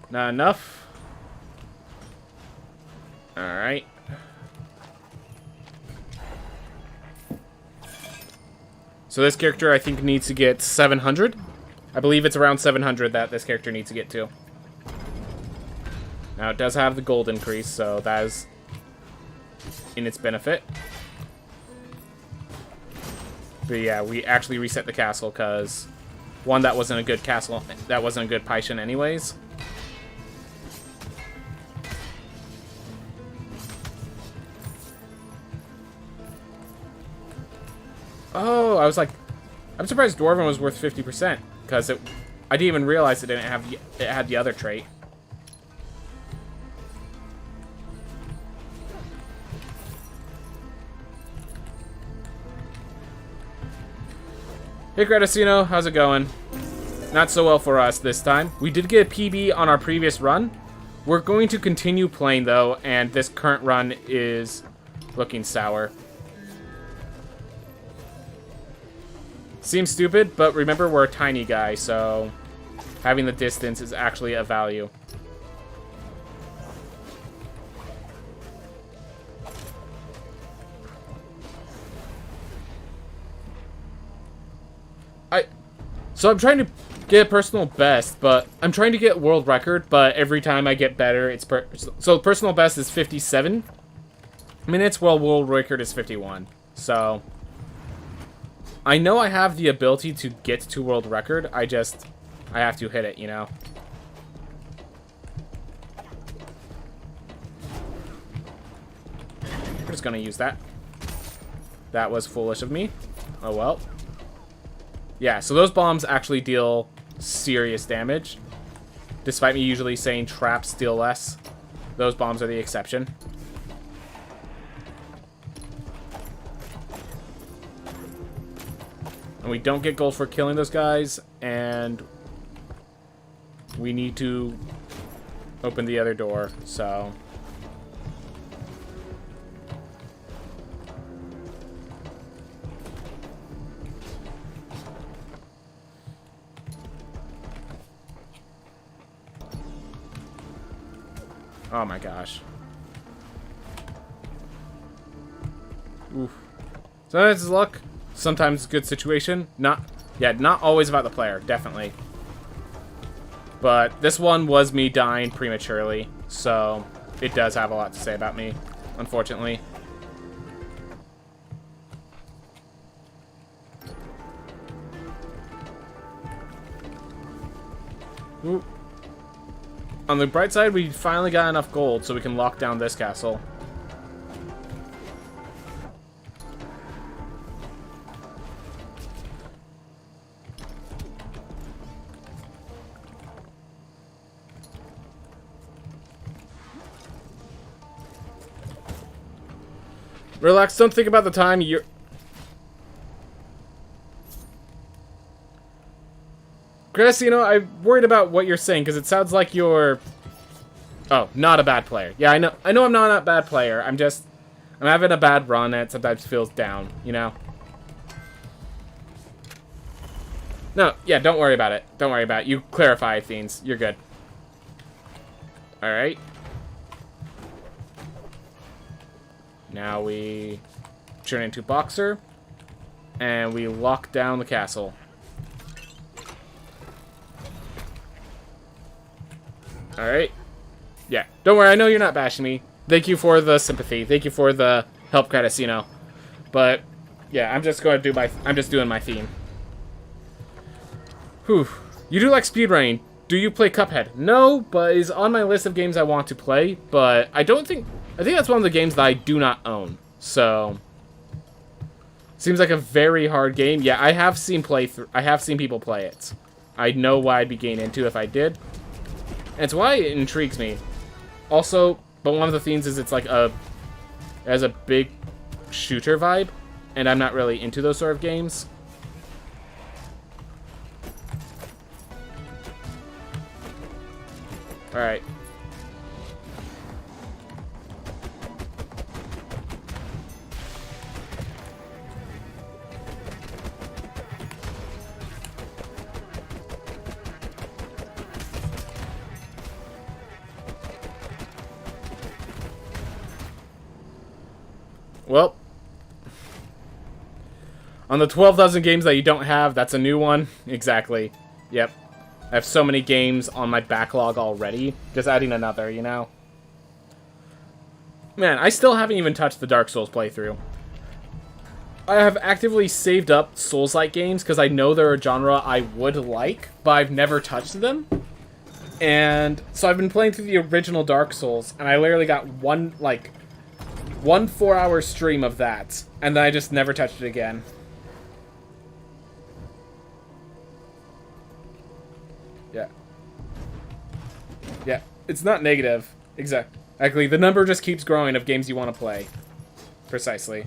Not enough. Alright. So this character, I think, needs to get 700. I believe it's around 700 that this character needs to get to. Now, it does have the gold increase, so that is in its benefit. But yeah, we actually reset the castle because, one, that wasn't a good castle. That wasn't a good Paishin anyways. Oh, I was like, I'm surprised Dwarven was worth 50% because I didn't even realize it had the other trait. Hey, Gratacino, how's it going? Not so well for us this time. We did get a PB on our previous run. We're going to continue playing, though, and this current run is looking sour. Seems stupid, but remember, we're a tiny guy, so having the distance is actually a value. So I'm trying to get a personal best, but I'm trying to get world record, but every time I get better, it's so personal best is 57 minutes, while world record is 51. So I know I have the ability to get to world record. I have to hit it, you know. We're just gonna use that. That was foolish of me. Oh well. Yeah, so those bombs actually deal serious damage. Despite me usually saying traps deal less, those bombs are the exception. And we don't get gold for killing those guys, and we need to open the other door, so... Oh my gosh. Oof. Sometimes it's luck, sometimes it's a good situation. Not always about the player, definitely. But this one was me dying prematurely, so it does have a lot to say about me, unfortunately. Ooh. On the bright side, we finally got enough gold so we can lock down this castle. Relax, don't think about the time you're... Chris, you know, I'm worried about what you're saying, because it sounds like you're... Oh, not a bad player. Yeah, I know I'm not a bad player. I'm having a bad run, and it sometimes feels down, you know? No, yeah, don't worry about it. Don't worry about it. You clarify things. You're good. Alright. Now we turn into Boxer, and we lock down the castle. Alright. Yeah. Don't worry, I know you're not bashing me. Thank you for the sympathy. Thank you for the help, Gratacino. But, yeah, I'm just doing my theme. Whew. You do like speedrunning. Do you play Cuphead? No, but it's on my list of games I want to play, but I think that's one of the games that I do not own. So, seems like a very hard game. Yeah, I have seen people play it. I know why I'd be getting into if I did. And it's why it intrigues me. Also, but one of the themes is it has a big shooter vibe, and I'm not really into those sort of games. Alright. Well, on the 12,000 games that you don't have, that's a new one. Exactly. Yep. I have so many games on my backlog already. Just adding another, you know? Man, I still haven't even touched the Dark Souls playthrough. I have actively saved up Souls-like games because I know they're a genre I would like, but I've never touched them. And so I've been playing through the original Dark Souls, and I literally got one 4-hour stream of that, and then I just never touched it again. Yeah. Yeah, it's not negative. Exactly. The number just keeps growing of games you want to play. Precisely.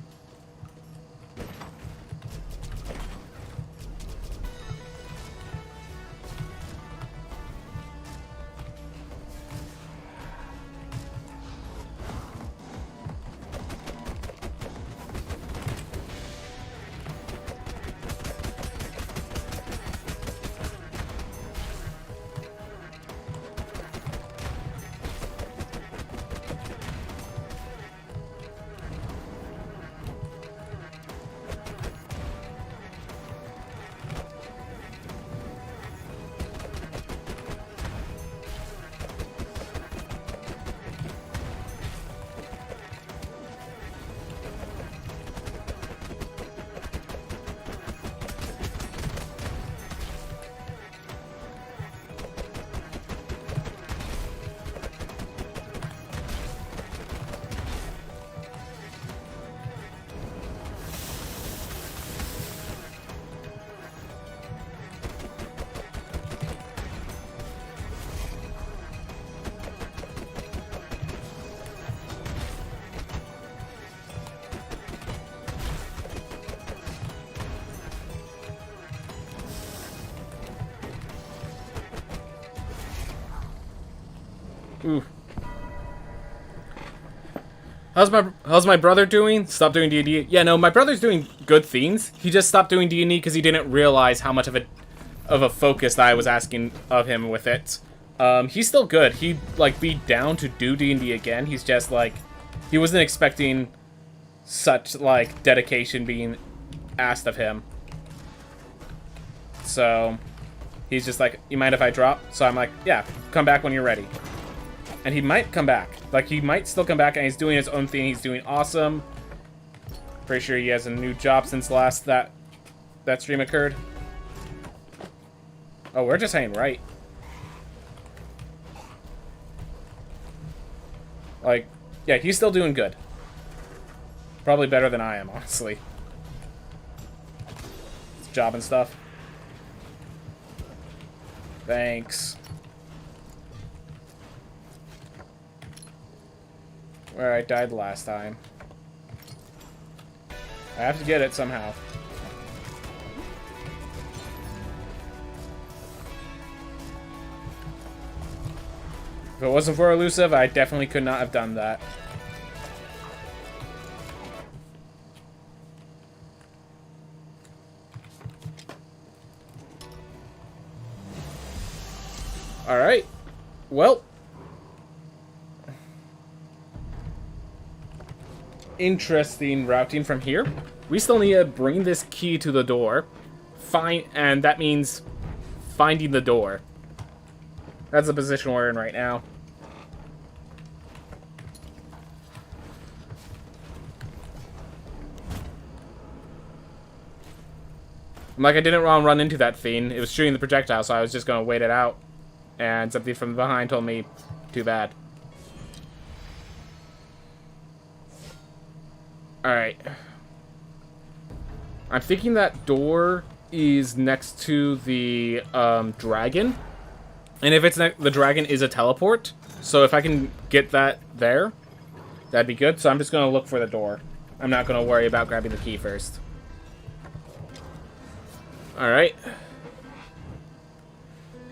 Ooh. How's my brother doing? Stop doing D&D? Yeah, no, my brother's doing good things. He just stopped doing D&D because he didn't realize how much of a focus that I was asking of him with it. He's still good. He'd, like, be down to do D&D again. He's just, like, he wasn't expecting such, like, dedication being asked of him. So, he's just like, you mind if I drop? So I'm like, yeah, come back when you're ready. And he might come back. Like, he might still come back, and he's doing his own thing. He's doing awesome. Pretty sure he has a new job since last that stream occurred. Oh, we're just hanging right. Like, yeah, he's still doing good. Probably better than I am, honestly. His job and stuff. Thanks. Where I died last time. I have to get it somehow. If it wasn't for elusive, I definitely could not have done that. Alright. Well. Interesting routing from here. We still need to bring this key to the door. And that means finding the door. That's the position we're in right now. Like, I didn't want to run into that fiend. It was shooting the projectile, so I was just going to wait it out. And something from behind told me, too bad. Alright. I'm thinking that door is next to the dragon. And if it's the dragon is a teleport. So if I can get that there, that'd be good. So I'm just going to look for the door. I'm not going to worry about grabbing the key first. Alright.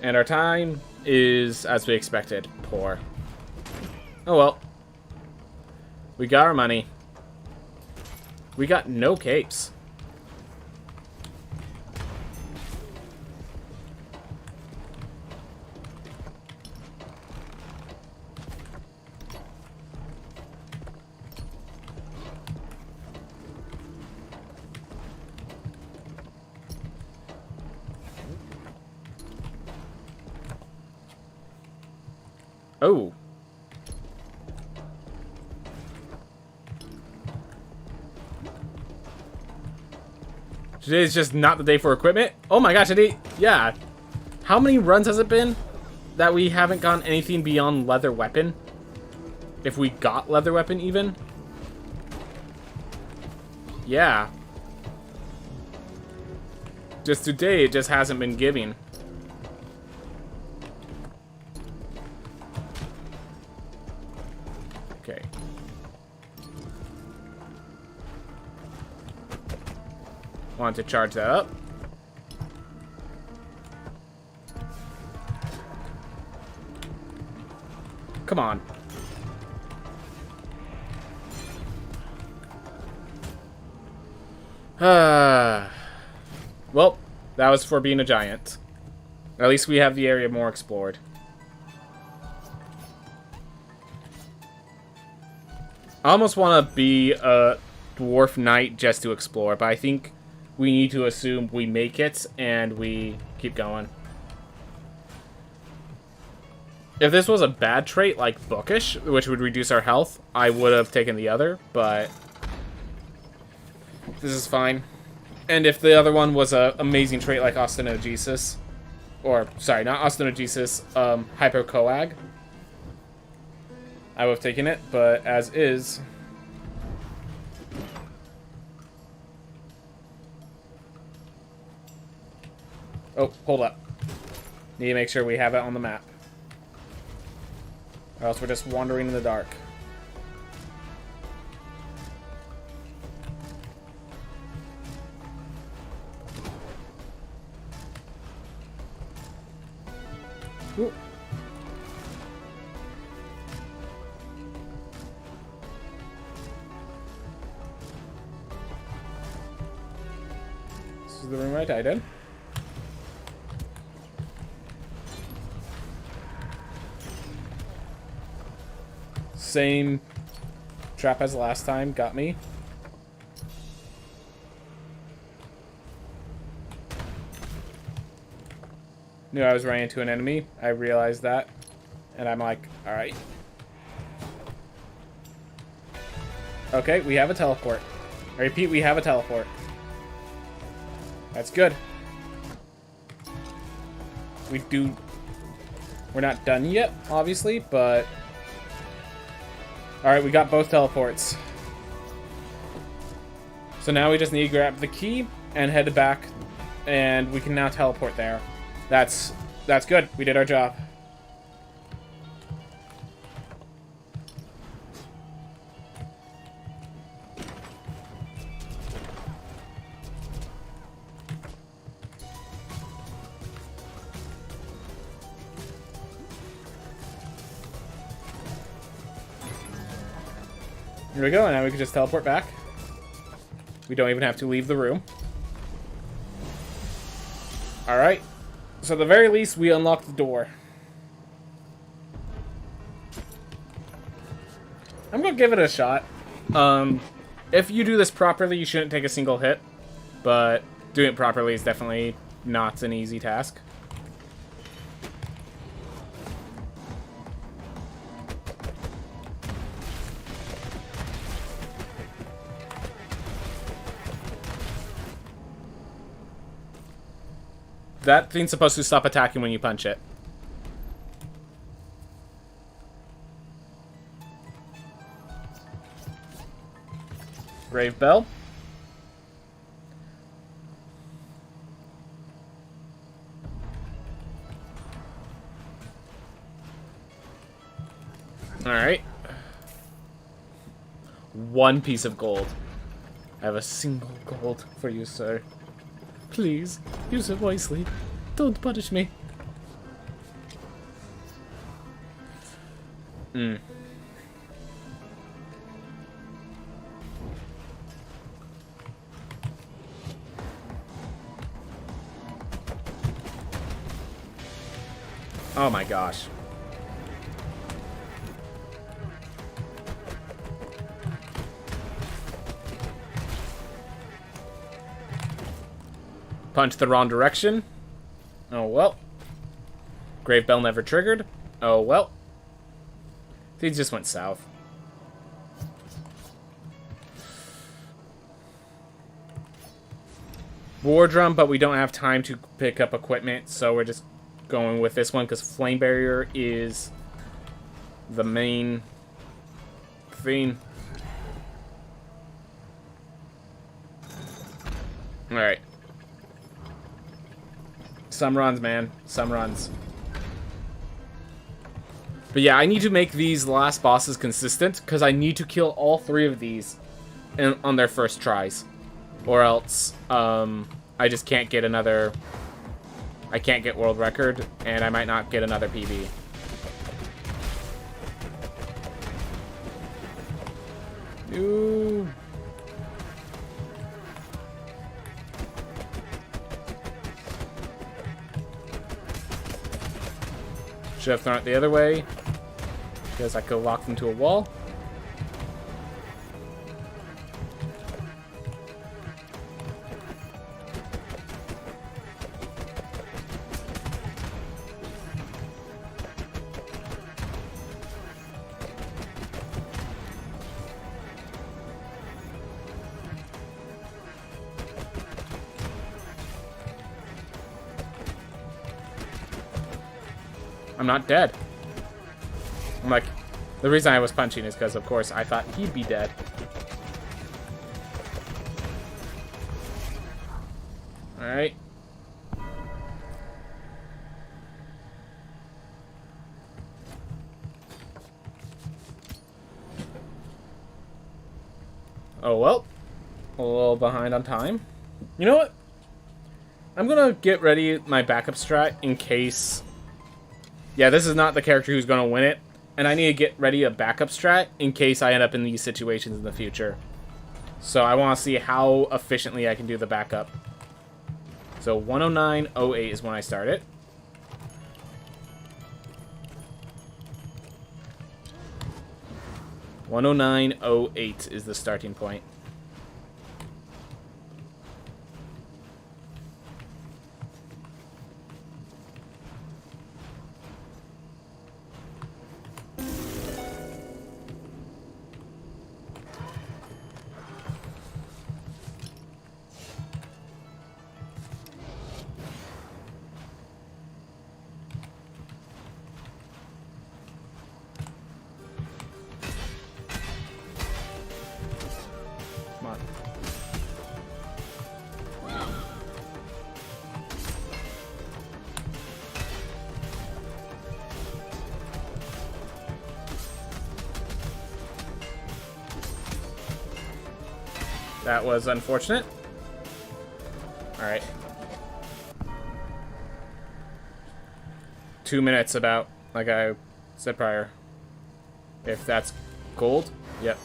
And our time is, as we expected, poor. Oh well. We got our money. We got no capes. Oh. Today's just not the day for equipment. Oh my gosh, today, yeah. How many runs has it been that we haven't gotten anything beyond leather weapon? If we got leather weapon even? Yeah. Just today, it just hasn't been giving. Okay. Want to charge that up. Come on. Well, that was for being a giant. At least we have the area more explored. I almost want to be a dwarf knight just to explore, but I think we need to assume we make it and we keep going. If this was a bad trait like bookish, which would reduce our health, I would have taken the other, but this is fine. And if the other one was an amazing trait like ostenogesis, or sorry, not ostenogesis, hypercoag, I would have taken it, but as is. Oh, hold up. Need to make sure we have it on the map. Or else we're just wandering in the dark. Ooh. This is the room I died in. Same trap as last time. Got me. Knew I was running into an enemy. I realized that. And I'm like, alright. Okay, we have a teleport. I repeat, we have a teleport. That's good. We're not done yet, obviously, but... Alright, we got both teleports. So now we just need to grab the key and head back, and we can now teleport there. That's good. We did our job. Here we go, and now we can just teleport back. We don't even have to leave the room. Alright. So at the very least, we unlocked the door. I'm gonna give it a shot. If you do this properly, you shouldn't take a single hit. But doing it properly is definitely not an easy task. That thing's supposed to stop attacking when you punch it. Grave Bell. Alright. 1 piece of gold. I have a single gold for you, sir. Please, use it wisely. Don't punish me. Oh my gosh. Punch the wrong direction. Oh well. Grave Bell never triggered. Oh well. These just went south. War Drum, but we don't have time to pick up equipment, so we're just going with this one because Flame Barrier is the main thing. Alright. Some runs, man. Some runs. But yeah, I need to make these last bosses consistent, because I need to kill all 3 of these on their first tries. Or else, I just can't get another... I can't get world record, and I might not get another PB. Ooh. Should have thrown it the other way, because I could have locked into a wall. I'm not dead. I'm like, the reason I was punching is because, of course, I thought he'd be dead. Alright. Oh well. A little behind on time. You know what? I'm gonna get ready my backup strat in case... Yeah, this is not the character who's going to win it, and I need to get ready a backup strat in case I end up in these situations in the future. So I want to see how efficiently I can do the backup. So 109.08 is when I started. $109.08 is the starting point. That was unfortunate. Alright. 2 minutes about, like I said prior. If that's gold, yep.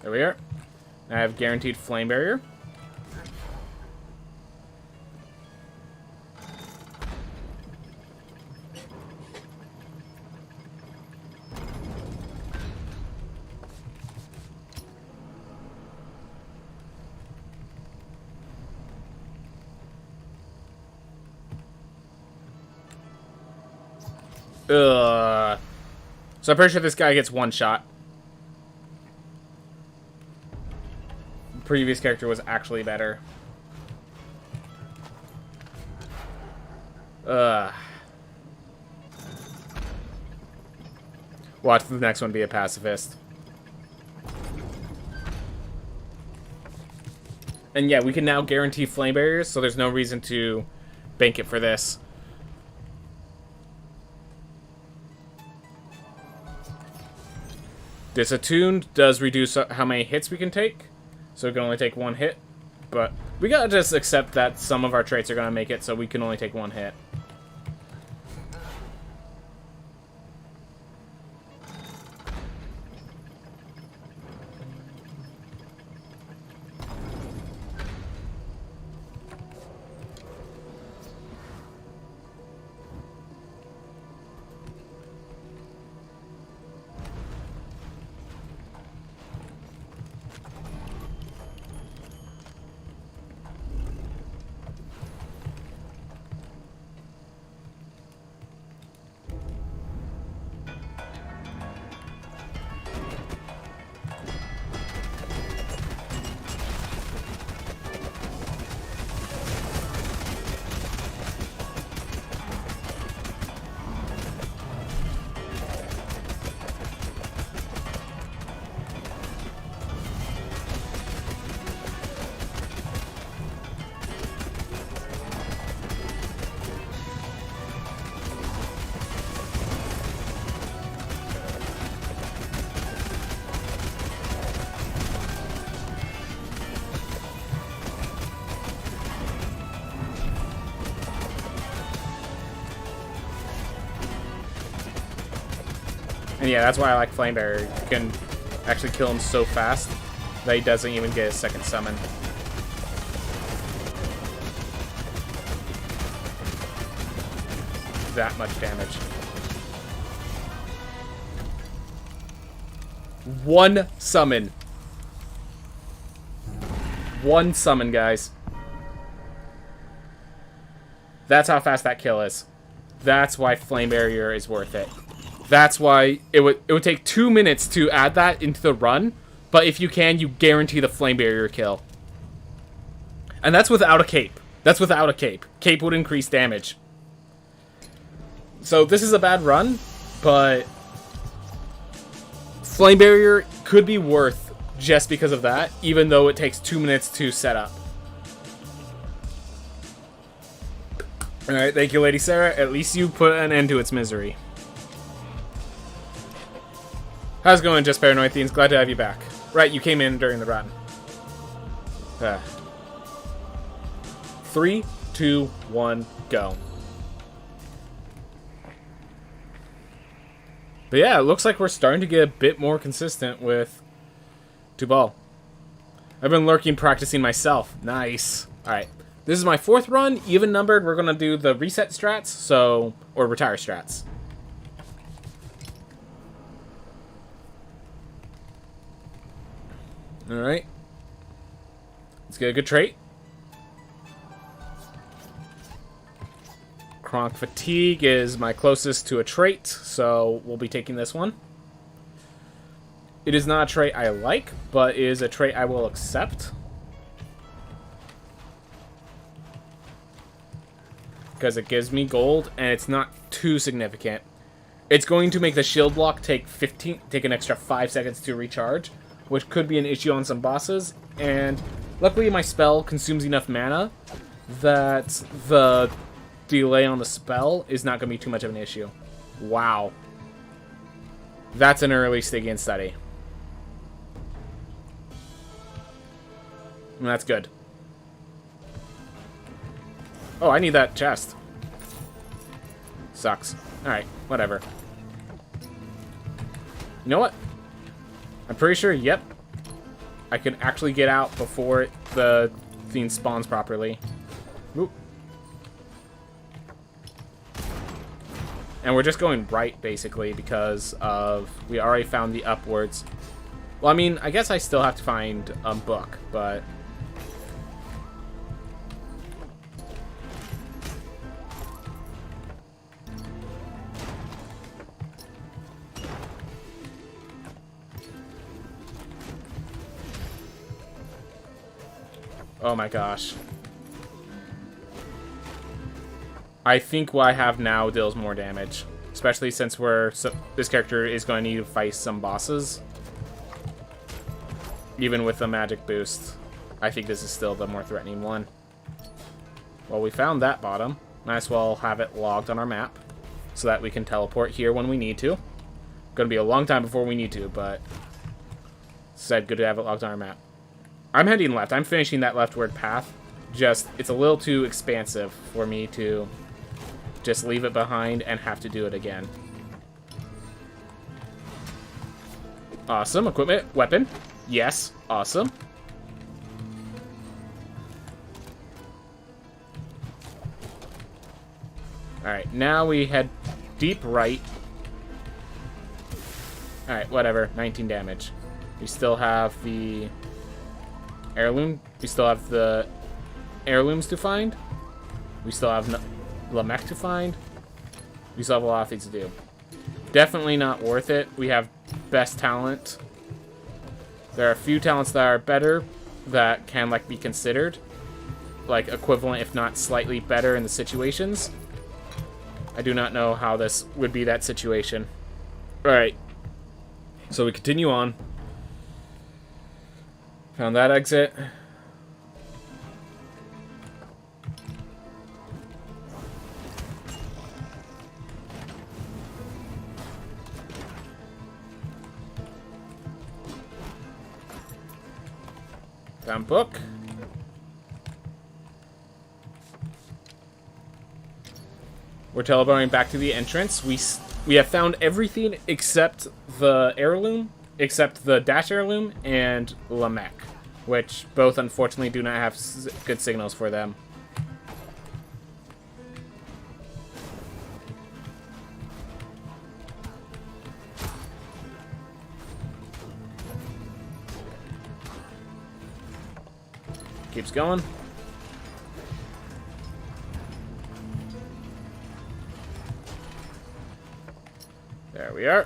There we are. I have guaranteed flame barrier. Ugh. So I'm pretty sure this guy gets one shot. The previous character was actually better. Ugh. Watch the next one be a pacifist. And yeah, we can now guarantee flame barriers, so there's no reason to bank it for this. This attuned does reduce how many hits we can take, so we can only take one hit. But we gotta just accept that some of our traits are gonna make it, so we can only take one hit. And yeah, that's why I like Flame Barrier. You can actually kill him so fast that he doesn't even get a second summon. That much damage. One summon. One summon, guys. That's how fast that kill is. That's why Flame Barrier is worth it. That's why it would take 2 minutes to add that into the run, but if you can, you guarantee the Flame Barrier kill. And that's without a cape. That's without a cape. Cape would increase damage. So this is a bad run, but Flame Barrier could be worth just because of that, even though it takes 2 minutes to set up. Alright, thank you, Lady Sarah. At least you put an end to its misery. How's it going, Just Paranoid Themes? Glad to have you back. Right, you came in during the run. 3, 2, 1, go. But yeah, it looks like we're starting to get a bit more consistent with 2 ball. I've been lurking, practicing myself. Nice. Alright. This is my 4th run, even numbered. We're going to do the reset strats, so, or retire strats. Alright. Let's get a good trait. Chronic Fatigue is my closest to a trait, so we'll be taking this one. It is not a trait I like, but it is a trait I will accept. Because it gives me gold, and it's not too significant. It's going to make the shield block take an extra 5 seconds to recharge, which could be an issue on some bosses, and luckily my spell consumes enough mana that the delay on the spell is not going to be too much of an issue. Wow. That's an early Stygian study. And that's good. Oh, I need that chest. Sucks. Alright, whatever. You know what? I'm pretty sure, yep. I can actually get out before the thing spawns properly. Oop. And we're just going right, basically, because of... we already found the upwards. Well, I mean, I guess I still have to find a book, but... oh my gosh. I think what I have now deals more damage. Especially since this character is going to need to fight some bosses. Even with the magic boost. I think this is still the more threatening one. Well, we found that bottom. Might as well have it logged on our map. So that we can teleport here when we need to. Gonna be a long time before we need to, but... said good to have it logged on our map. I'm heading left. I'm finishing that leftward path. Just, it's a little too expansive for me to just leave it behind and have to do it again. Awesome. Equipment. Weapon. Yes. Awesome. Alright, now we head deep right. Alright, whatever. 19 damage. We still have the... heirloom. We still have the heirlooms to find. We still have Lamech to find. We still have a lot of things to do. Definitely not worth it. We have best talent. There are a few talents that are better that can like be considered like equivalent, if not slightly better in the situations. I do not know how this would be that situation. All right. So we continue on. Found that exit. Found book. We're teleporting back to the entrance. We have found everything except the heirloom, except the dash heirloom and Lamech, which both unfortunately do not have good signals for them. Keeps going. There we are.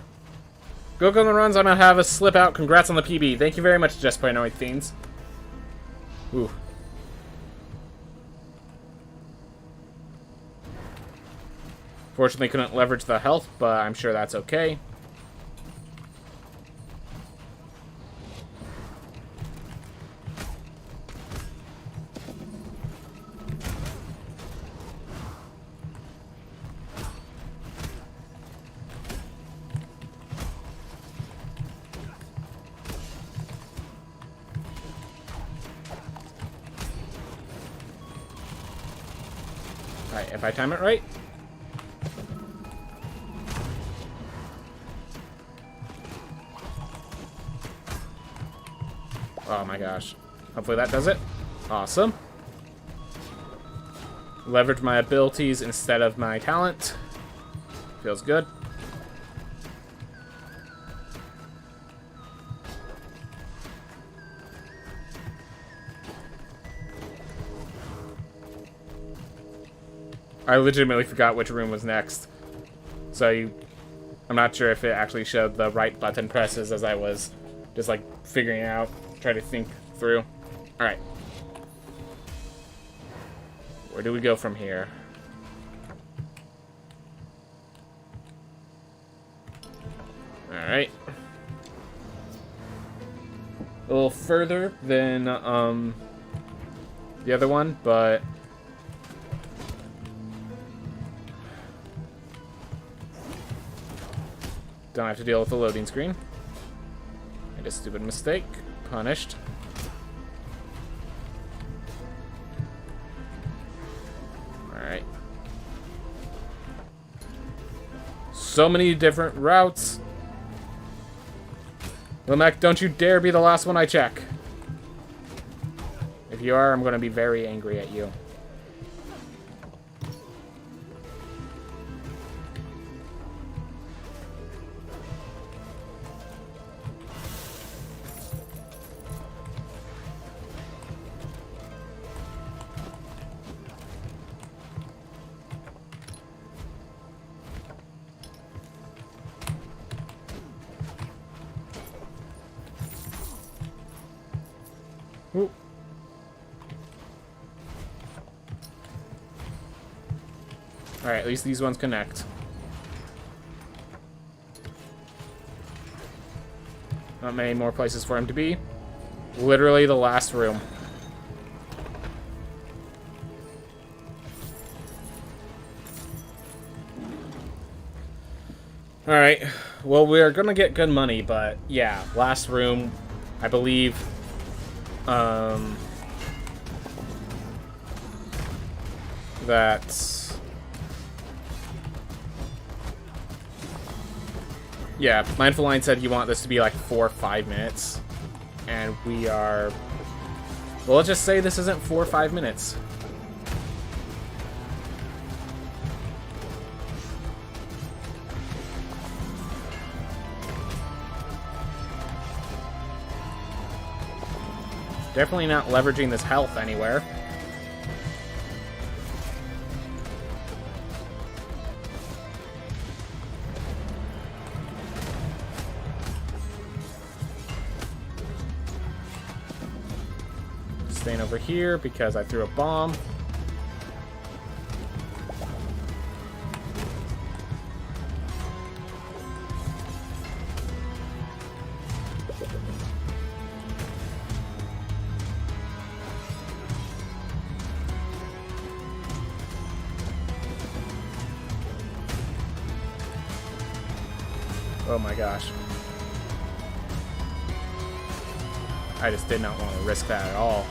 Go on the runs. I'm gonna have a slip out. Congrats on the PB. Thank you very much, Just Paranoid Fiends. Ooh. Fortunately, couldn't leverage the health, but I'm sure that's okay. Alright, if I time it right. Oh my gosh. Hopefully that does it. Awesome. Leverage my abilities instead of my talent. Feels good. I legitimately forgot which room was next. So I'm not sure if it actually showed the right button presses as I was just like figuring it out, trying to think through. Alright. Where do we go from here? Alright. A little further than the other one, but don't have to deal with the loading screen. Made a stupid mistake. Punished. Alright. So many different routes. Limek, don't you dare be the last one I check. If you are, I'm going to be very angry at you. Ooh. Alright, at least these ones connect. Not many more places for him to be. Literally the last room. Alright, well, we are gonna get good money, but yeah, last room, I believe. That's... Yeah, Mindful Line said you want this to be like 4 or 5 minutes. And we are... Well, let's just say this isn't 4 or 5 minutes. Definitely not leveraging this health anywhere. Staying over here because I threw a bomb. Oh my gosh. I just did not want to risk that at all.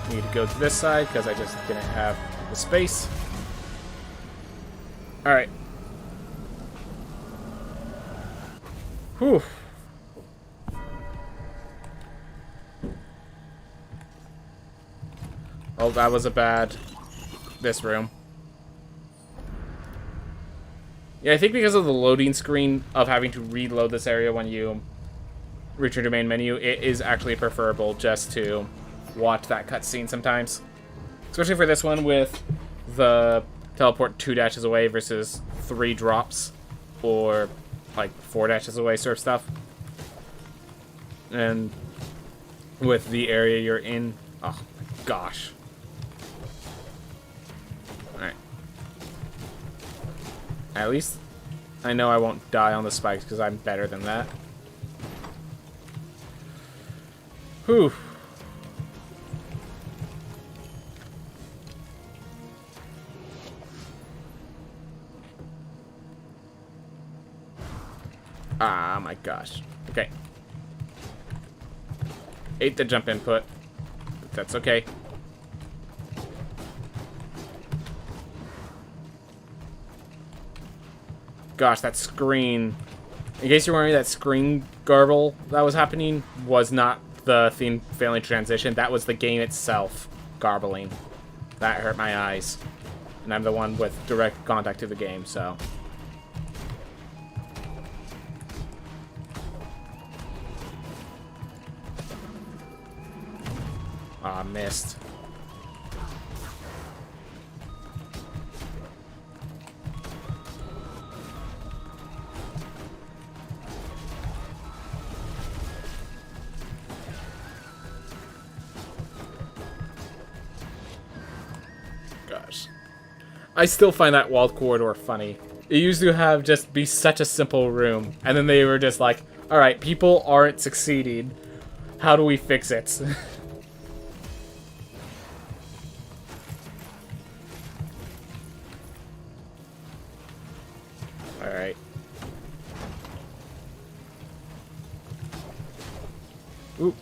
Need to go to this side because I just didn't have the space. Alright. Whew. Oh, that was a bad... this room. Yeah, I think because of the loading screen of having to reload this area when you return to main menu, it is actually preferable just to watch that cutscene sometimes. Especially for this one with the teleport 2 dashes away versus 3 drops or like 4 dashes away sort of stuff. And with the area you're in, oh my gosh. Alright. At least I know I won't die on the spikes because I'm better than that. Whew. Ah, my gosh. Okay. Ate the jump input, but that's okay. Gosh, that screen In case you're wondering, that screen garble that was happening was not the theme failing to transition. That was the game itself garbling. That hurt my eyes. And I'm the one with direct contact to the game, so... Aw, missed. Gosh. I still find that walled corridor funny. It used to have just be such a simple room, and then they were just like, alright, people aren't succeeding. How do we fix it? Alright. Ooh.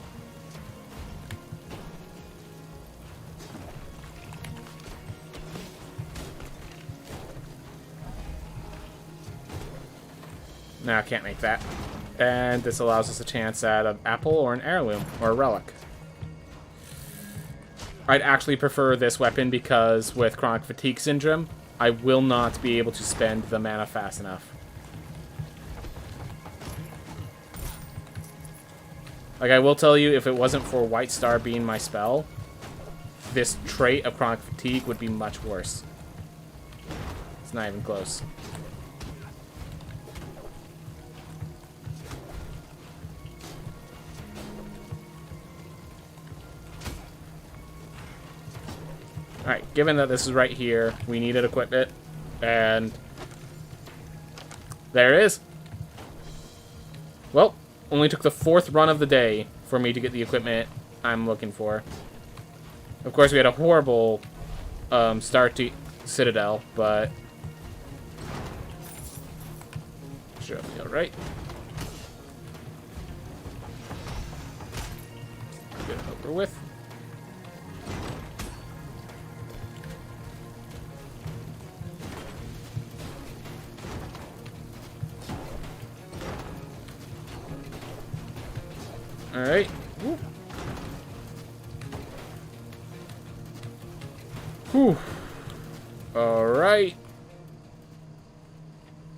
No, I can't make that. And this allows us a chance at an apple or an heirloom or a relic. I'd actually prefer this weapon because with chronic fatigue syndrome, I will not be able to spend the mana fast enough. Like, I will tell you, if it wasn't for White Star being my spell, this trait of chronic fatigue would be much worse. It's not even close. Alright, given that this is right here, we needed equipment, and there it is. Well, only took the 4th run of the day for me to get the equipment I'm looking for. Of course, we had a horrible start to Citadel, but should be alright. Get it over with. Alright. Whew. Alright.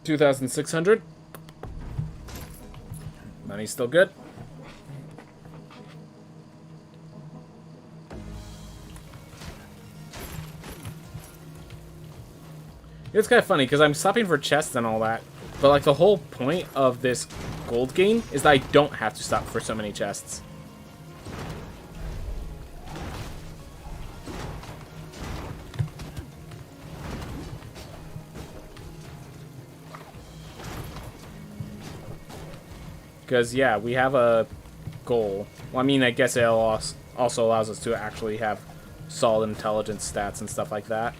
2,600. Money's still good. It's kind of funny because I'm stopping for chests and all that, but like the whole point of this gold gain is that I don't have to stop for so many chests. Because, yeah, we have a goal. Well, I mean, I guess it also allows us to actually have solid intelligence stats and stuff like that.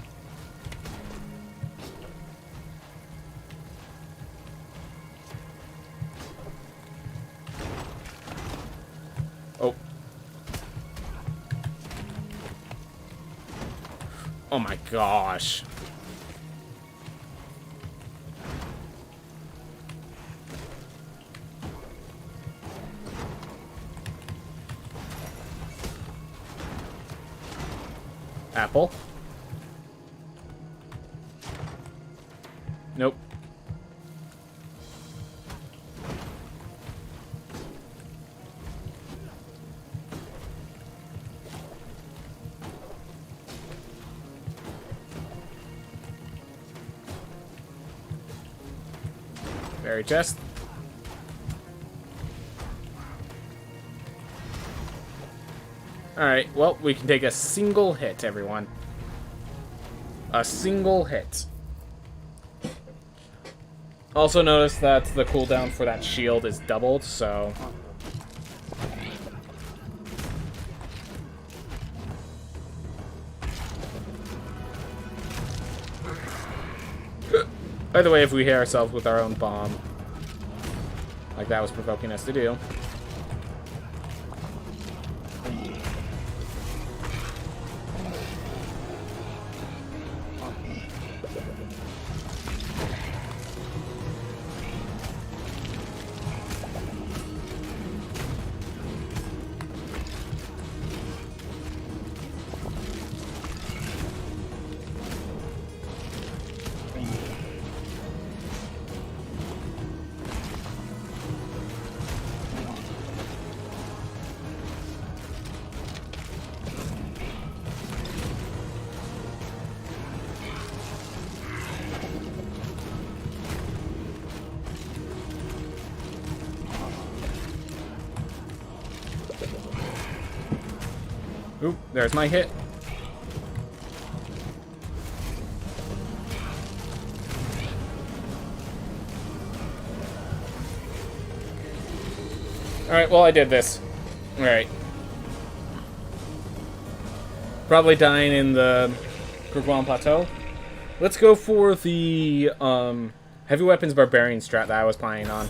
Oh. Oh my gosh. Apple. Nope. Berry chest. Alright, well, we can take a single hit, everyone. A single hit. Also notice that the cooldown for that shield is doubled, so... By the way, if we hit ourselves with our own bomb, like that was provoking us to do. Oop, there's my hit. Alright, well, I did this. Alright. Probably dying in the Kurguan Plateau. Let's go for the heavy weapons barbarian strat that I was planning on.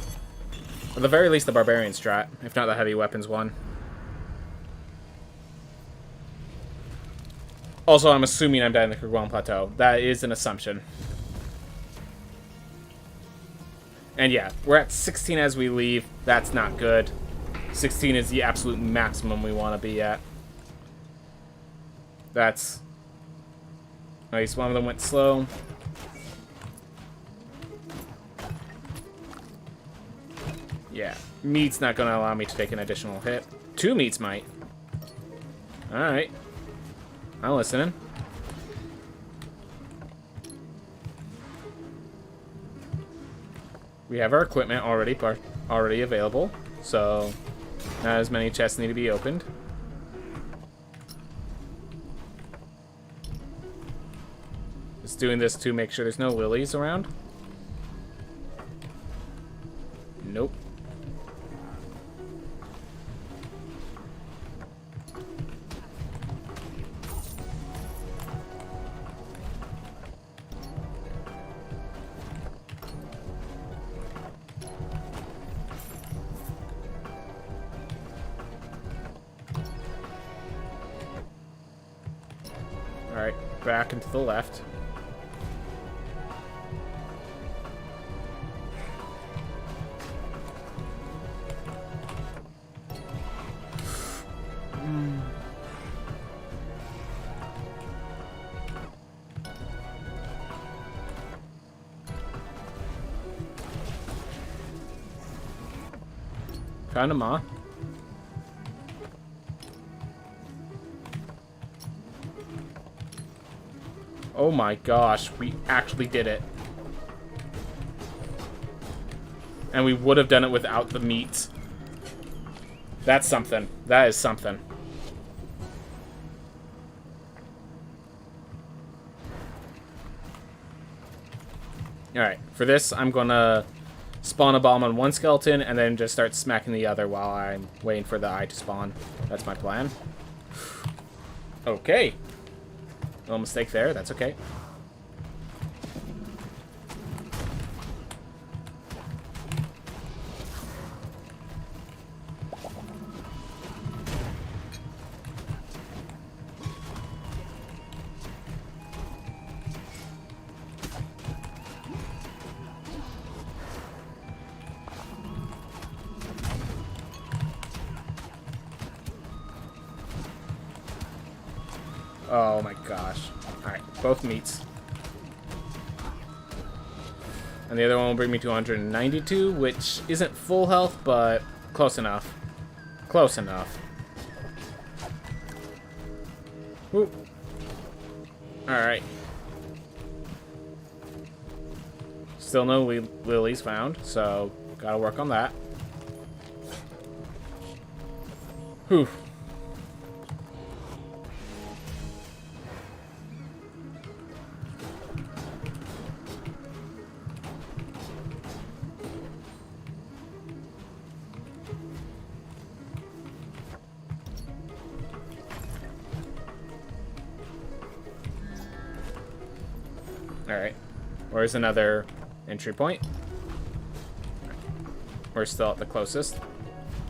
At the very least, the barbarian strat, if not the heavy weapons one. Also, I'm assuming I'm dying in the Kurguan Plateau. That is an assumption. And yeah, we're at 16 as we leave. That's not good. 16 is the absolute maximum we want to be at. That's... Nice, one of them went slow. Yeah, meat's not going to allow me to take an additional hit. 2 meats might. Alright. I'm listening. We have our equipment already available, so not as many chests need to be opened. Just doing this to make sure there's no lilies around. Nope. Alright, back and to the left. Found a maw. Oh my gosh, we actually did it. And we would have done it without the meat. That's something. That is something. Alright, for this, I'm gonna spawn a bomb on one skeleton and then just start smacking the other while I'm waiting for the eye to spawn. That's my plan. Okay. No mistake there, that's okay. Oh my gosh. Alright, both meats. And the other one will bring me to 192, which isn't full health, but close enough. Close enough. Whoop. Alright. Still no lilies found, so gotta work on that. Whew. Alright. Where's another entry point? We're still at the closest.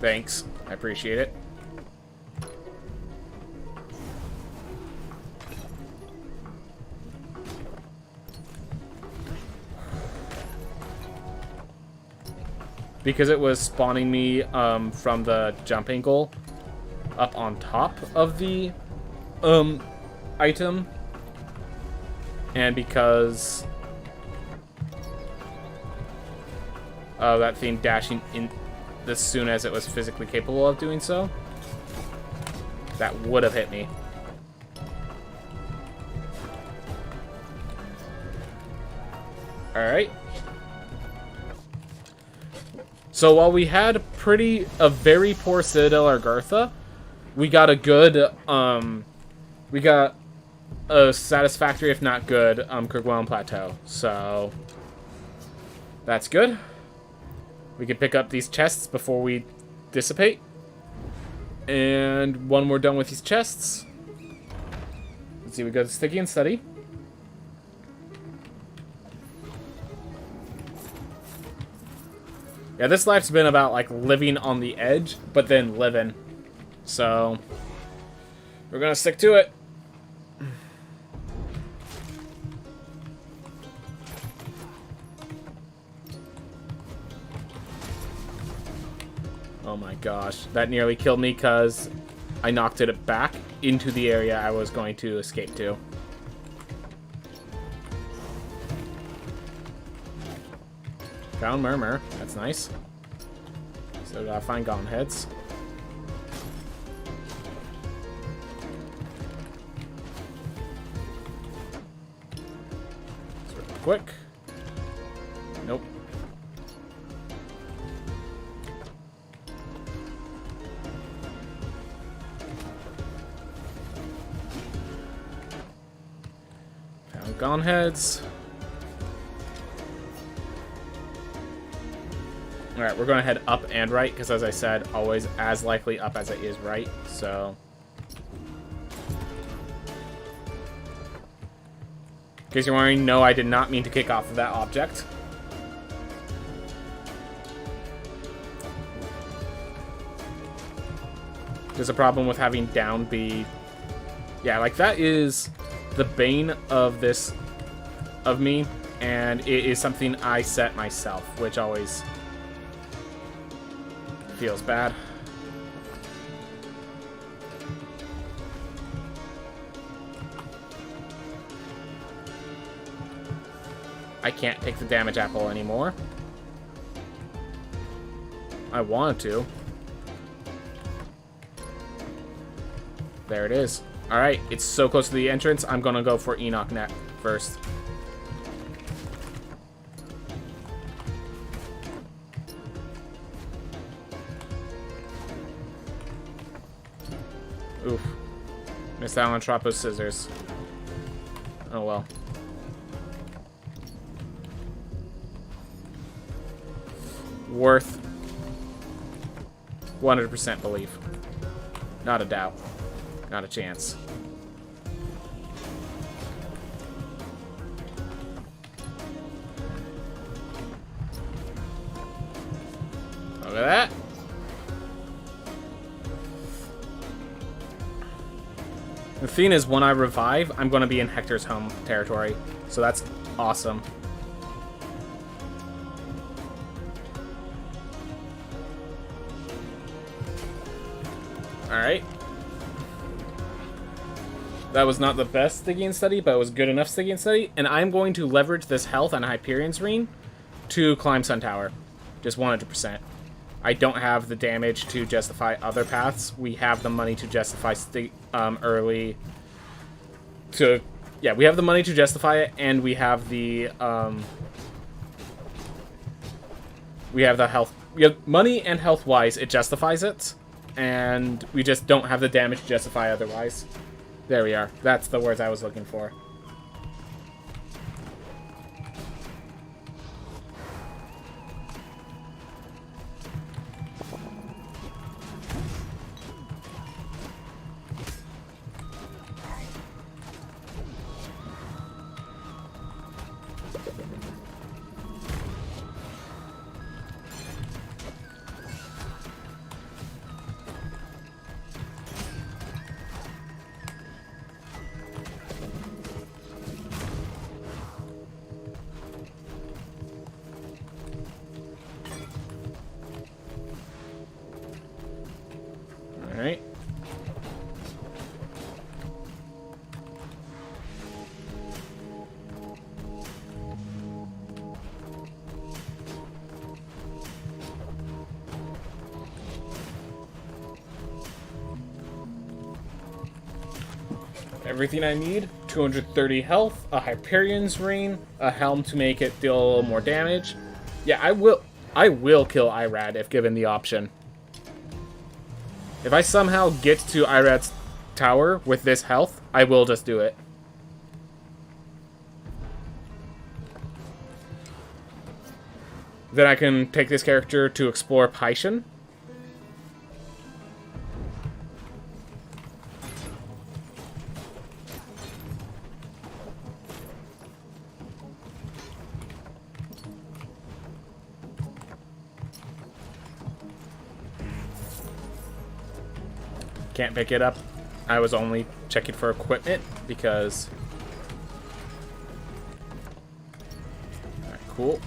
Thanks. I appreciate it. Because it was spawning me from the jump angle up on top of the item. And because of that thing dashing in as soon as it was physically capable of doing so, that would have hit me. Alright. So while we had a very poor Citadel Argartha, we got a good, we got a satisfactory, if not good, Kerguelen Plateau. So, that's good. We can pick up these chests before we dissipate. And when we're done with these chests, let's see, we go to Sticky and Steady. Yeah, this life's been about, like, living on the edge, but then living. So, we're gonna stick to it. Oh my gosh, that nearly killed me because I knocked it back into the area I was going to escape to. Found Murmur, that's nice. So gotta find Gone Heads. Sort of quick. Nope. Found Gone Heads. Alright, we're going to head up and right, because as I said, always as likely up as it is right, so... In case you're wondering, no, I did not mean to kick off of that object. There's a problem with having down be... Yeah, like, that is the bane of this... of me, and it is something I set myself, which always... feels bad. I can't take the damage apple anymore. I wanted to. There it is. Alright, it's so close to the entrance, I'm gonna go for Enoch Net first. Oof. Missed out on Trapo's scissors. Oh well. Worth 100% belief. Not a doubt. Not a chance. Look at that. The thing is, when I revive, I'm going to be in Hector's home territory. So that's awesome. Alright. That was not the best Stygian Study, but it was good enough Stygian Study. And I'm going to leverage this health on Hyperion's Ring to climb Sun Tower. Just 100%. I don't have the damage to justify other paths. We have the money to justify early... Yeah, we have the money to justify it, and we have the... we have the health... We have money and health-wise, it justifies it. And we just don't have the damage to justify otherwise. There we are. That's the words I was looking for. Alright. Everything I need, 230 health, a Hyperion's Ring, a helm to make it deal a little more damage. Yeah, I will kill Irad if given the option. If I somehow get to Irad's tower with this health, I will just do it. Then I can take this character to explore Paishan. Can't pick it up. I was only checking for equipment because... Alright, cool.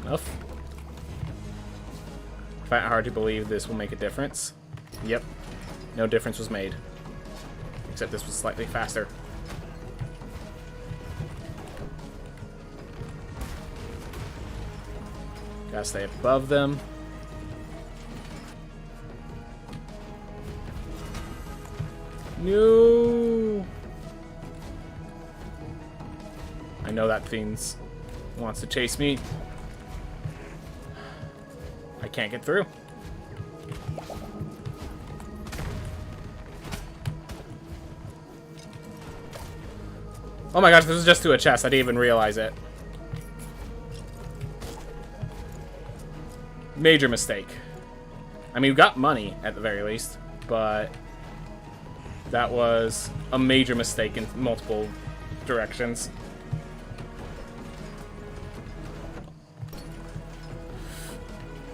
Enough. I find it hard to believe this will make a difference. Yep. No difference was made. Except this was slightly faster. Gotta stay above them. No! I know that fiend wants to chase me. I can't get through. Oh my gosh, this is just to a chest. I didn't even realize it. Major mistake. I mean, we got money at the very least, but that was a major mistake in multiple directions.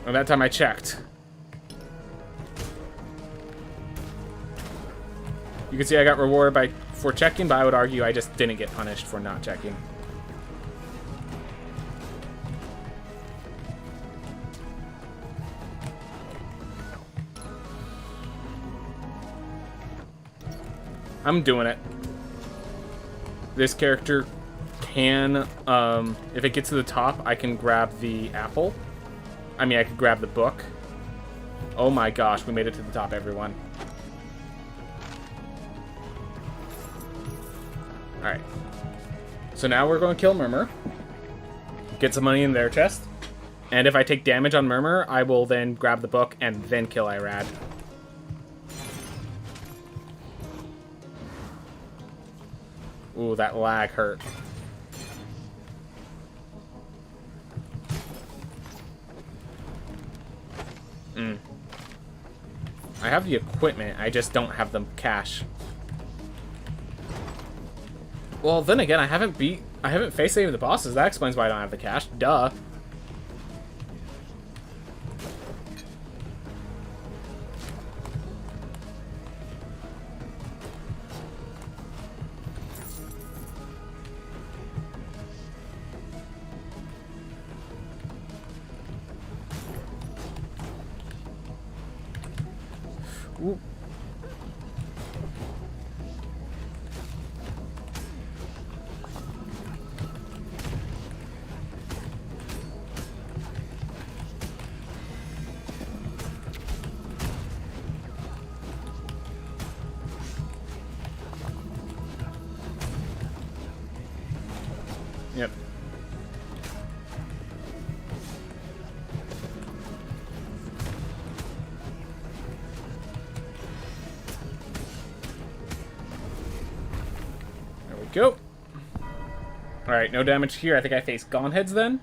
And that time I checked. You can see I got rewarded for checking, but I would argue I just didn't get punished for not checking. I'm doing it. This character can, if it gets to the top, I can grab the apple. I mean, I could grab the book. Oh my gosh, we made it to the top, everyone. Alright. So now we're going to kill Murmur. Get some money in their chest. And if I take damage on Murmur, I will then grab the book and then kill Irad. Ooh, that lag hurt. I have the equipment, I just don't have the cash. Well, then again, I haven't faced any of the bosses. That explains why I don't have the cash. Duh. Ooh. Yep. There we go. Alright, no damage here. I think I face Gone Heads then.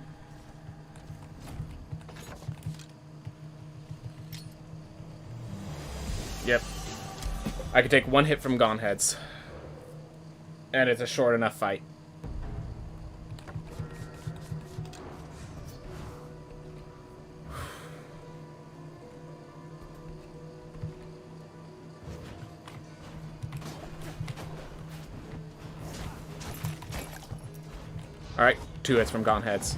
Yep. I could take one hit from Gone Heads. And it's a short enough fight. Alright, 2 hits from Gone Heads.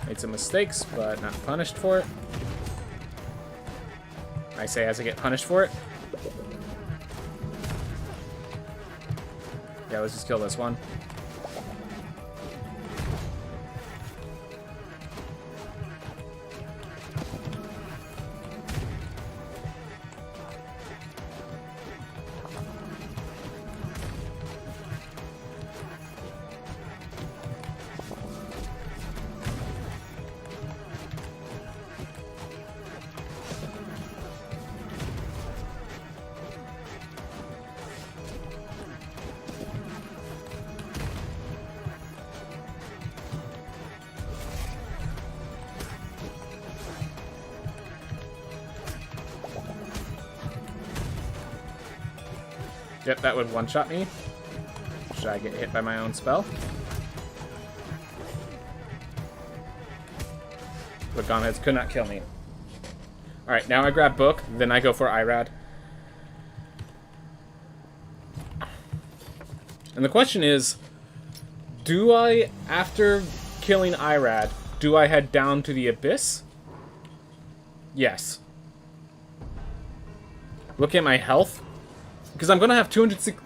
Made some mistakes, but not punished for it. I say as I get punished for it. Yeah, let's just kill this one. Yep, that would one-shot me. Should I get hit by my own spell? But Gomheads could not kill me. Alright, now I grab Book, then I go for Irad. And the question is, do I, after killing Irad, do I head down to the Abyss? Yes. Look at my health. Because I'm gonna have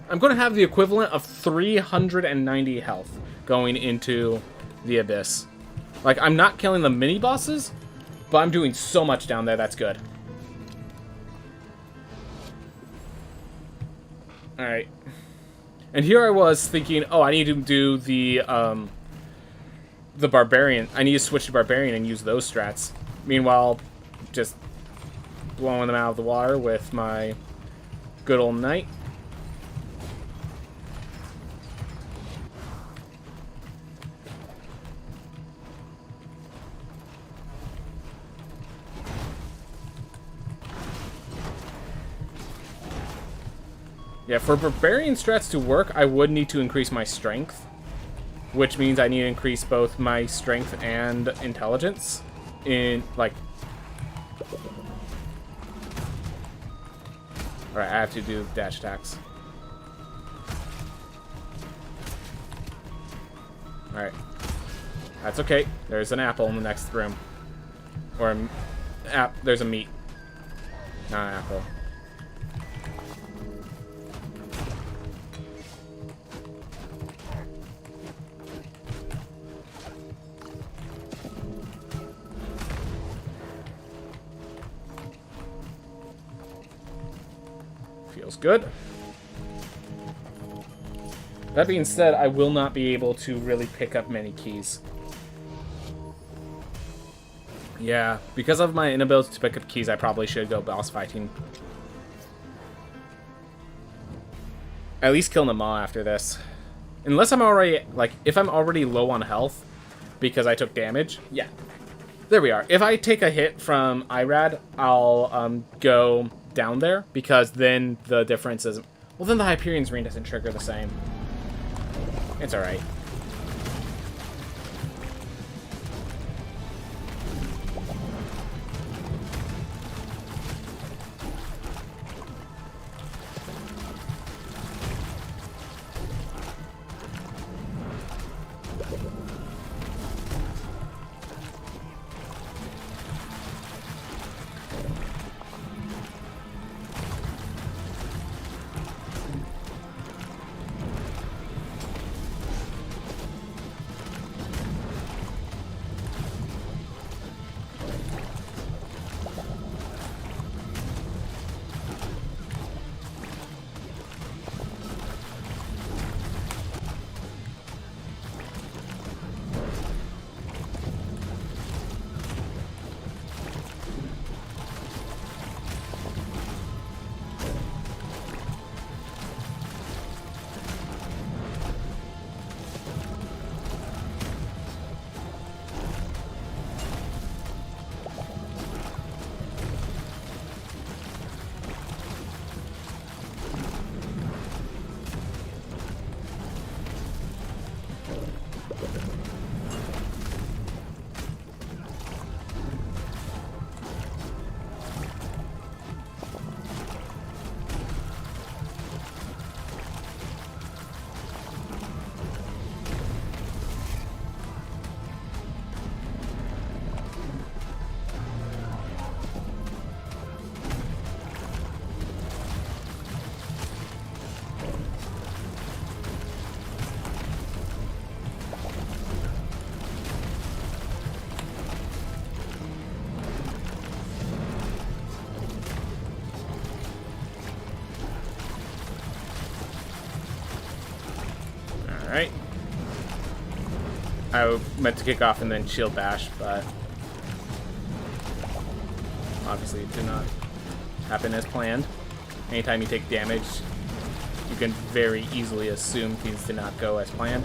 I'm gonna have the equivalent of 390 health going into the Abyss. Like, I'm not killing the mini bosses, but I'm doing so much down there. That's good. All right. And here I was thinking, oh, I need to do the Barbarian. I need to switch to Barbarian and use those strats. Meanwhile, just blowing them out of the water with my good old Knight. Yeah, for Barbarian strats to work, I would need to increase my strength, which means I need to increase both my strength and intelligence in, like... Alright, I have to do dash attacks. Alright. That's okay. There's an apple in the next room. Or there's a meat. Not an apple. Feels good. That being said, I will not be able to really pick up many keys. Yeah, because of my inability to pick up keys, I probably should go boss fighting. At least kill them all after this. Unless I'm already, like, if I'm already low on health because I took damage, yeah. There we are. If I take a hit from Irad, I'll go down there, because then the difference is... Well, then the Hyperion's Ring doesn't trigger the same. It's alright. Alright. I meant to kick off and then shield bash, but obviously it did not happen as planned. Anytime you take damage, you can very easily assume things did not go as planned.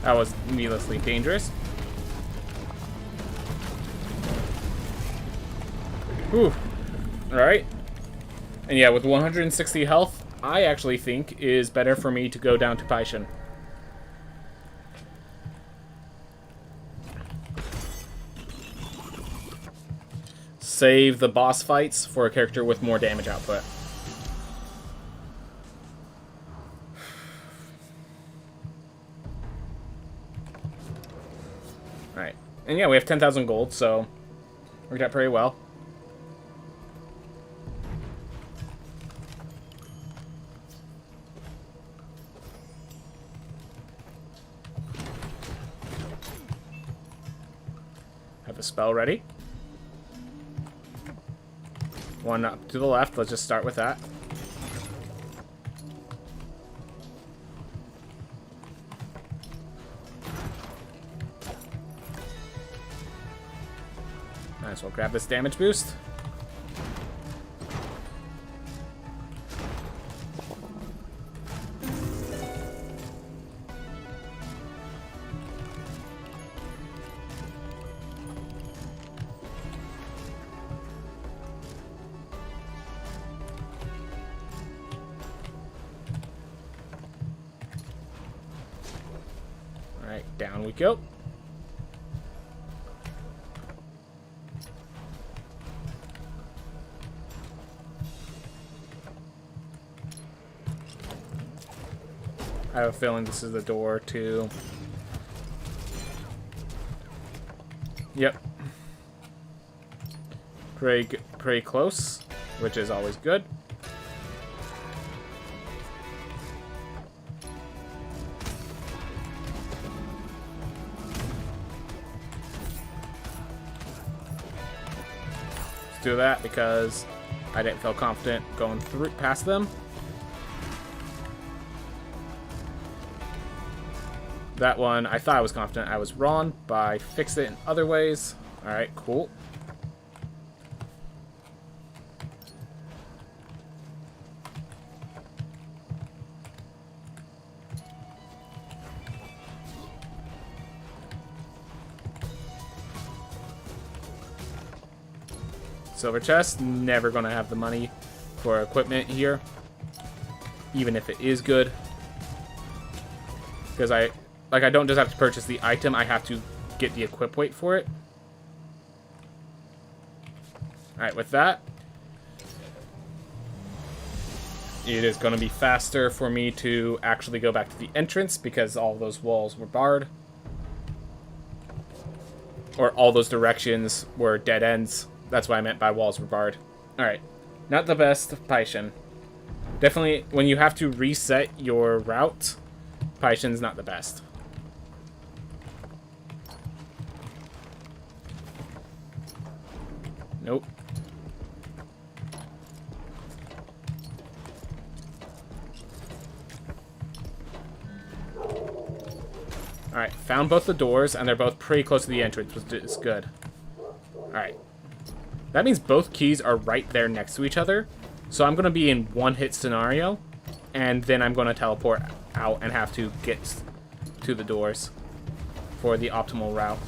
That was needlessly dangerous. Whew. Alright. And yeah, with 160 health, I actually think is better for me to go down to Paishin. Save the boss fights for a character with more damage output. Alright. And yeah, we have 10,000 gold, so worked out pretty well. Have a spell ready. One up to the left. Let's just start with that. Might as well grab this damage boost. Alright, down we go. I have a feeling this is the door to... Yep. Pretty close, which is always good. Let's do that because I didn't feel confident going through past them. That one, I thought I was confident. I was wrong, but I fixed it in other ways. Alright, cool. Silver chest, never gonna have the money for equipment here. Even if it is good. Because I don't just have to purchase the item, I have to get the equip weight for it. Alright, with that, it is going to be faster for me to actually go back to the entrance because all those walls were barred. Or all those directions were dead ends. That's what I meant by walls were barred. Alright, not the best Paishin. Definitely, when you have to reset your route, Paishin's not the best. Nope. Alright, found both the doors, and they're both pretty close to the entrance, which is good. Alright. That means both keys are right there next to each other. So I'm going to be in one-hit scenario, and then I'm going to teleport out and have to get to the doors for the optimal route.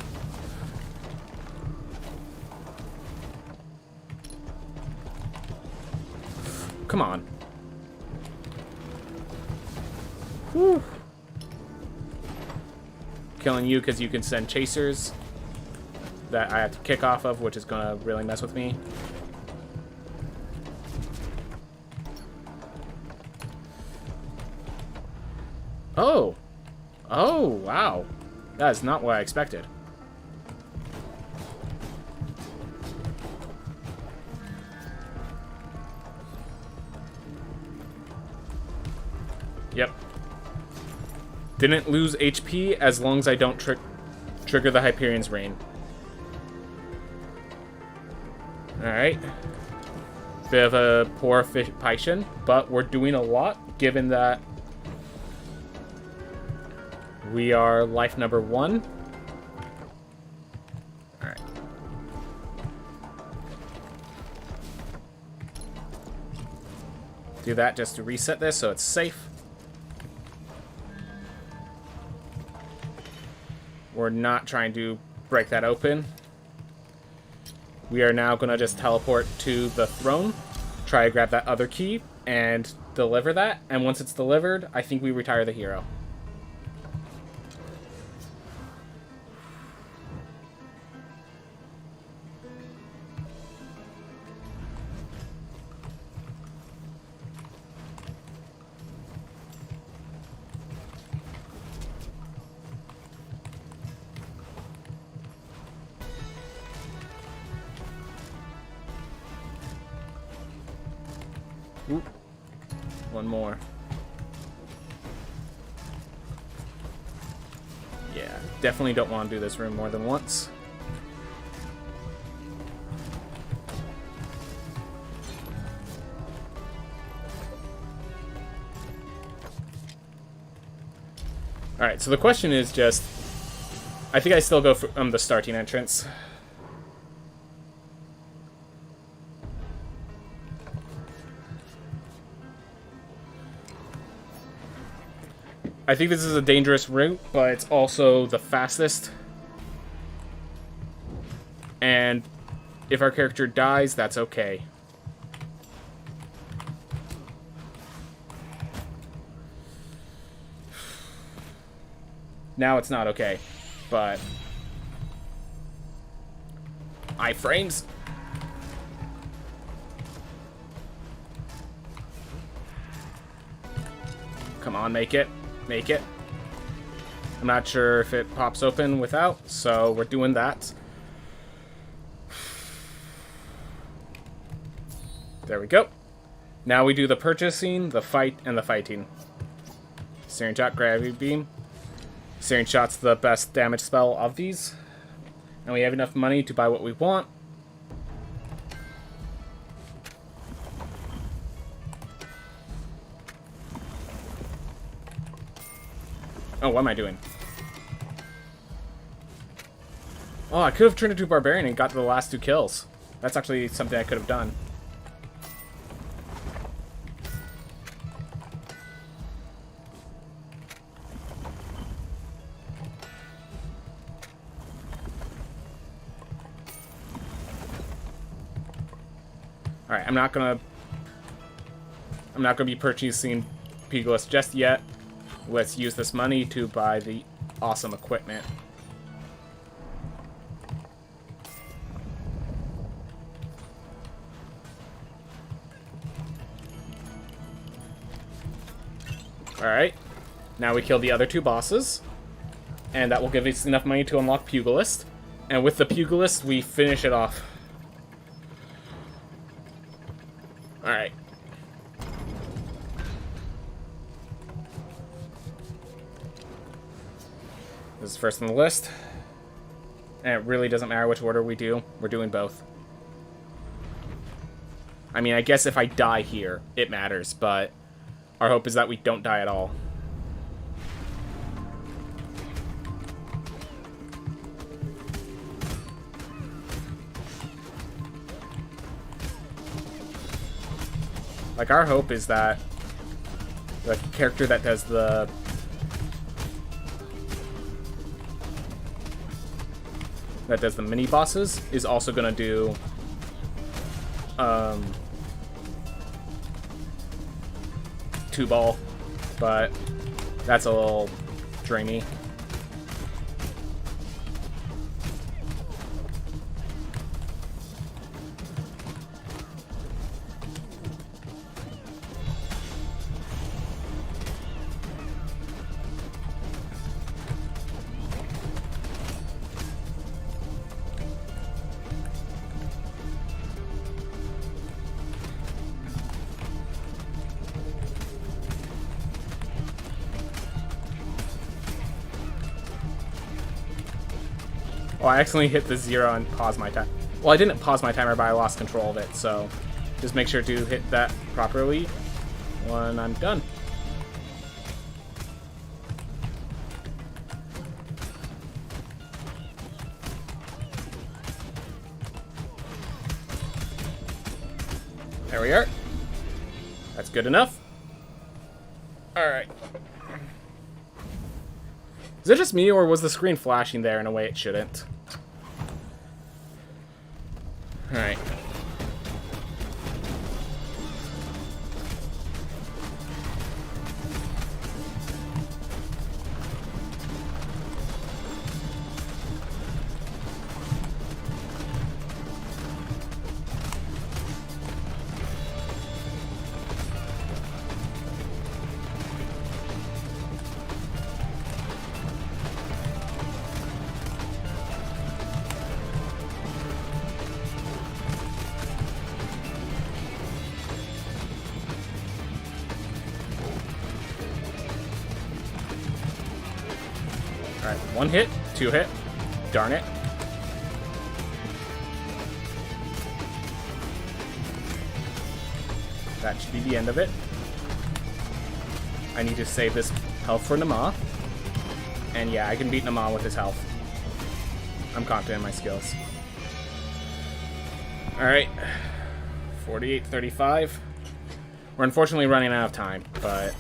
Come on. Whew. Killing you because you can send chasers that I have to kick off of, which is going to really mess with me. Oh! Oh, wow. That is not what I expected. Yep. Didn't lose HP as long as I don't trigger the Hyperion's Reign. Alright. Bit of a poor Python, but we're doing a lot given that we are life number 1. Alright. Do that just to reset this so it's safe. We're not trying to break that open. We are now going to just teleport to the throne, try to grab that other key, and deliver that. And once it's delivered, I think we retire the hero. Oop. One more. Yeah, definitely don't want to do this room more than once. Alright, so the question is just... I think I still go for the starting entrance. I think this is a dangerous route, but it's also the fastest. And if our character dies, that's okay. Now it's not okay, but... iframes. Come on, make it. Make it. I'm not sure if it pops open without, so we're doing that. There we go. Now we do the purchasing, the fight, and the fighting. Searing Shot, Gravity Beam. Searing Shot's the best damage spell of these. And we have enough money to buy what we want. Oh, what am I doing? Oh, I could have turned into a Barbarian and got to the last 2 kills. That's actually something I could have done. Alright, I'm not gonna be purchasing Pugilist just yet. Let's use this money to buy the awesome equipment. Alright. Now we kill the other 2 bosses. And that will give us enough money to unlock Pugilist. And with the Pugilist, we finish it off. Alright. This is first on the list. And it really doesn't matter which order we do. We're doing both. I mean, I guess if I die here, it matters, but our hope is that we don't die at all. Like, our hope is that the character that does the mini bosses is also gonna do two ball, but that's a little dreamy. Oh, I accidentally hit the 0 and paused my time. Well, I didn't pause my timer, but I lost control of it, so just make sure to hit that properly when I'm done. There we are. That's good enough. Alright. Is it just me, or was the screen flashing there in a way it shouldn't? Alright. Alright, 1 hit, 2 hit. Darn it. That should be the end of it. I need to save this health for Nama. And yeah, I can beat Nama with his health. I'm confident in my skills. Alright. 48-35. We're unfortunately running out of time, but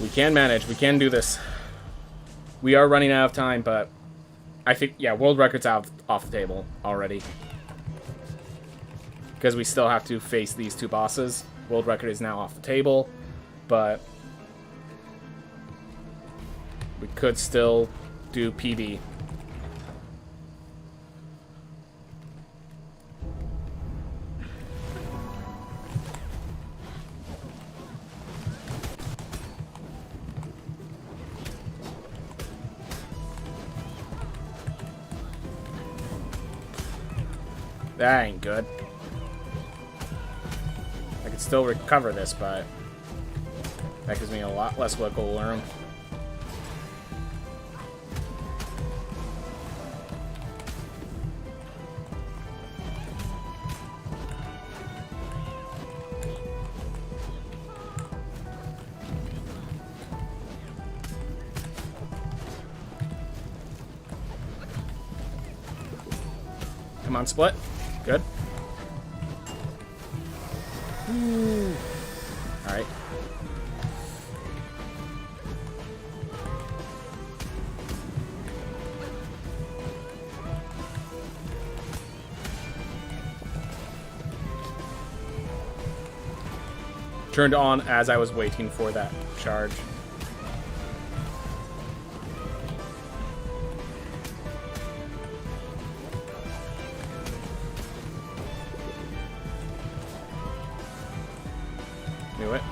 we can manage. We can do this. We are running out of time, but I think, yeah, world record's off the table already. Because we still have to face these two bosses. World record is now off the table, but we could still do PB. That ain't good. I could still recover this, but that gives me a lot less wiggle room. Come on, split. Good. Alright. Turned on as I was waiting for that charge. Knew it.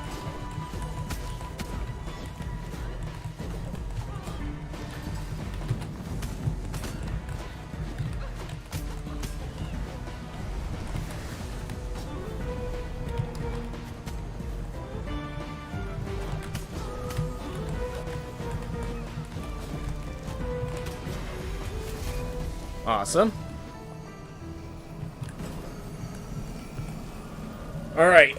Awesome. All right.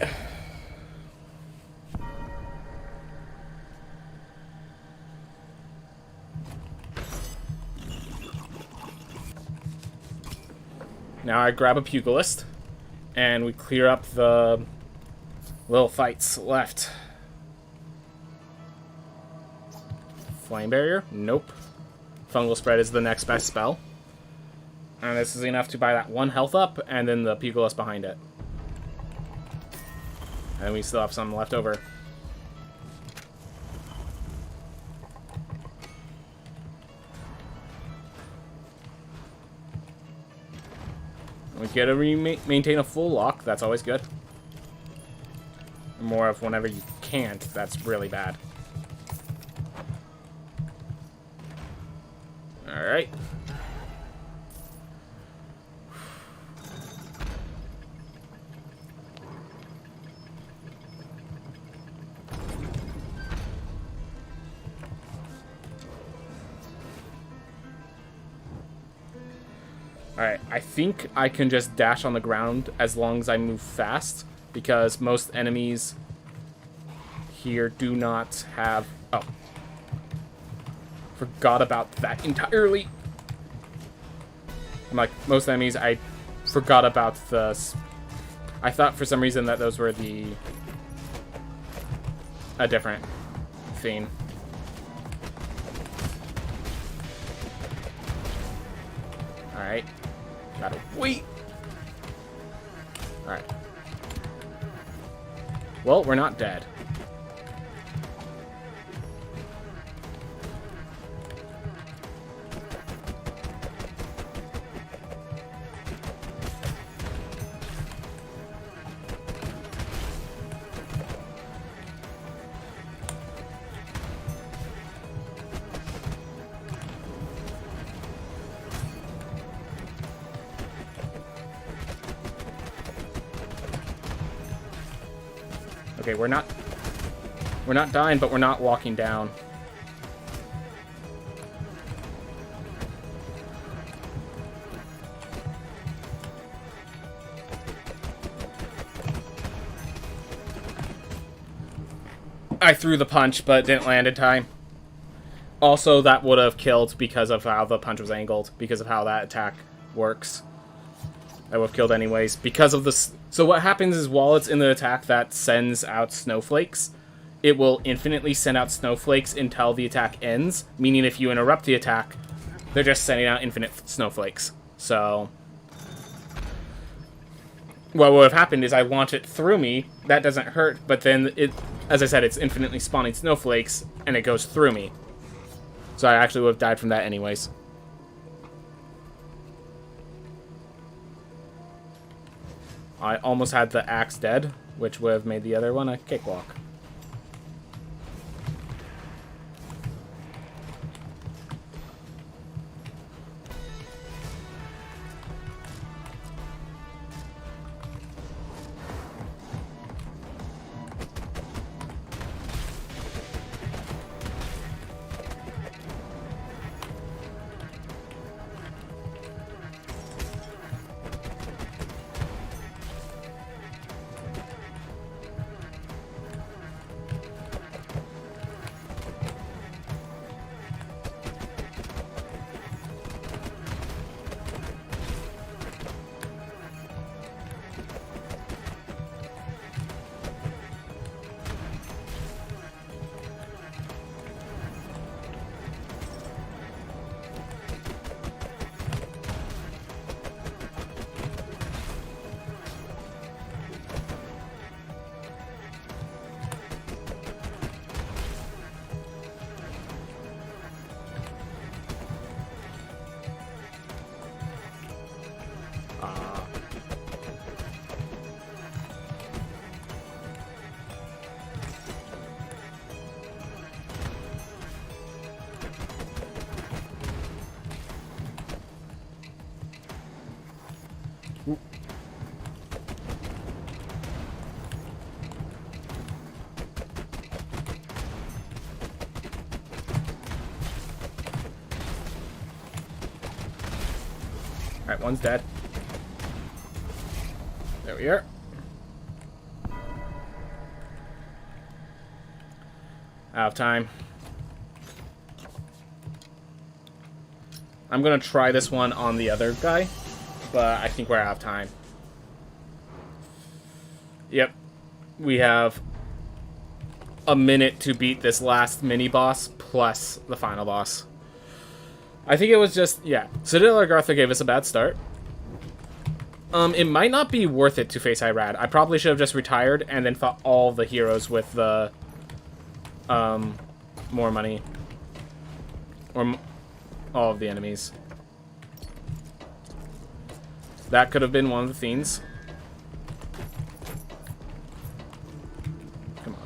Now I grab a pugilist, and we clear up the little fights left. Flame barrier? Nope. Fungal spread is the next best spell. And this is enough to buy that 1 health up, and then the pugilist behind it. And we still have some left over. We get to maintain a full lock. That's always good. More of whenever you can't. That's really bad. Alright. Alright, I think I can just dash on the ground as long as I move fast, because most enemies here do not have... Oh. Forgot about that entirely. I'm like, most enemies, I forgot about the... I thought for some reason that those were a different thing. Alright. Gotta wait. Alright. Well, we're not dead. Okay, we're not dying, but we're not walking down. I threw the punch, but didn't land in time. Also, that would have killed because of how the punch was angled, because of how that attack works. I would have killed anyways. Because of this. So what happens is while it's in the attack that sends out snowflakes, it will infinitely send out snowflakes until the attack ends. Meaning if you interrupt the attack, they're just sending out infinite snowflakes. So what would have happened is I launch it through me. That doesn't hurt, but then it, as I said, it's infinitely spawning snowflakes, and it goes through me. So I actually would have died from that anyways. I almost had the axe dead, which would have made the other one a cakewalk. Alright, one's dead. There we are. Out of time. I'm gonna try this one on the other guy. but I think we're out of time. Yep. We have a minute to beat this last mini-boss plus the final boss. I think it was just, yeah. Citadel Agartha gave us a bad start. It might not be worth it to face Irad. I probably should have just retired and then fought all the heroes with the, more money. Or all of the enemies. That could have been one of the themes. Come on.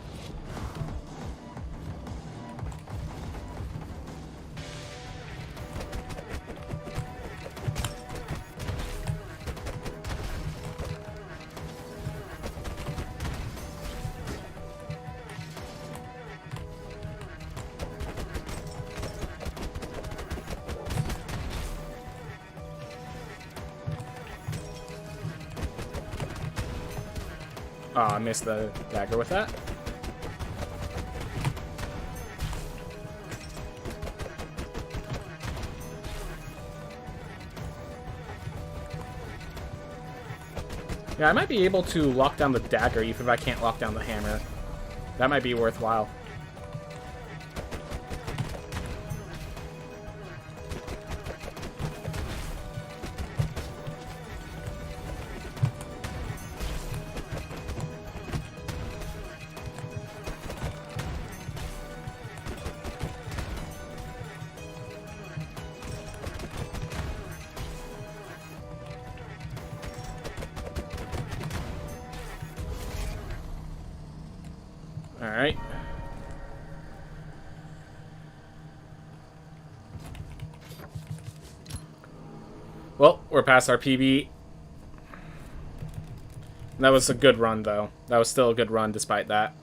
Oh, I missed the dagger with that. Yeah, I might be able to lock down the dagger even if I can't lock down the hammer. That might be worthwhile. Alright. Well, we're past our PB. That was a good run, though. That was still a good run, despite that.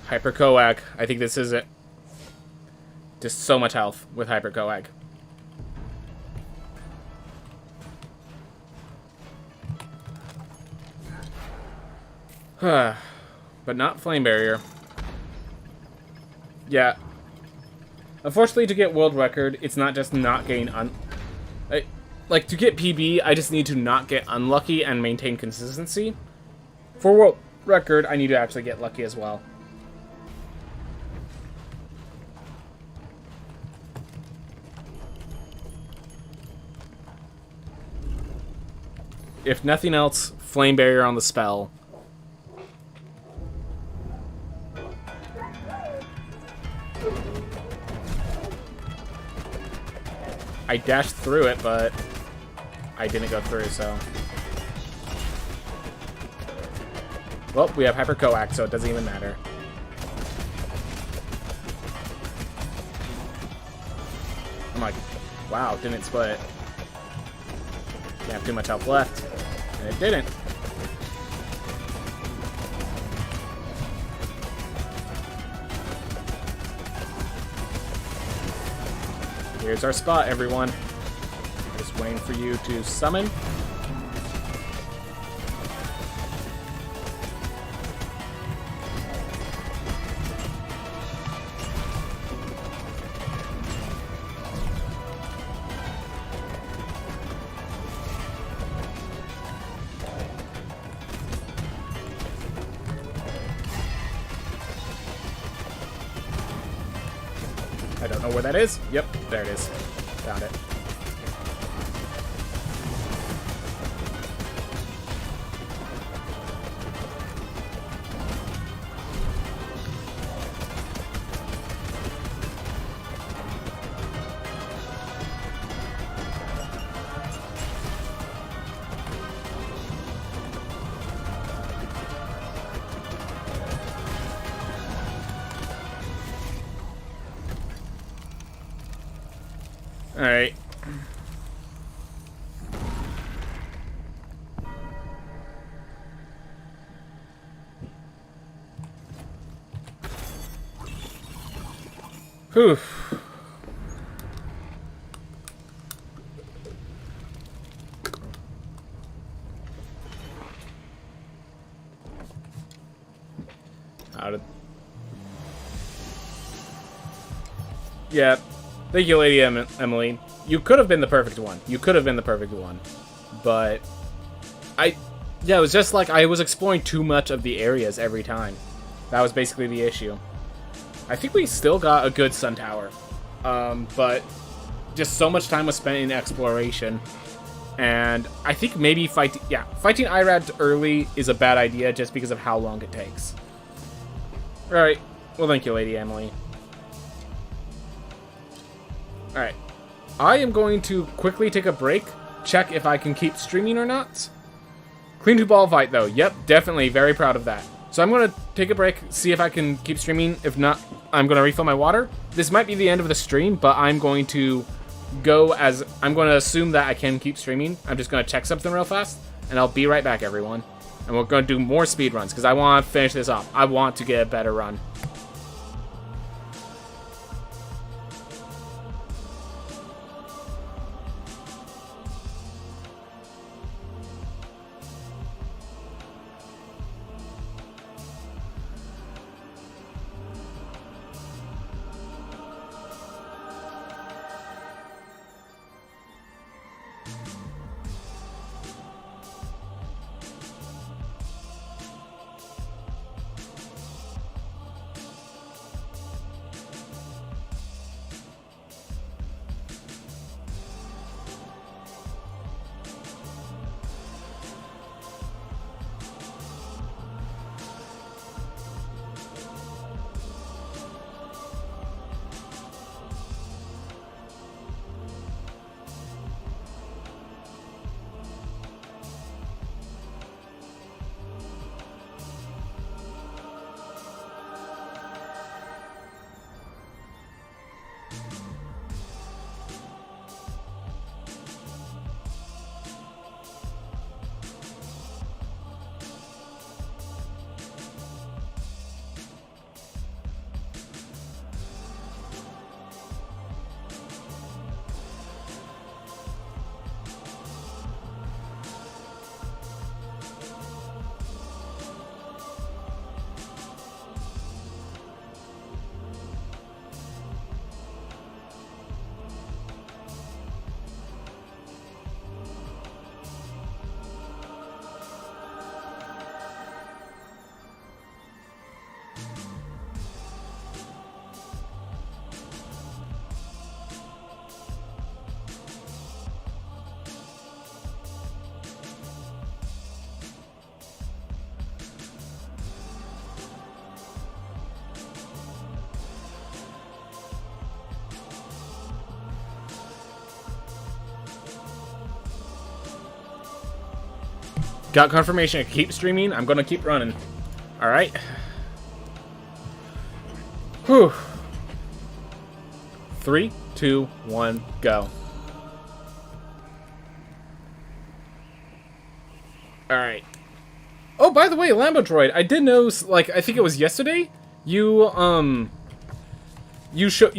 Hyper Coag. I think this is it. Just so much health with Hyper Coag. But not Flame Barrier. Yeah. Unfortunately, to get world record, it's not just not getting like, to get PB, I just need to not get unlucky and maintain consistency. For world record, I need to actually get lucky as well. If nothing else, Flame Barrier on the spell. I dashed through it, but I didn't go through, so... Well, we have Hyper Coax, so it doesn't even matter. I'm like, wow, didn't split. Didn't have too much health left. And it didn't. Here's our spot, everyone. Just waiting for you to summon. I don't know where that is. Yep, there it is. Found it. Alright. Whew. How did... Yeah. Thank you, Lady Emily. You could have been the perfect one. You could have been the perfect one. But yeah, it was just like I was exploring too much of the areas every time. That was basically the issue. I think we still got a good sun tower. But just so much time was spent in exploration. And I think maybe fighting IRAD early is a bad idea just because of how long it takes. Alright. Well, thank you, Lady Emily. Alright. I am going to quickly take a break, check if I can keep streaming or not. Clean to ball fight, though. Yep, definitely very proud of that. So I'm going to take a break, see if I can keep streaming. If not, I'm going to refill my water. This might be the end of the stream, but I'm going to I'm going to assume that I can keep streaming. I'm just going to check something real fast, and I'll be right back, everyone. And we're going to do more speed runs, because I want to finish this off. I want to get a better run. Got confirmation to keep streaming. I'm gonna keep running. Alright. Whew. 3, 2, 1, go. Alright. Oh, by the way, Lambo Droid, I did know, like, I think it was yesterday, you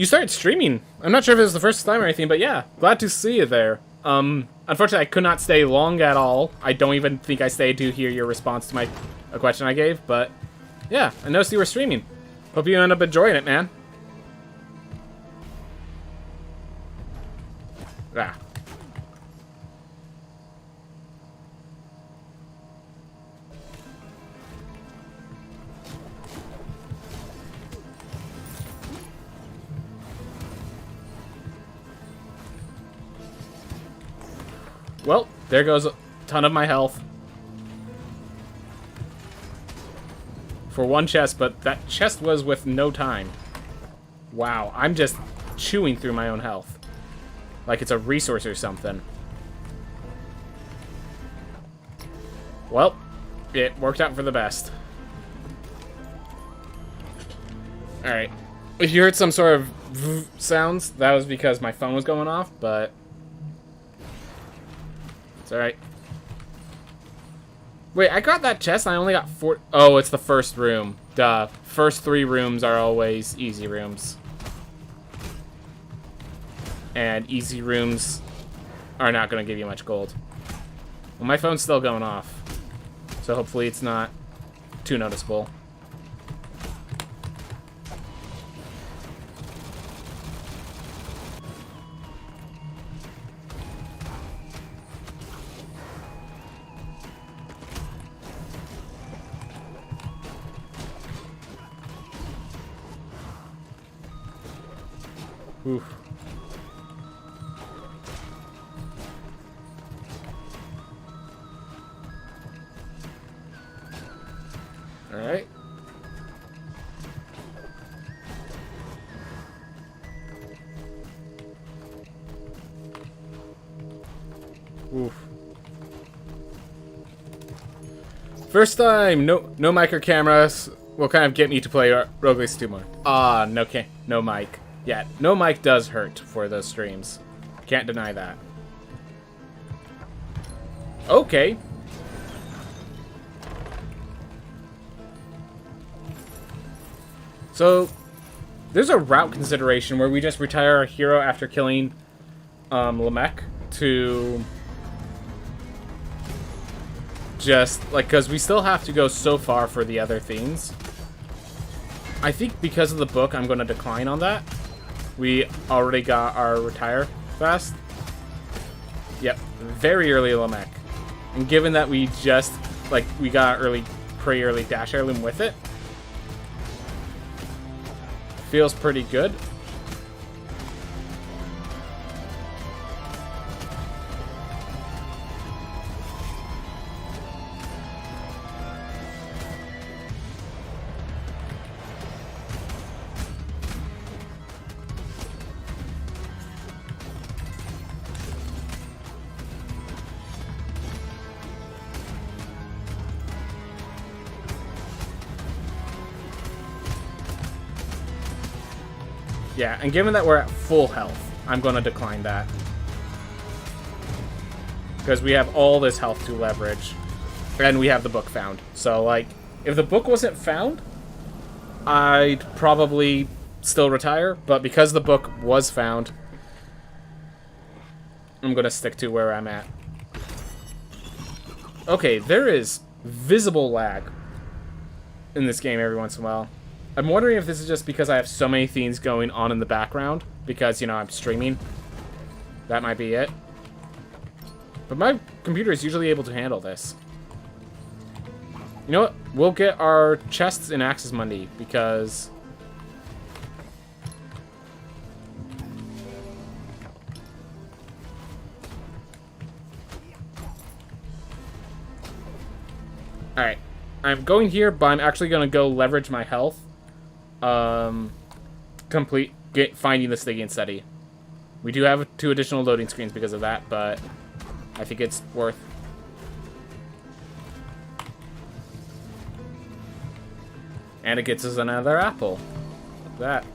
started streaming. I'm not sure if it was the first time or anything, but yeah, glad to see you there. Unfortunately, I could not stay long at all. I don't even think I stayed to hear your response to a question I gave, but yeah, I noticed you were streaming. Hope you end up enjoying it, man. Ah. Well, there goes a ton of my health. For one chest, but that chest was with no time. Wow, I'm just chewing through my own health. Like it's a resource or something. Well, it worked out for the best. Alright. If you heard some sort of sounds, that was because my phone was going off, but it's alright. Wait, I got that chest and I only got 4. Oh, it's the first room. Duh. First 3 rooms are always easy rooms. And easy rooms are not going to give you much gold. Well, my phone's still going off. So hopefully it's not too noticeable. Oof. Alright. Oof. First time, no mic or cameras will kind of get me to play Rogue Legacy 2 more. Ah, no mic. Yeah, no mic does hurt for those streams. Can't deny that. Okay. So, there's a route consideration where we just retire our hero after killing Lamech to just, like, because we still have to go so far for the other things. I think because of the book, I'm going to decline on that. We already got our retire fast. Yep, very early Lamech. And given that we just, like, we got pretty early dash heirloom with it, feels pretty good. Yeah, and given that we're at full health, I'm going to decline that. Because we have all this health to leverage. And we have the book found. So, like, if the book wasn't found, I'd probably still retire. But because the book was found, I'm going to stick to where I'm at. Okay, there is visible lag in this game every once in a while. I'm wondering if this is just because I have so many things going on in the background. Because, you know, I'm streaming. That might be it. But my computer is usually able to handle this. You know what? We'll get our chests in Axis Mundi. Because... Alright. I'm going here, but I'm actually going to go leverage my health. Finding the Stygian study. We do have 2 additional loading screens because of that, but I think it's worth. And it gets us another apple. Like that.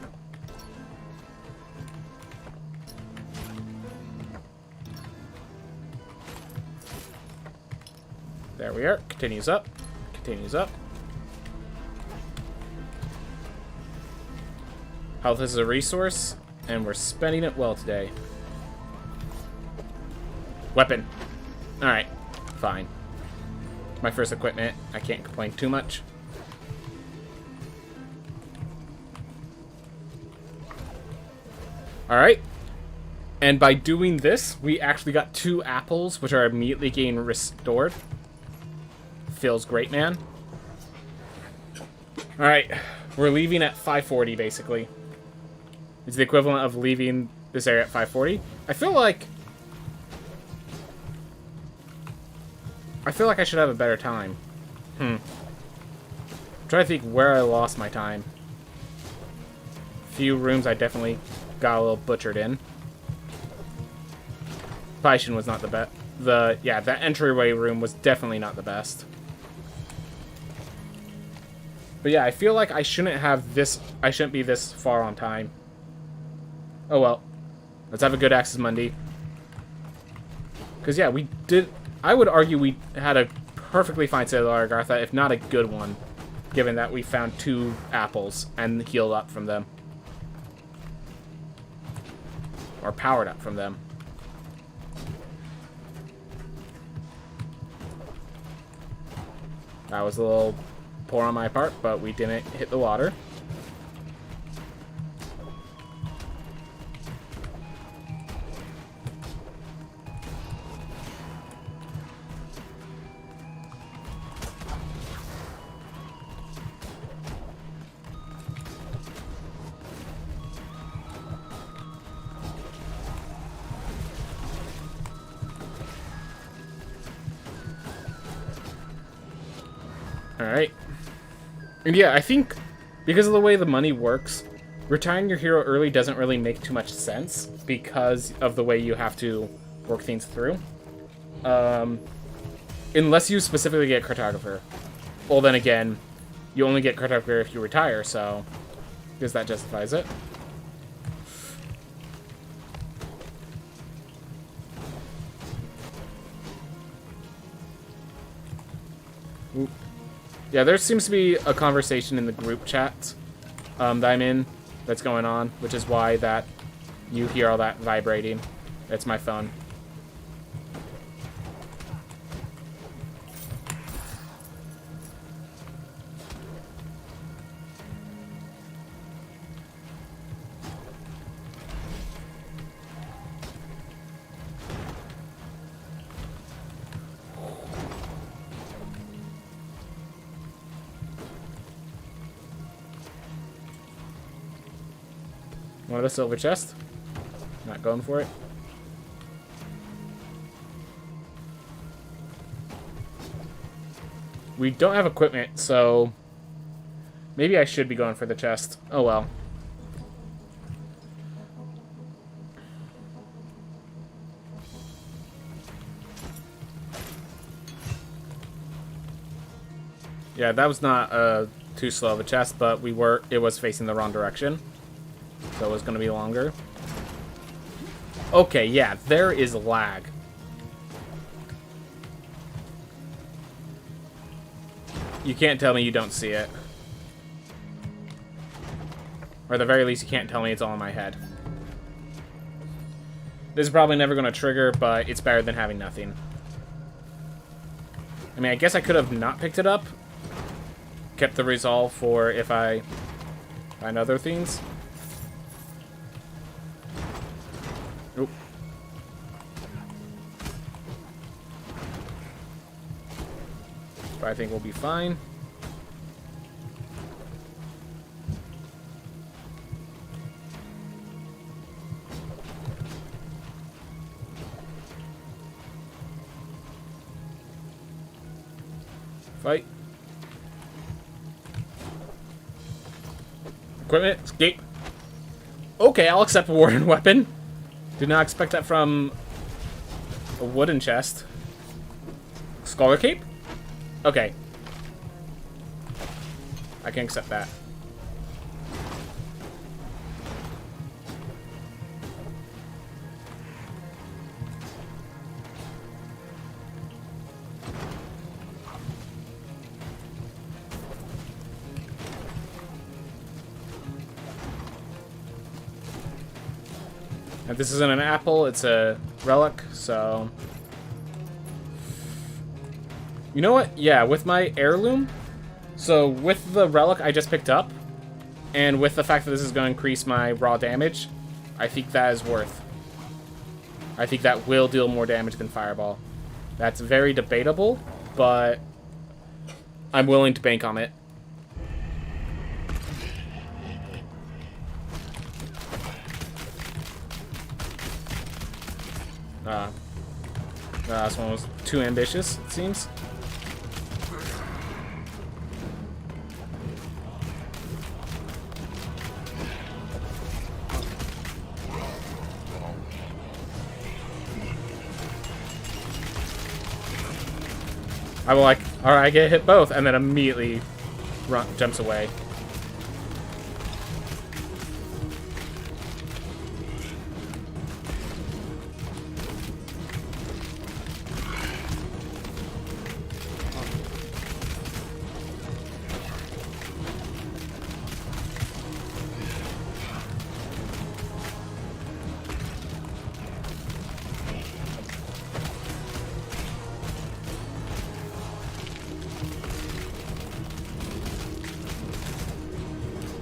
There we are. Continues up. Continues up. Health is a resource, and we're spending it well today. Weapon. Alright, fine. My first equipment, I can't complain too much. Alright. And by doing this, we actually got 2 apples, which are immediately getting restored. Feels great, man. Alright, we're leaving at 5:40, basically. It's the equivalent of leaving this area at 5:40. I feel like I should have a better time. I'm trying to think where I lost my time. Few rooms I definitely got a little butchered in. Paishin was not the best. Yeah, that entryway room was definitely not the best. But yeah, I feel like I shouldn't be this far on time. Oh well. Let's have a good Axis Mundi. Because yeah, I would argue we had a perfectly fine Sailor Agartha, if not a good one. Given that we found 2 apples and healed up from them. Or powered up from them. That was a little poor on my part, but we didn't hit the water. Alright. And yeah, I think because of the way the money works, retiring your hero early doesn't really make too much sense because of the way you have to work things through. Unless you specifically get Cartographer. Well, then again, you only get Cartographer if you retire, so I guess that justifies it. Oop. Yeah, there seems to be a conversation in the group chat that I'm in that's going on, which is why that you hear all that vibrating. It's my phone. Want a silver chest? Not going for it. We don't have equipment, so maybe I should be going for the chest. Oh well. Yeah, that was not too slow of a chest, but it was facing the wrong direction. So it's going to be longer. Okay, yeah, there is lag. You can't tell me you don't see it. Or at the very least, you can't tell me it's all in my head. This is probably never going to trigger, but it's better than having nothing. I mean, I guess I could have not picked it up. Kept the resolve for if I find other things. Nope. But I think we'll be fine. Fight. Equipment. Escape. Okay, I'll accept a Warden weapon. Did not expect that from a wooden chest. Scholar cape? Okay. I can accept that. If this isn't an apple, it's a relic, so... You know what? Yeah, with my heirloom, so with the relic I just picked up, and with the fact that this is going to increase my raw damage, I think that is worth. I think that will deal more damage than Fireball. That's very debatable, but I'm willing to bank on it. This one was too ambitious, it seems. I will like, alright, I get hit both, and then immediately jumps away.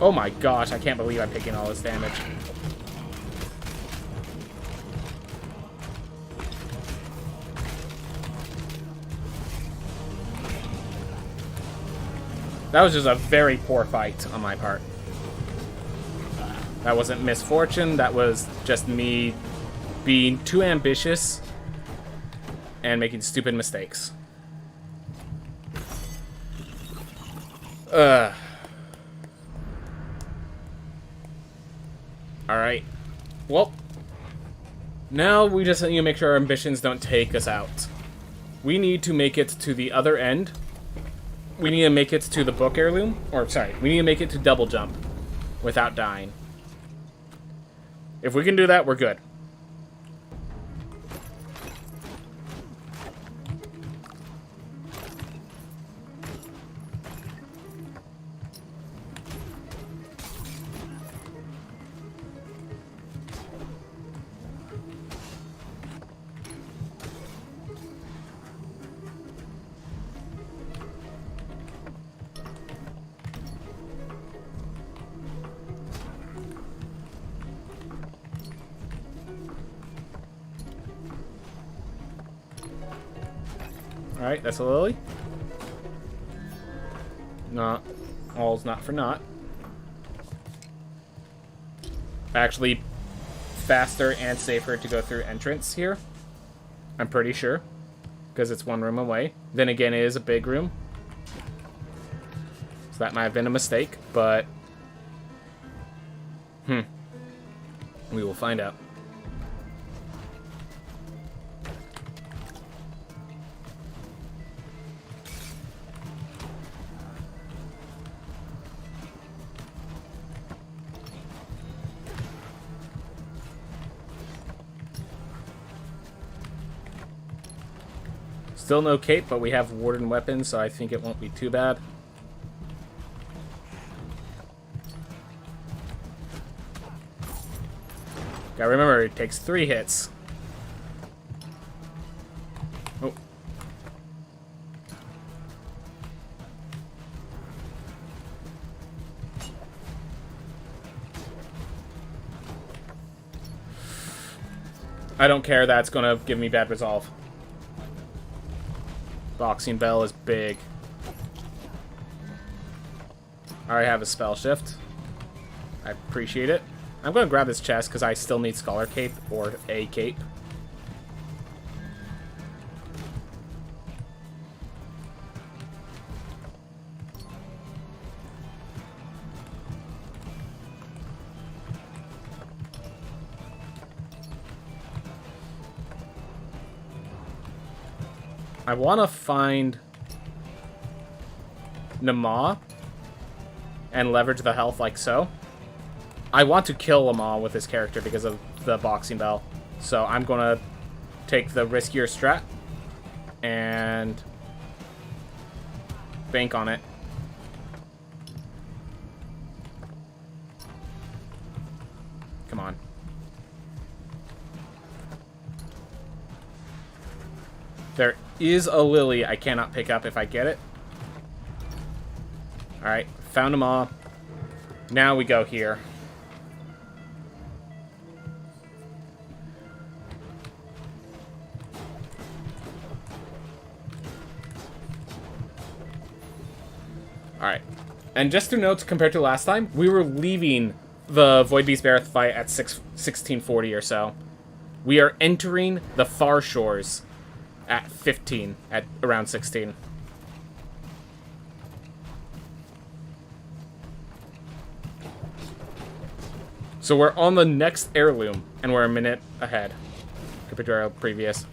Oh my gosh, I can't believe I'm taking all this damage. That was just a very poor fight on my part. That wasn't misfortune, that was just me being too ambitious and making stupid mistakes. Alright. Well, now we just need to make sure our ambitions don't take us out. We need to make it to the other end. We need to make it to the book heirloom. Or, sorry, we need to make it to double jump without dying. If we can do that, we're good. Alright, that's a lily. Not all's not for naught. Actually, faster and safer to go through entrance here. I'm pretty sure. Because it's one room away. Then again, it is a big room. So that might have been a mistake, but... we will find out. Still no cape, but we have warden weapons, so I think it won't be too bad. Gotta remember, it takes 3 hits. Oh. I don't care, that's gonna give me bad resolve. Boxing bell is big. I already have a spell shift. I appreciate it. I'm going to grab this chest because I still need Scholar Cape or a cape. I want to find Nama and leverage the health like so. I want to kill Lama with this character because of the boxing bell. So I'm going to take the riskier strat and bank on it. Come on. There is a lily I cannot pick up if I get it. Alright, found them all. Now we go here. Alright. And just to note, compared to last time, we were leaving the Void Beast Barrett fight at 1640 or so. We are entering the far shores at 15, at around 16. So we're on the next heirloom, and we're a minute ahead compared to our previous.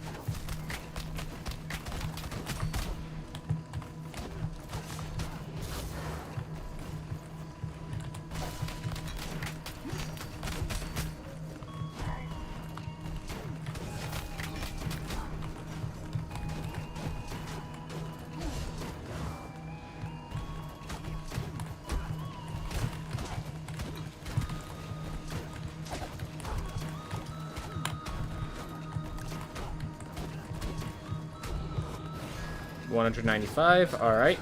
$195, alright.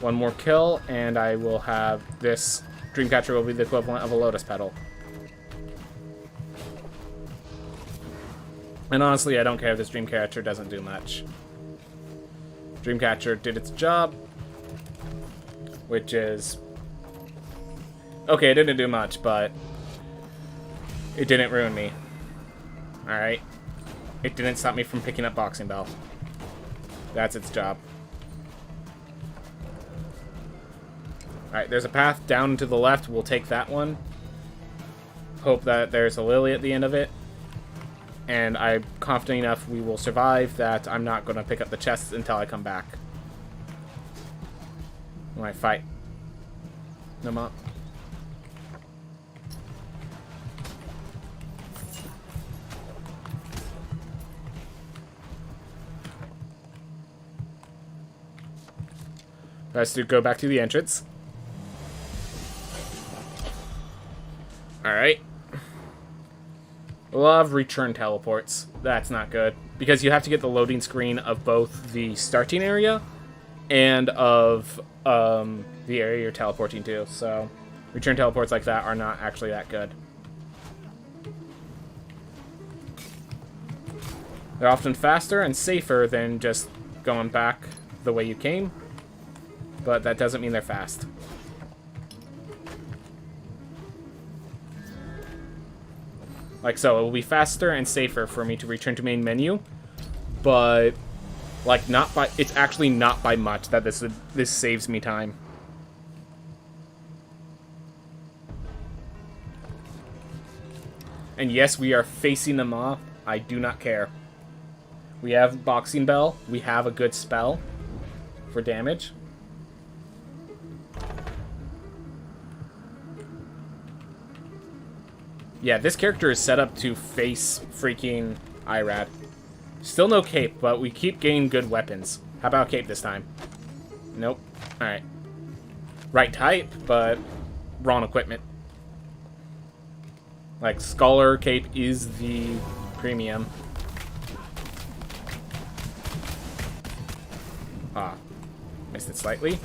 One more kill, and I will have this Dreamcatcher will be the equivalent of a Lotus Petal. And honestly, I don't care if this Dreamcatcher doesn't do much. Dreamcatcher did its job, which is... okay, it didn't do much, but it didn't ruin me. Alright. It didn't stop me from picking up Boxing Bell. That's its job. Alright, there's a path down to the left. We'll take that one. Hope that there's a lily at the end of it. And I'm confident enough we will survive that I'm not going to pick up the chests until I come back. When I fight them up. Let's go back to the entrance. Alright. A lot of return teleports. That's not good. Because you have to get the loading screen of both the starting area and of the area you're teleporting to. So, return teleports like that are not actually that good. They're often faster and safer than just going back the way you came. But that doesn't mean they're fast. Like so, it will be faster and safer for me to return to main menu, but like not by, it's actually not by much that this saves me time. And yes, we are facing them off. I do not care. We have Boxing Bell. We have a good spell for damage. Yeah, this character is set up to face freaking Irad. Still no cape, but we keep getting good weapons. How about cape this time? Nope. Alright. Right type, but wrong equipment. Like, Scholar cape is the premium. Ah. Missed it slightly.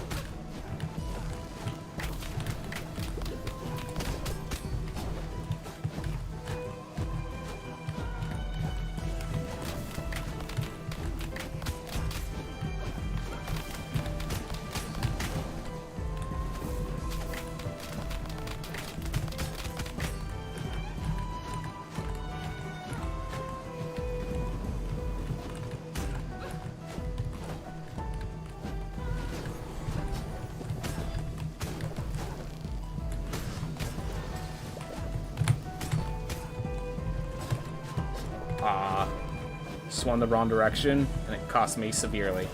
Swung the wrong direction, and it cost me severely.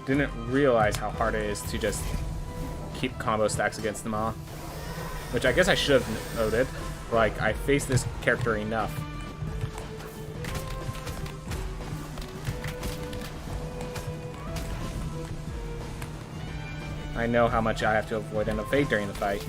Didn't realize how hard it is to just keep combo stacks against the Maw. Which I guess I should have noted. Like, I faced this character enough. I know how much I have to avoid and evade during the fight.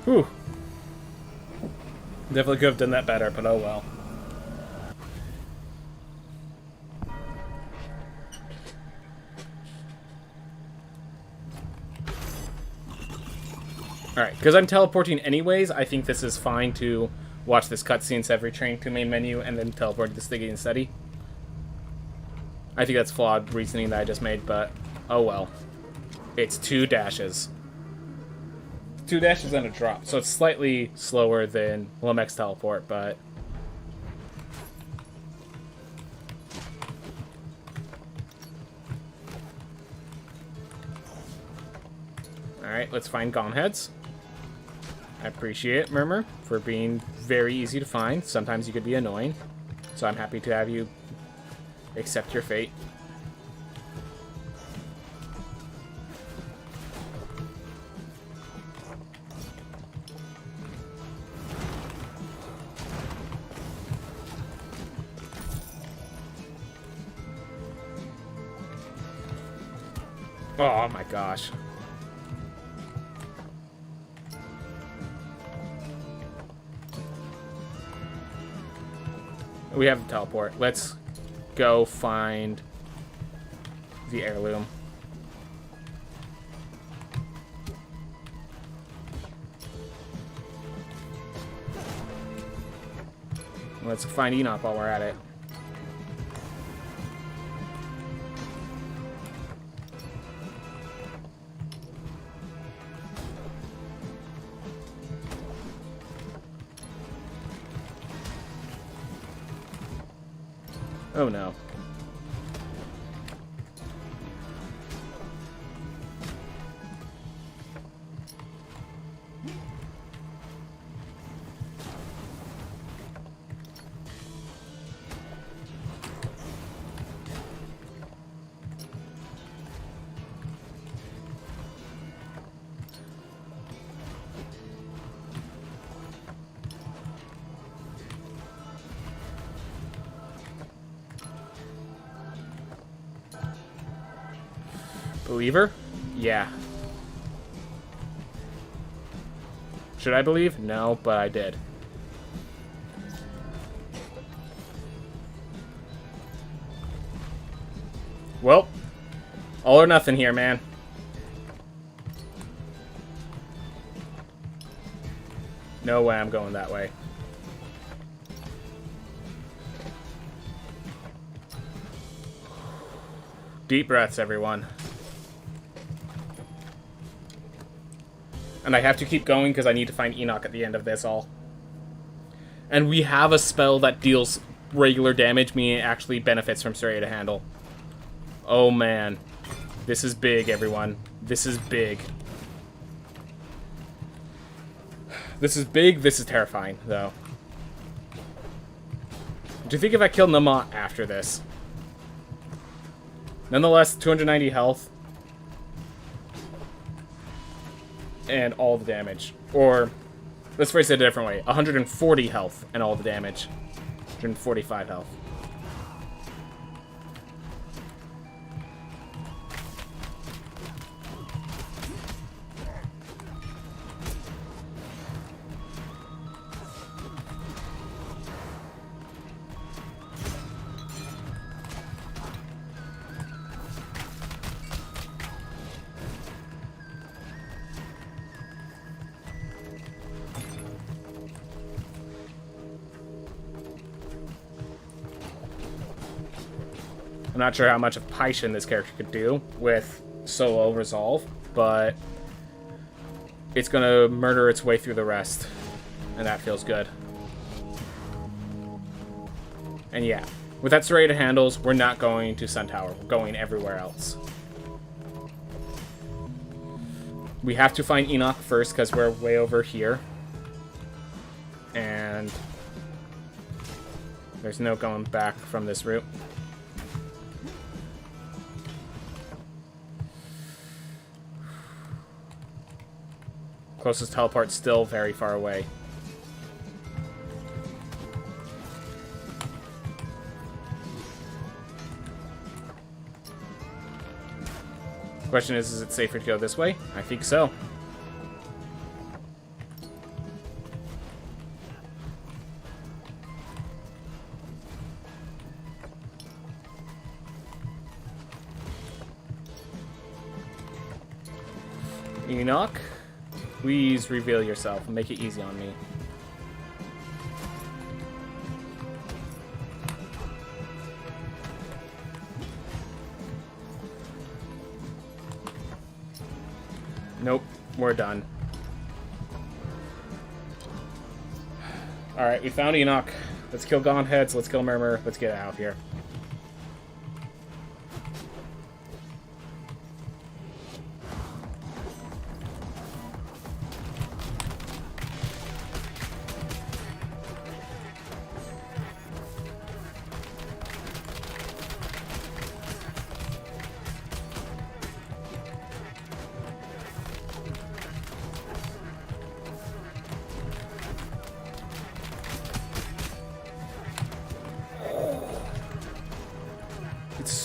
Whew. Definitely could have done that better, but oh well. Alright, because I'm teleporting anyways, I think this is fine to watch this cutscene instead of returning to main menu and then teleport to the Sticky and Steady. I think that's flawed reasoning that I just made, but oh well. It's 2 dashes. 2 dashes and a drop, so it's slightly slower than Lamex teleport, but Alright, let's find Gone Heads. I appreciate it, Murmur, for being very easy to find. Sometimes you could be annoying, so I'm happy to have you accept your fate. Oh my gosh. We have the teleport. Let's go find the heirloom. Let's find Enoch while we're at it. Oh no. Believer? Yeah. Should I believe? No, but I did. Well, all or nothing here, man. No way I'm going that way. Deep breaths, everyone. And I have to keep going because I need to find Enoch at the end of this all. And we have a spell that deals regular damage, meaning it actually benefits from Serrated Handle. Oh man. This is big, everyone. This is big. This is big, this is terrifying, though. Do you think if I kill Namat after this? Nonetheless, 290 health. And all the damage. Or, let's phrase it a different way. 140 health and all the damage. 145 health. I'm not sure how much of Paishin this character could do with solo resolve, but it's gonna murder its way through the rest, and that feels good. And yeah, with that serrated handles, we're not going to Sun Tower. We're going everywhere else. We have to find Enoch first because we're way over here. And there's no going back from this route. Closest teleport still very far away. Question is it safer to go this way? I think so. Enoch? Please reveal yourself and make it easy on me. Nope, we're done. Alright, we found Enoch. Let's kill Gaunt Heads, let's kill Murmur, let's get out of here.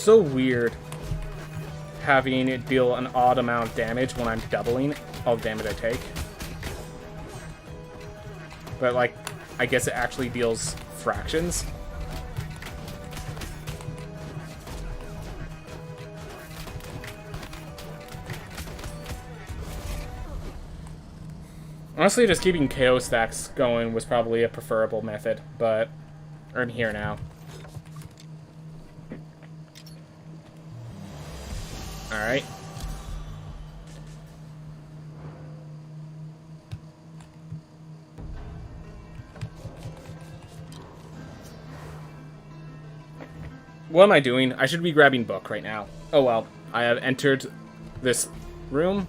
so weird having it deal an odd amount of damage when I'm doubling all the damage I take. But, like, I guess it actually deals fractions. Honestly, just keeping KO stacks going was probably a preferable method, but I'm here now. Alright. What am I doing? I should be grabbing book right now. Oh well, I have entered this room.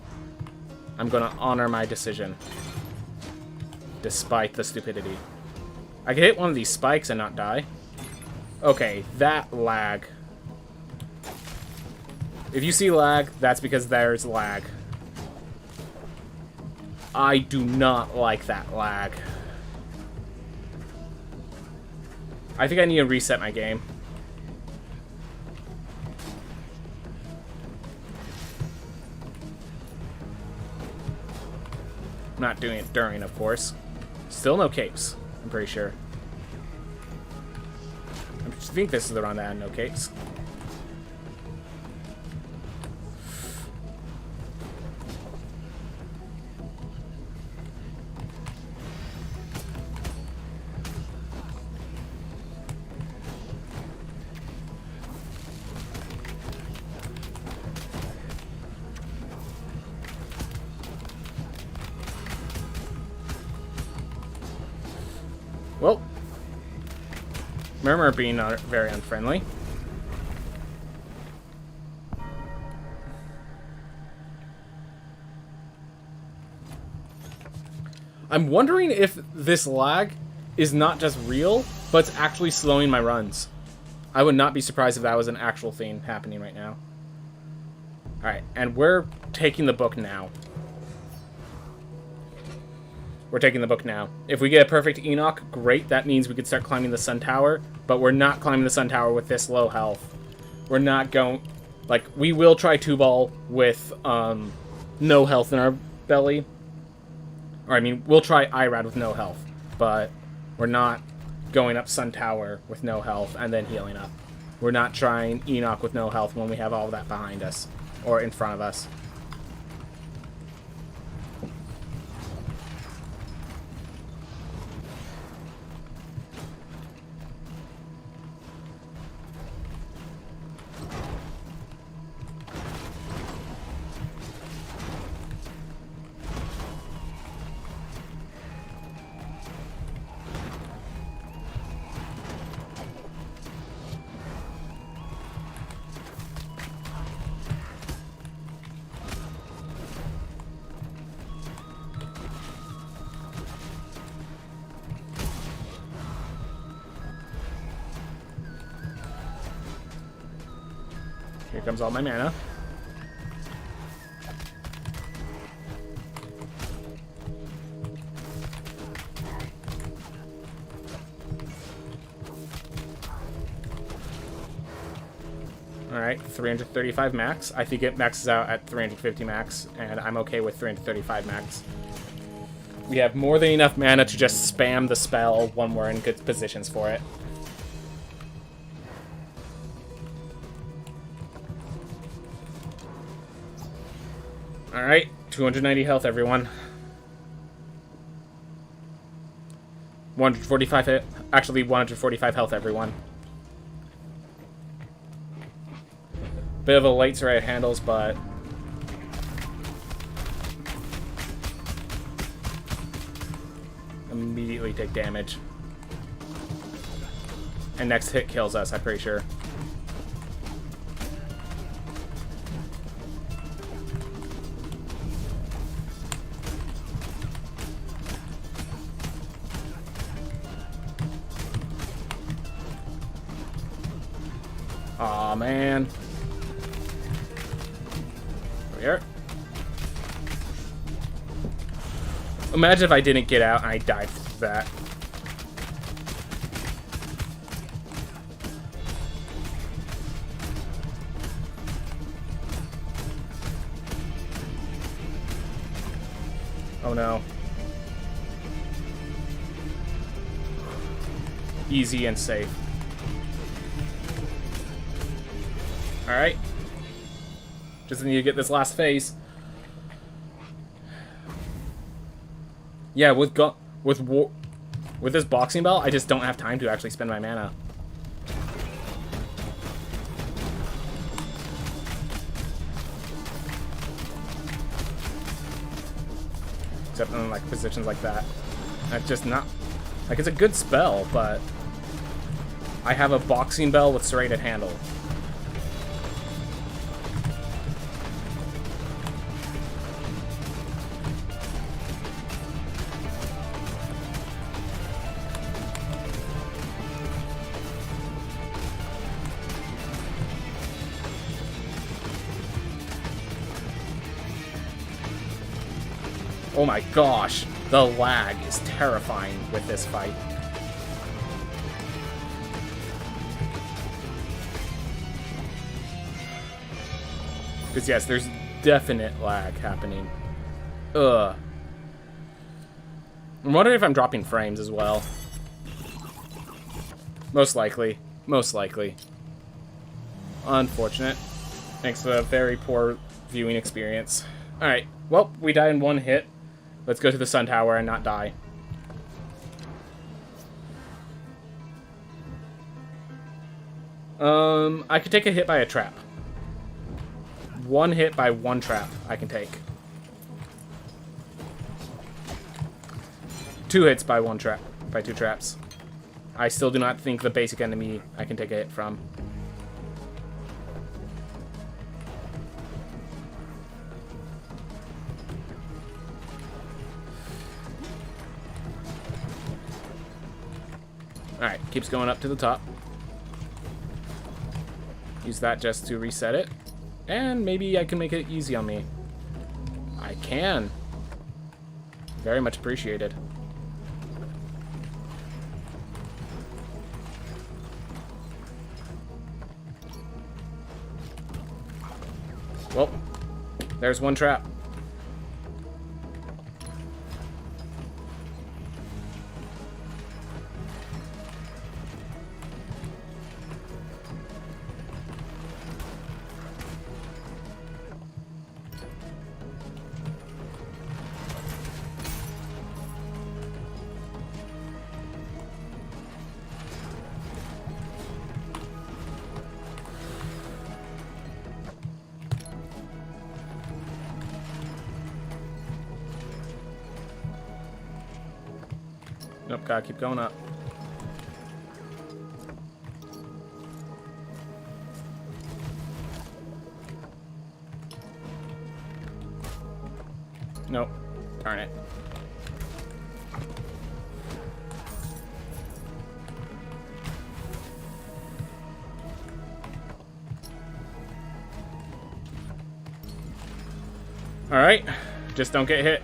I'm gonna honor my decision. Despite the stupidity. I can hit one of these spikes and not die. Okay, that lag. If you see lag, that's because there's lag. I do not like that lag. I think I need to reset my game. I'm not doing it during, of course. Still no capes, I'm pretty sure. I think this is the run that had no capes. Well, Murmur being very unfriendly. I'm wondering if this lag is not just real, but it's actually slowing my runs. I would not be surprised if that was an actual thing happening right now. Alright, and we're taking the book now. We're taking the book now. If we get a perfect Enoch, great. That means we could start climbing the Sun Tower. But we're not climbing the Sun Tower with this low health. We're not going... Like, we will try 2-ball with no health in our belly. Or, I mean, we'll try IRAD with no health. But we're not going up Sun Tower with no health and then healing up. We're not trying Enoch with no health when we have all of that behind us. Or in front of us. Here comes all my mana. Alright, 335 max. I think it maxes out at 350 max, and I'm okay with 335 max. We have more than enough mana to just spam the spell when we're in good positions for it. Alright, 290 health, everyone. 145 actually 145 health, everyone. Bit of a late start at handles, but immediately take damage. And next hit kills us, I'm pretty sure. Aw, man. Here. Imagine if I didn't get out and I died for that. Oh no. Easy and safe. Alright. Just need to get this last phase. Yeah, with this boxing belt, I just don't have time to actually spend my mana. Except in like positions like that. That's just not like, it's a good spell, but I have a boxing bell with serrated handle. Oh my gosh, the lag is terrifying with this fight. Because yes, there's definite lag happening. Ugh. I'm wondering if I'm dropping frames as well. Most likely. Most likely. Unfortunate. Thanks for a very poor viewing experience. Alright, well, we died in one hit. Let's go to the Sun Tower and not die. I could take a hit by a trap. One hit by one trap I can take. 2 hits by one trap, by 2 traps. I still do not think the basic enemy I can take a hit from. Alright, keeps going up to the top. Use that just to reset it. And maybe I can make it easy on me. I can. Very much appreciated. Well, there's one trap. Nope, gotta keep going up. Nope. Darn it. Alright. Just don't get hit.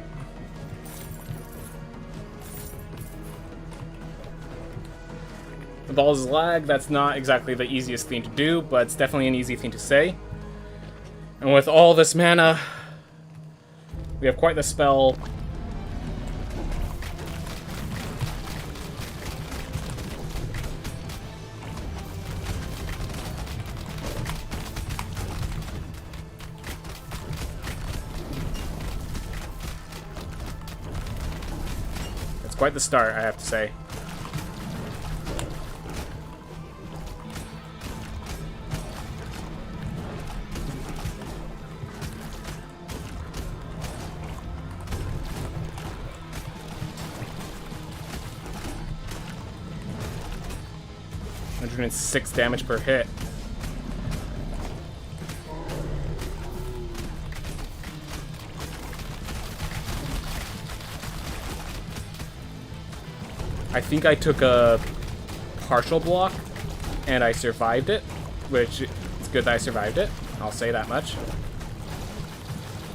The balls lag, that's not exactly the easiest thing to do, but it's definitely an easy thing to say. And with all this mana, we have quite the spell. It's quite the start, I have to say. And 6 damage per hit. I think I took a partial block and I survived it, which it's good that I survived it. I'll say that much.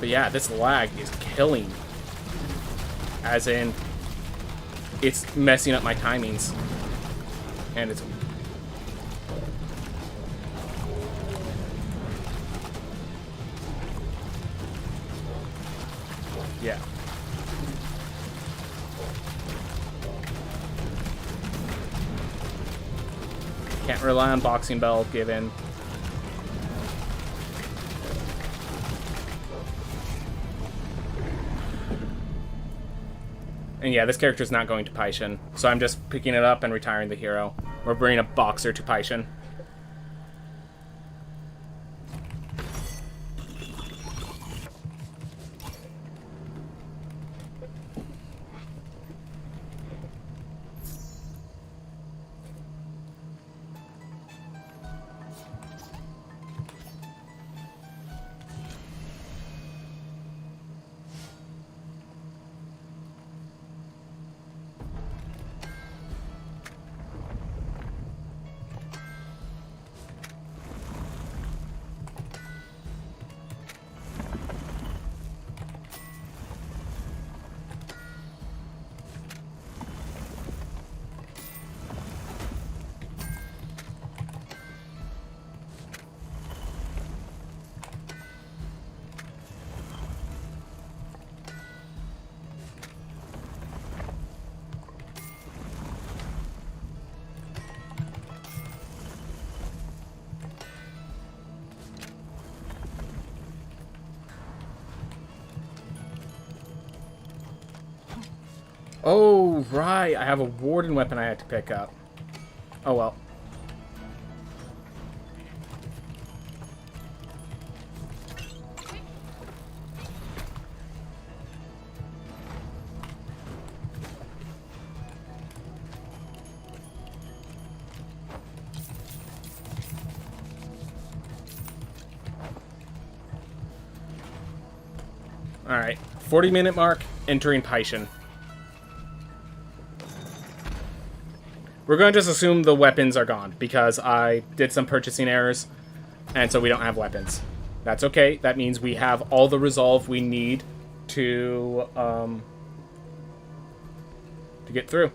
But yeah, this lag is killing. As in, it's messing up my timings. And it's... yeah. Can't rely on Boxing Bell, give in. And yeah, this character's not going to Paishin, so I'm just picking it up and retiring the hero. We're bringing a Boxer to Paishin. Oh, right. I have a Warden weapon I had to pick up. Oh, well. Alright. 40-minute mark, entering Paishin. We're going to just assume the weapons are gone, because I did some purchasing errors, and so we don't have weapons. That's okay. That means we have all the resolve we need to get through.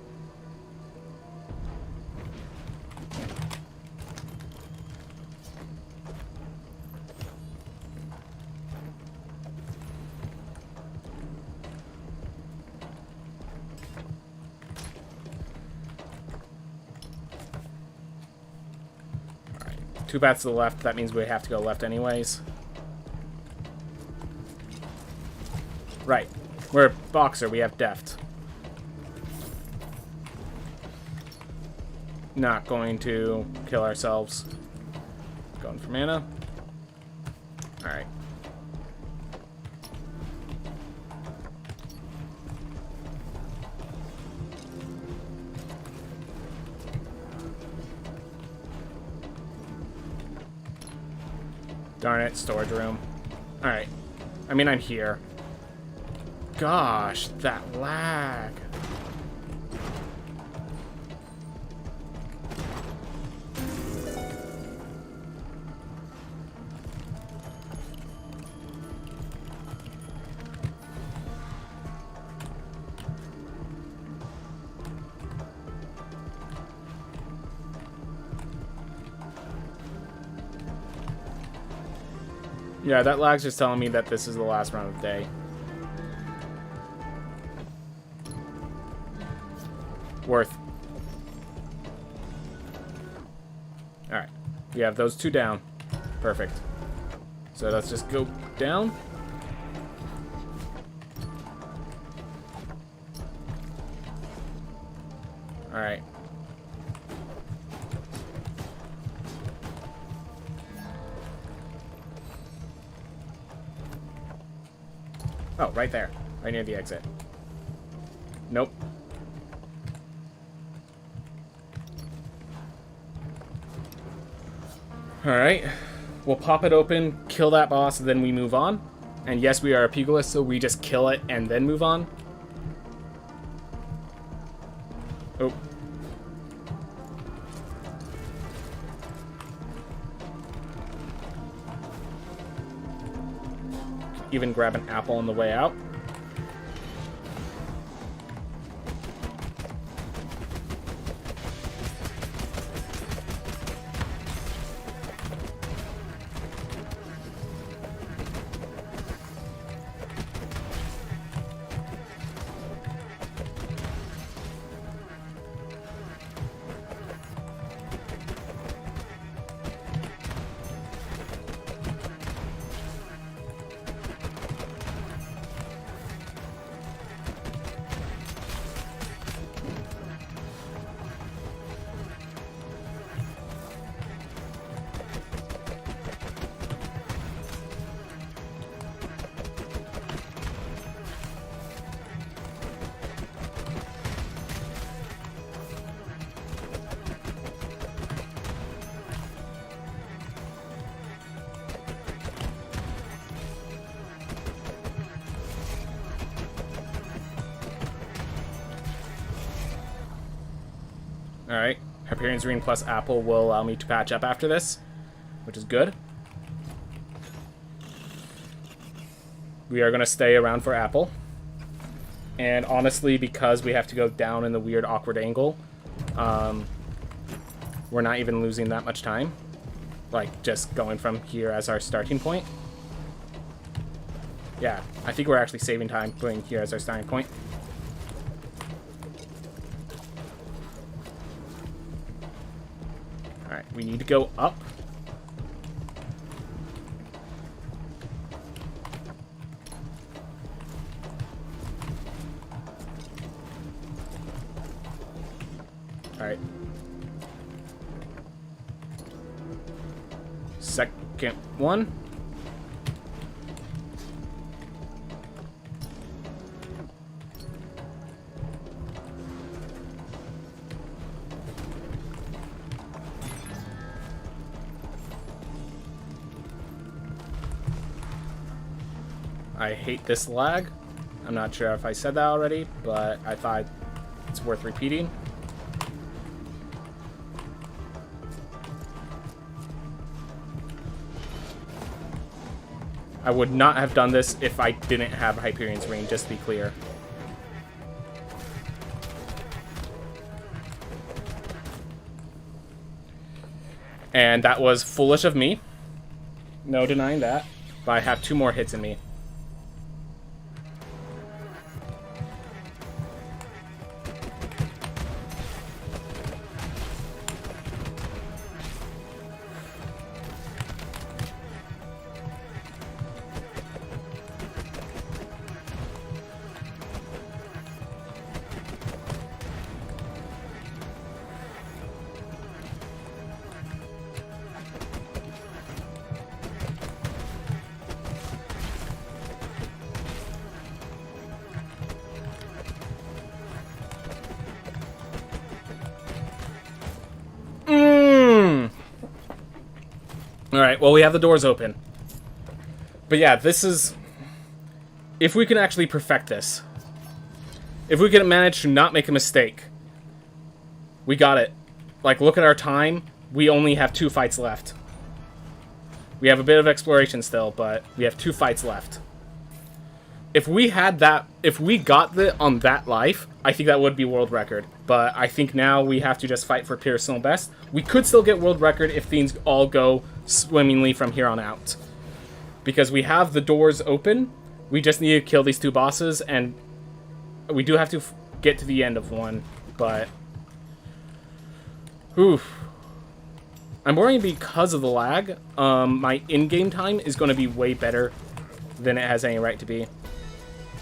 Two paths to the left, that means we have to go left anyways. Right. We're a Boxer, we have deft. Not going to kill ourselves. Going for mana. Alright. Darn it, storage room. Alright. I mean, I'm here. Gosh, that lag. Yeah, that lag's just telling me that this is the last round of the day. Worth. Alright. We have those two down. Perfect. So let's just go down. Alright. Oh, right there. Right near the exit. Nope. Alright. We'll pop it open, kill that boss, and then we move on. And yes, we are a pugilist, so we just kill it and then move on. Oh. Even grab an apple on the way out. Alright. Hyperion's Ring plus Apple will allow me to patch up after this, which is good. We are going to stay around for Apple. And honestly, because we have to go down in the weird, awkward angle, we're not even losing that much time. Like, just going from here as our starting point. Yeah, I think we're actually saving time putting here as our starting point. Alright, we need to go up. Alright. Second one. I hate this lag. I'm not sure if I said that already, but I thought it's worth repeating. I would not have done this if I didn't have Hyperion's Ring, just to be clear. And that was foolish of me. No denying that. But I have 2 more hits in me. Alright, well, we have the doors open. But yeah, this is... If we can actually perfect this. If we can manage to not make a mistake. We got it. Like, look at our time. We only have 2 fights left. We have a bit of exploration still, but we have 2 fights left. If we had that... If we got it on that life, I think that would be world record. But I think now we have to just fight for personal best. We could still get world record if things all go swimmingly from here on out. Because we have the doors open. We just need to kill these 2 bosses, and we do have to get to the end of one, but... Oof. I'm worrying because of the lag. My in-game time is going to be way better than it has any right to be.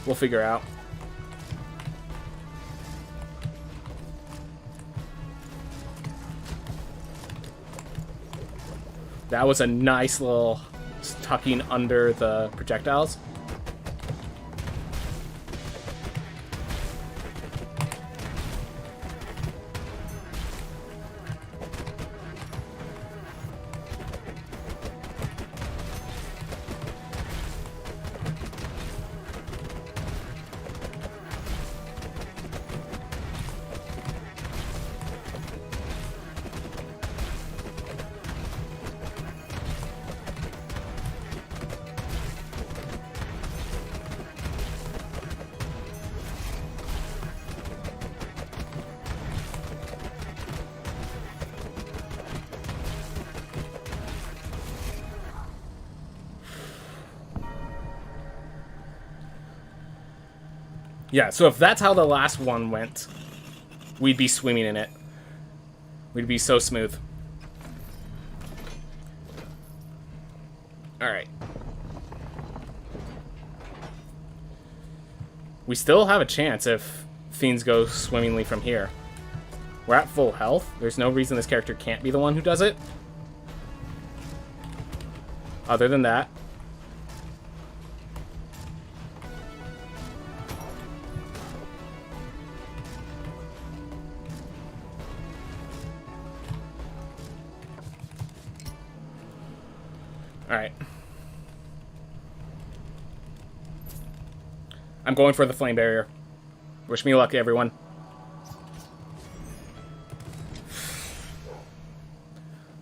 We'll figure out. That was a nice little tucking under the projectiles. Yeah, so if that's how the last one went, we'd be swimming in it. We'd be so smooth. Alright. We still have a chance if things go swimmingly from here. We're at full health. There's no reason this character can't be the one who does it. Other than that. Alright. I'm going for the flame barrier. Wish me luck, everyone.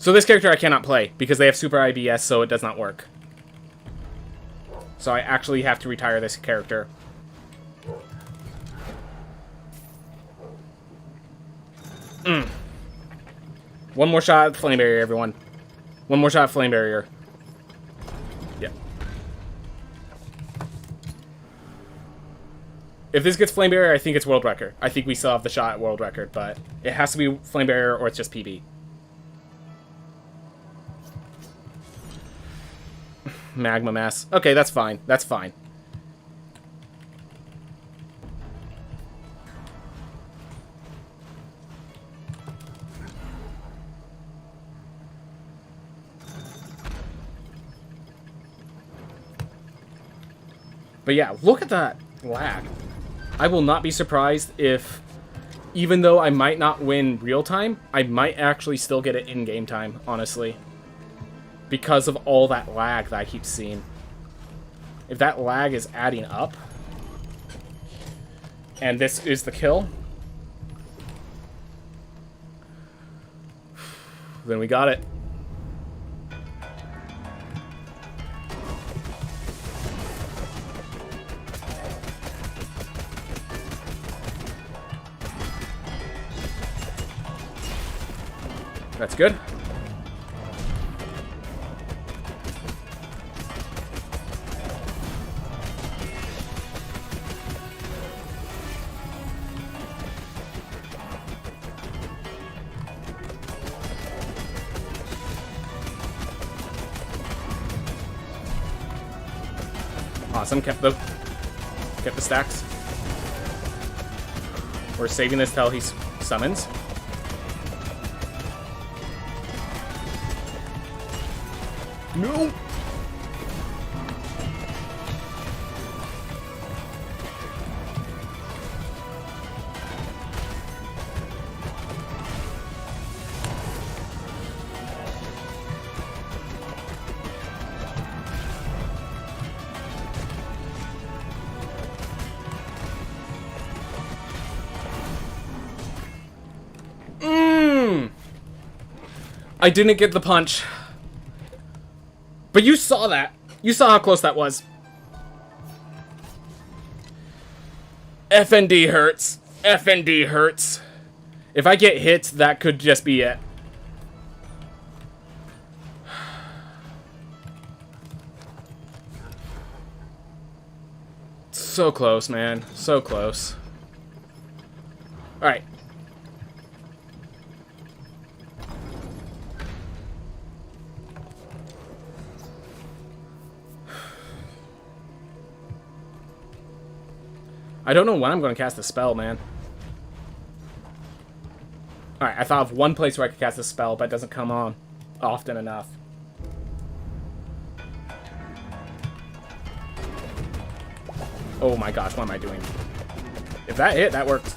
So this character I cannot play because they have super IBS, so it does not work. So I actually have to retire this character. One more shot at Flame Barrier, everyone. One more shot at Flame Barrier. Yeah. If this gets Flame Barrier, I think it's World Record. I think we still have the shot at World Record, but it has to be Flame Barrier or it's just PB. Magma Mass. Okay, that's fine. That's fine. But yeah, look at that lag. I will not be surprised if, even though I might not win real time, I might actually still get it in game time, honestly. Because of all that lag that I keep seeing. If that lag is adding up, and this is the kill, then we got it. That's good. Awesome, kept the stacks. We're saving this till he summons. No! I didn't get the punch. But you saw that. You saw how close that was. FND hurts. FND hurts. If I get hit, that could just be it. So close, man. So close. Alright. I don't know when I'm going to cast the spell, man. Alright, I thought of one place where I could cast a spell, but it doesn't come on often enough. Oh my gosh, what am I doing? If that hit, that works.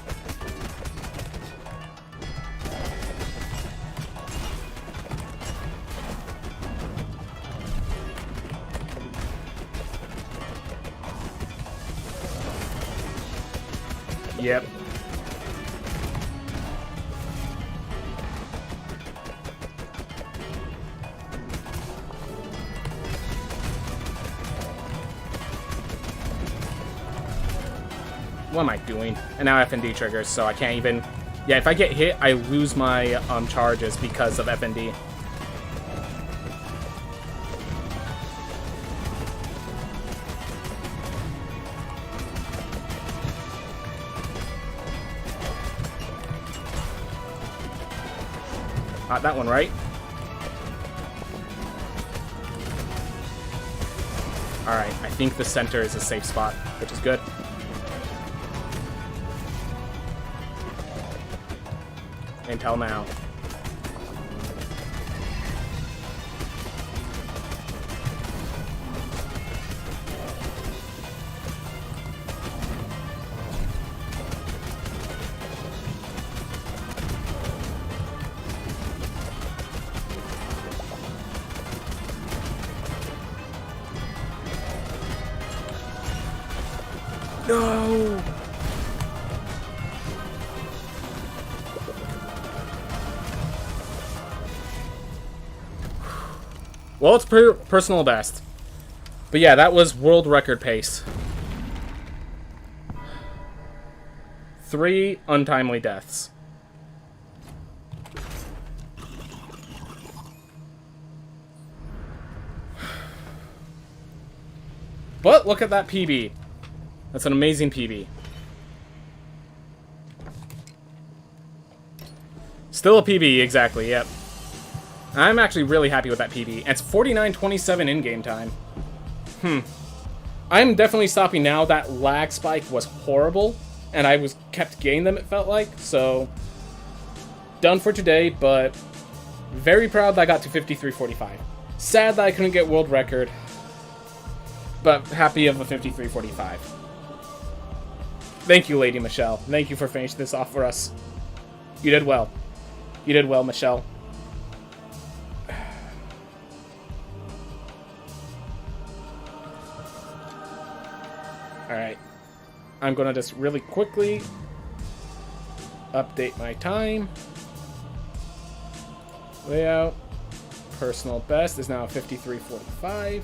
Yep. What am I doing? And now FND triggers, so I can't even... Yeah, if I get hit, I lose my charges because of FND. That one, right? Alright, I think the center is a safe spot, which is good. Until now. No! Well, it's personal best. But yeah, that was world record pace. 3 untimely deaths. But look at that PB. That's an amazing PB. Still a PB, exactly, yep. I'm actually really happy with that PB. And it's 49:27 in-game time. I'm definitely stopping now. That lag spike was horrible, and I kept getting them, it felt like. So, done for today, but very proud that I got to 53:45. Sad that I couldn't get world record, but happy of a 53:45. Thank you, Lady Michelle. Thank you for finishing this off for us. You did well. You did well, Michelle. Alright. I'm gonna just really quickly update my time. Layout. Personal best is now 53:45.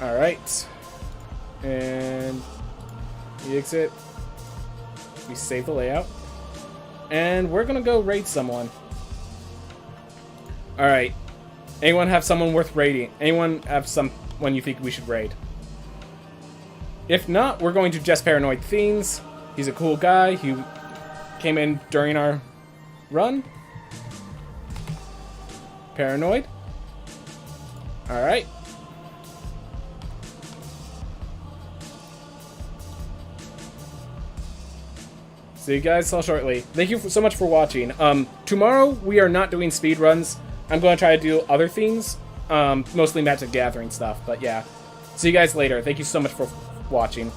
Alright. And we exit. We save the layout. And we're gonna go raid someone. Alright. Anyone have someone worth raiding? Anyone have someone you think we should raid? If not, we're going to Just Paranoid Fiends. He's a cool guy. He came in during our run. Paranoid. Alright. See you guys all shortly. Thank you so much for watching. Tomorrow we are not doing speedruns. I'm going to try to do other things. Mostly Magic Gathering stuff, but yeah. See you guys later. Thank you so much for watching.